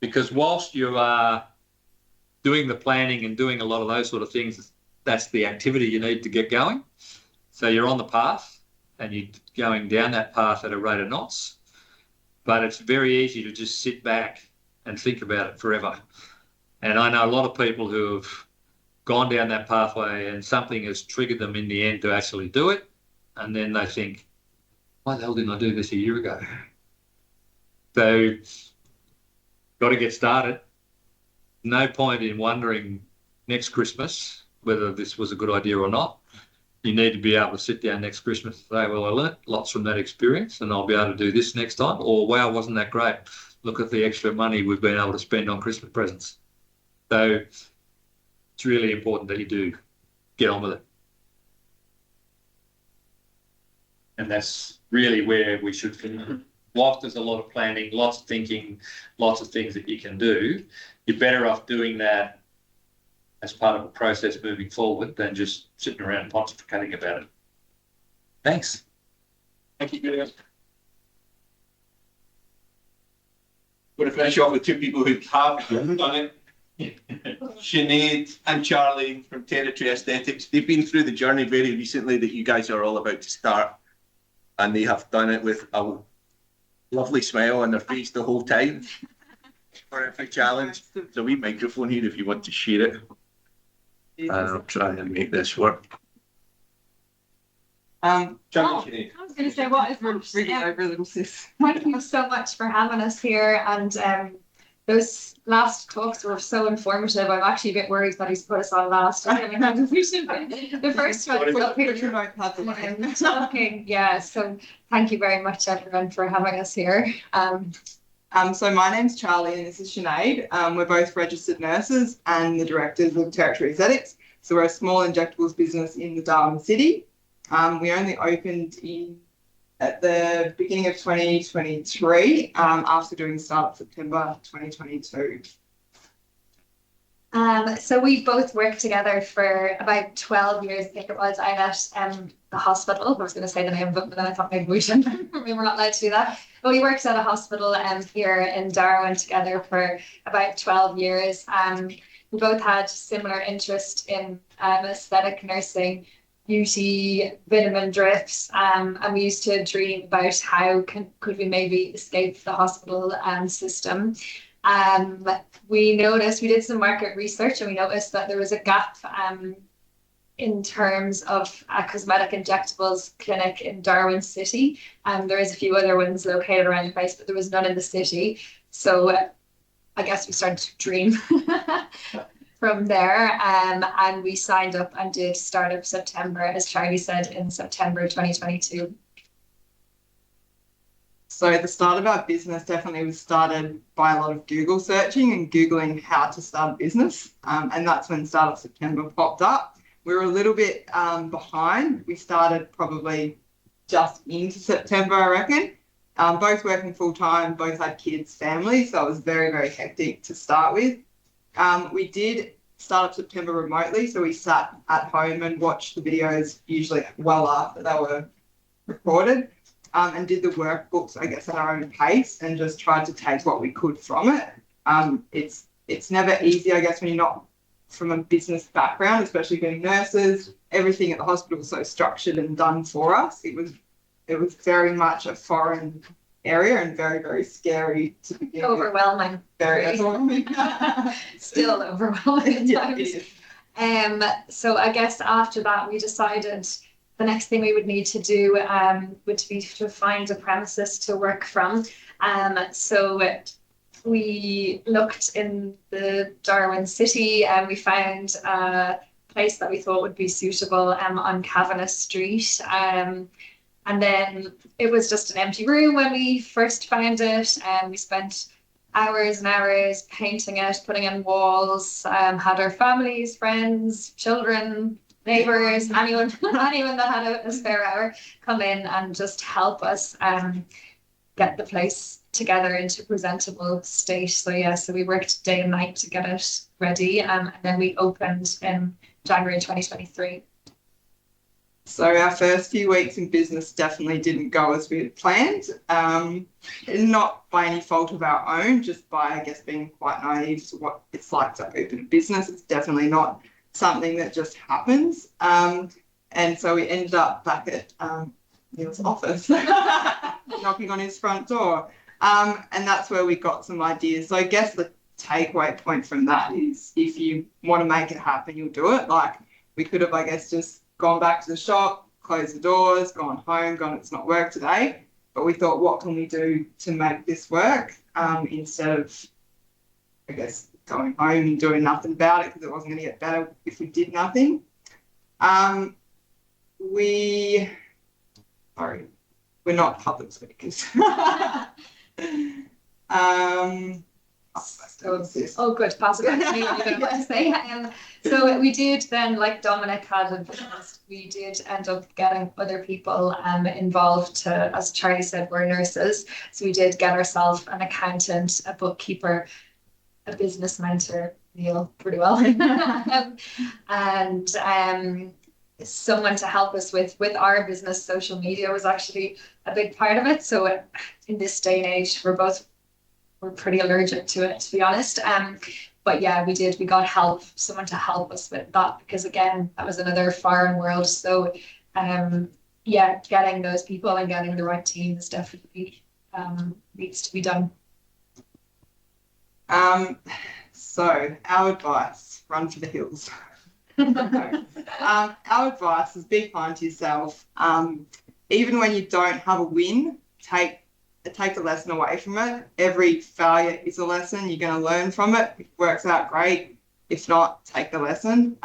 Because whilst you are doing the planning and doing a lot of those sort of things, that's the activity you need to get going. So you're on the path and you're going down that path at a rate of knots. But it's very easy to just sit back and think about it forever. And I know a lot of people who have gone down that pathway and something has triggered them in the end to actually do it. And then they think, why the hell didn't I do this a year ago? So, got to get started. No point in wondering next Christmas whether this was a good idea or not. You need to be able to sit down next Christmas and say, well, I learnt lots from that experience and I'll be able to do this next time. Or, wow, wasn't that great? Look at the extra money we've been able to spend on Christmas presents. So it's really important that you do get on with it. And that's really where we should finish. Whilst there's a lot of planning, lots of thinking, lots of things that you can do, you're better off doing that as part of a process moving forward than just sitting around pontificating about it. Thanks. Thank you, Graeme. We're going to finish off with two people who have done it. Sinead and Charlie from Territory Aesthetics. They've been through the journey very recently that you guys are all about to start, and they have done it with a lovely smile on their face the whole time for every challenge. There's a wee microphone here if you want to share it. And I'll try and make this work. I was going to say, what is really over little sis? Thank you so much for having us here, and those last talks were so informative. I'm actually a bit worried that he's put us on last. The first one was talking, yeah. So thank you very much, everyone, for having us here. So my name's Charlie and this is Sinead. We're both registered nurses and the directors of Territory Aesthetics. So we're a small injectables business in the Darwin city. We only opened at the beginning of 2023 after doing start September 2022. So we both worked together for about 12 years, I think it was, out at the hospital. I was going to say the name of it, but then I thought maybe we shouldn't. We were not allowed to do that. But we worked at a hospital here in Darwin together for about 12 years. We both had similar interest in aesthetic nursing, beauty, vitamin drips, and we used to dream about how could we maybe escape the hospital system. We did some market research and we noticed that there was a gap in terms of a cosmetic injectables clinic in Darwin City. There is a few other ones located around the place, but there was none in the city. So I guess we started to dream from there, and we signed up and did start of September, as Charlie said, in September 2022. So the start of our business definitely was started by a lot of Google searching and Googling how to start a business. And that's when Start of September popped up. We were a little bit behind. We started probably just into September, I reckon. Both working full time, both had kids, families. So it was very, very hectic to start with. We did Start of September remotely. So we sat at home and watched the videos usually well after they were recorded. And did the workbooks, I guess, at our own pace and just tried to take what we could from it. It's never easy, I guess, when you're not from a business background, especially being nurses. Everything at the hospital was so structured and done for us. It was very much a foreign area and very, very scary to begin with. Overwhelming. Very overwhelming. Still overwhelming at times. So I guess after that we decided the next thing we would need to do would be to find a premises to work from. So we looked in the Darwin city and we found a place that we thought would be suitable on Kavanagh Street. And then it was just an empty room when we first found it. We spent hours and hours painting it, putting in walls, had our families, friends, children, neighbours, anyone that had a spare hour come in and just help us get the place together into a presentable state. So yeah, so we worked day and night to get it ready, and then we opened in January 2023. So our first few weeks in business definitely didn't go as we had planned. Not by any fault of our own, just by, I guess, being quite naive to what it's like to open a business. It's definitely not something that just happens. And so we ended up back at Neil's office, knocking on his front door. And that's where we got some ideas. So I guess the takeaway point from that is if you want to make it happen, you'll do it. Like we could have, I guess, just gone back to the shop, closed the doors, gone home, gone, it's not work today. But we thought, what can we do to make this work instead of, I guess, going home and doing nothing about it because it wasn't going to get better if we did nothing. We're not public speakers. Oh, good. Pass it on to me. What to say. So we did then, like Dominic had advised, we did end up getting other people involved to, as Charlie said, we're nurses. So we did get ourselves an accountant, a bookkeeper, a business mentor, Niall, pretty well, and someone to help us with our business. Social media was actually a big part of it. So in this day and age, we're pretty allergic to it, to be honest. But yeah, we got help, someone to help us with that, because again, that was another foreign world. So yeah, getting those people and getting the right team is definitely needs to be done. So our advice, run for the hills. Our advice is be kind to yourself. Even when you don't have a win, take a lesson away from it. Every failure is a lesson. You're going to learn from it. If it works out, great. If not, take the lesson.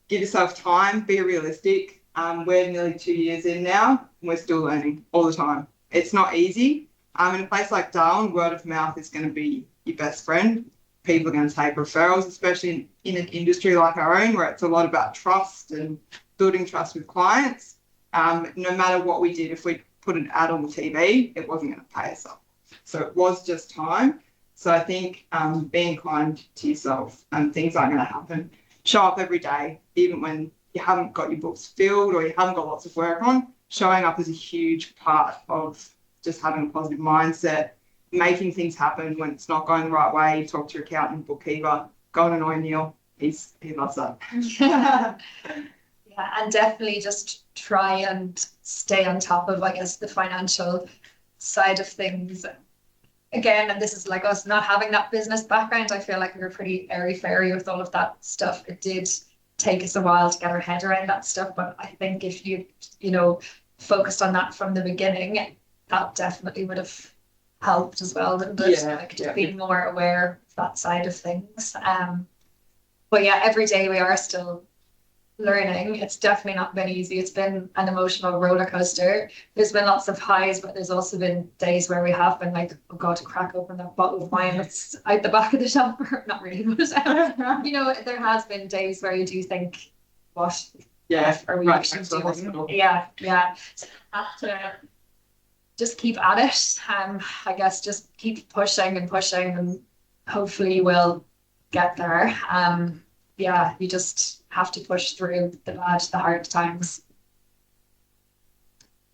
Give yourself time. Be realistic. We're nearly 2 years in now, and we're still learning all the time. It's not easy. In a place like Darwin, word of mouth is going to be your best friend. People are going to take referrals, especially in an industry like our own, where it's a lot about trust and building trust with clients. No matter what we did, if we put an ad on the TV, it wasn't going to pay us off. So it was just time. So I think being kind to yourself and things aren't going to happen. Show up every day, even when you haven't got your books filled or you haven't got lots of work on. Showing up is a huge part of just having a positive mindset, making things happen when it's not going the right way. Talk to your accountant, bookkeeper, go and annoy Niall. He loves that. Yeah, and definitely just try and stay on top of, I guess, the financial side of things. Again, and this is like us not having that business background, I feel like we were pretty airy-fairy with all of that stuff. It did take us a while to get our head around that stuff, but I think if you focused on that from the beginning, that definitely would have helped as well, wouldn't it? Just being more aware of that side of things. But yeah, every day we are still learning. It's definitely not been easy. It's been an emotional roller coaster. There's been lots of highs, but there's also been days where we have been like, oh God, crack open that bottle of wine that's out the back of the shelf. Not really, but there has been days where you do think, what are we actually doing? Yeah. So have to just keep at it. I guess just keep pushing and hopefully you will get there. You just have to push through the hard times.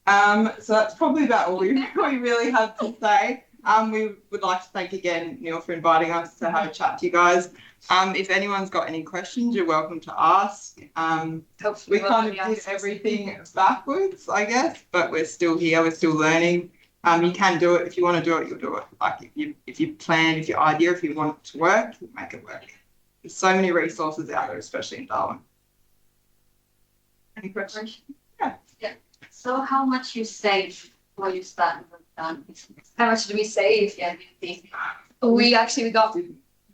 So that's probably about all we really have to say. We would like to thank again Niall for inviting us to have a chat to you guys. If anyone's got any questions, you're welcome to ask. We kind of did everything backwards, I guess, but we're still here, we're still learning. You can do it. If you want to do it, you'll do it. Like if you plan, if your idea, if you want it to work, you make it work. There's so many resources out there, especially in Darwin. Any questions? Yeah. So how much you save before you start? How much did we save? Yeah, we got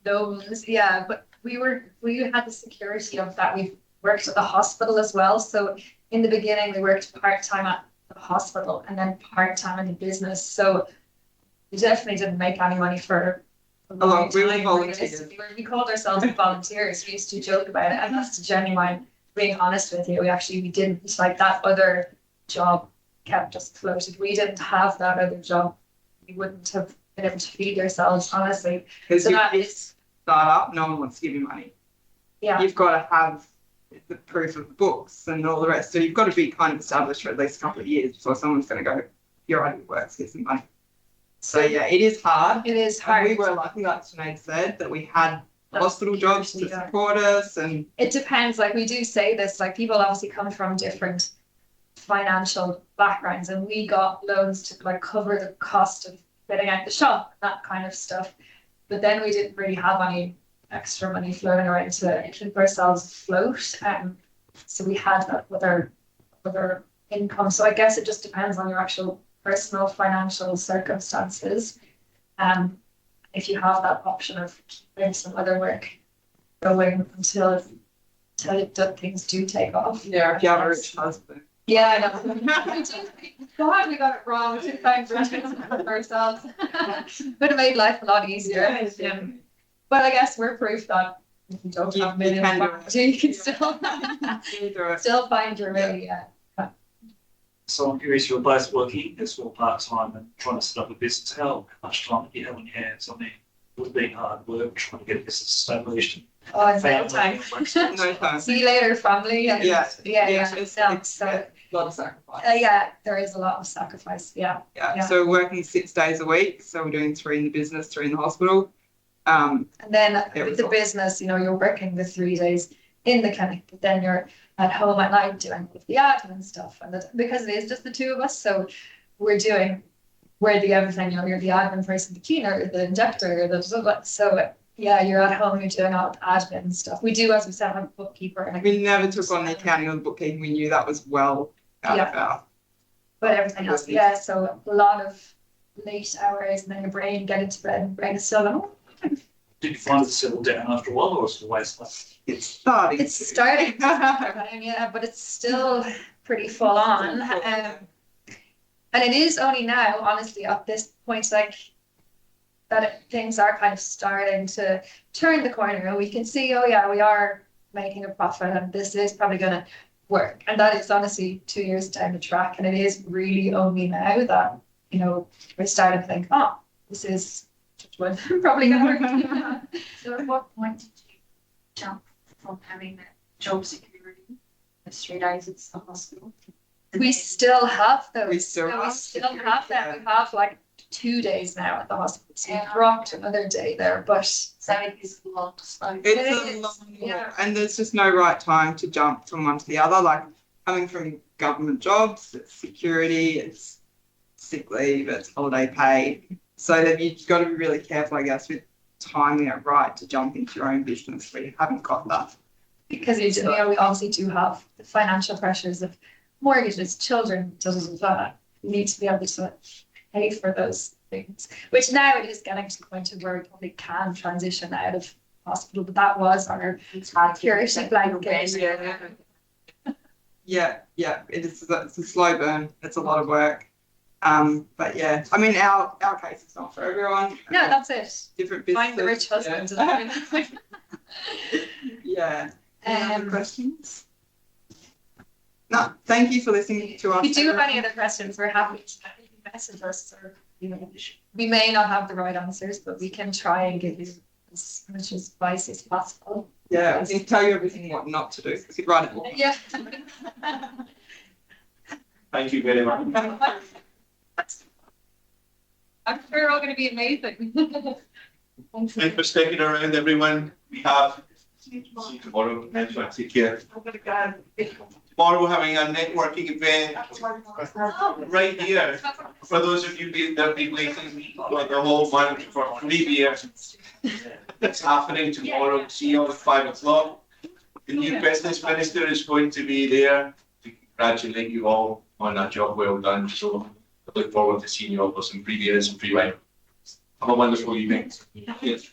loans. Yeah, but we had the security of that. We worked at the hospital as well. So in the beginning, we worked part-time at the hospital and then part-time in the business. So we definitely didn't make any money for a long time. We called ourselves volunteers. We used to joke about it, and that's genuine. Being honest with you, we didn't like that other job kept us floated. We didn't have that other job. We wouldn't have been able to feed ourselves, honestly. Because you start up, no one wants to give you money. Yeah, you've got to have the proof of books and all the rest. So you've got to be kind of established for at least a couple of years before someone's going to go, your idea works, get some money. So yeah, it is hard. It is hard. And we were lucky, like Sinead said, that we had hospital jobs to support us. And it depends. Like we do say this, like people obviously come from different financial backgrounds, and we got loans to like cover the cost of fitting out the shop, that kind of stuff. but then we didn't really have any extra money floating around to keep ourselves afloat. So we had that other income. So I guess it just depends on your actual personal financial circumstances. If you have that option of keeping some other work going until things do take off. Yeah, if you have a rich husband. Yeah, I know. God, we got it wrong. We took time for ourselves. Would have made life a lot easier. But I guess we're proof that if you don't have minimum property, you can still find your way. Yeah. So I'm curious, you're both working as well part-time and trying to set up a business. How much time do you have on your hands? I mean, it would have been hard work trying to get a business established. Oh, it's no time. No time. See you later, family. And Yeah. It's a lot of sacrifice. Yeah, there is a lot of sacrifice. Yeah. So we're working 6 days a week. So we're doing 3 in the business, 3 in the hospital. And then with the business, you're working the 3 days in the clinic, but then you're at home at night doing all of the admin stuff. And because it is just the 2 of us, so we're the everything. You're the admin person, the cleaner, the injector, so yeah, you're at home, you're doing all the admin stuff. We do, as we said, have a bookkeeper. And we never took on the accounting or the bookkeeping. We knew that was well out of our. But everything else, so a lot of late hours, and then your brain get into bed, and brain is still on. Did you find it settled down after a while, or was it a waste? It's starting. It's starting, yeah, but it's still pretty full on. And it is only now, honestly, at this point, things are kind of starting to turn the corner, and we can see, we are making a profit, and this is probably going to work. And that is honestly 2 years down the track, and it is really only now that we're starting to think, this is probably going to work. So at what point did you jump from having job security, the 3 days at the hospital? We still have those. We still have them. We have 2 days now at the hospital. So we dropped another day there, but so it is a lot. It's a long, and there's just no right time to jump from one to the other. Like coming from government jobs, it's security, it's sick leave, it's holiday pay. So you've got to be really careful, I guess, with timing it right to jump into your own business where you haven't got that. Because we obviously do have the financial pressures of mortgages, children, you need to be able to pay for those things, which now it is getting to the point of where we probably can transition out of hospital, but that was our security blanket. Yeah, it's a slow burn. It's a lot of work. But yeah, I mean, our case is not for everyone. No, that's it. Different businesses. Find the rich husband. Yeah. Any other questions? No, thank you for listening to us. If you do have any other questions, we're happy to message us, or we may not have the right answers, but we can try and give you as much advice as possible. Yeah, we can tell you everything what not to do. We could write it all. Yeah. Thank you very much. I'm sure you're all going to be amazing. Thanks for sticking around, everyone. We have tomorrow. Take care. Tomorrow we're having a networking event right here. For those of you that have been waiting for the whole month for 3 years, it's happening tomorrow. See you all at 5 o'clock. The new business minister is going to be there to congratulate you all on a job well done. So I look forward to seeing you all for some free beers and free wine. Have a wonderful evening. Yes.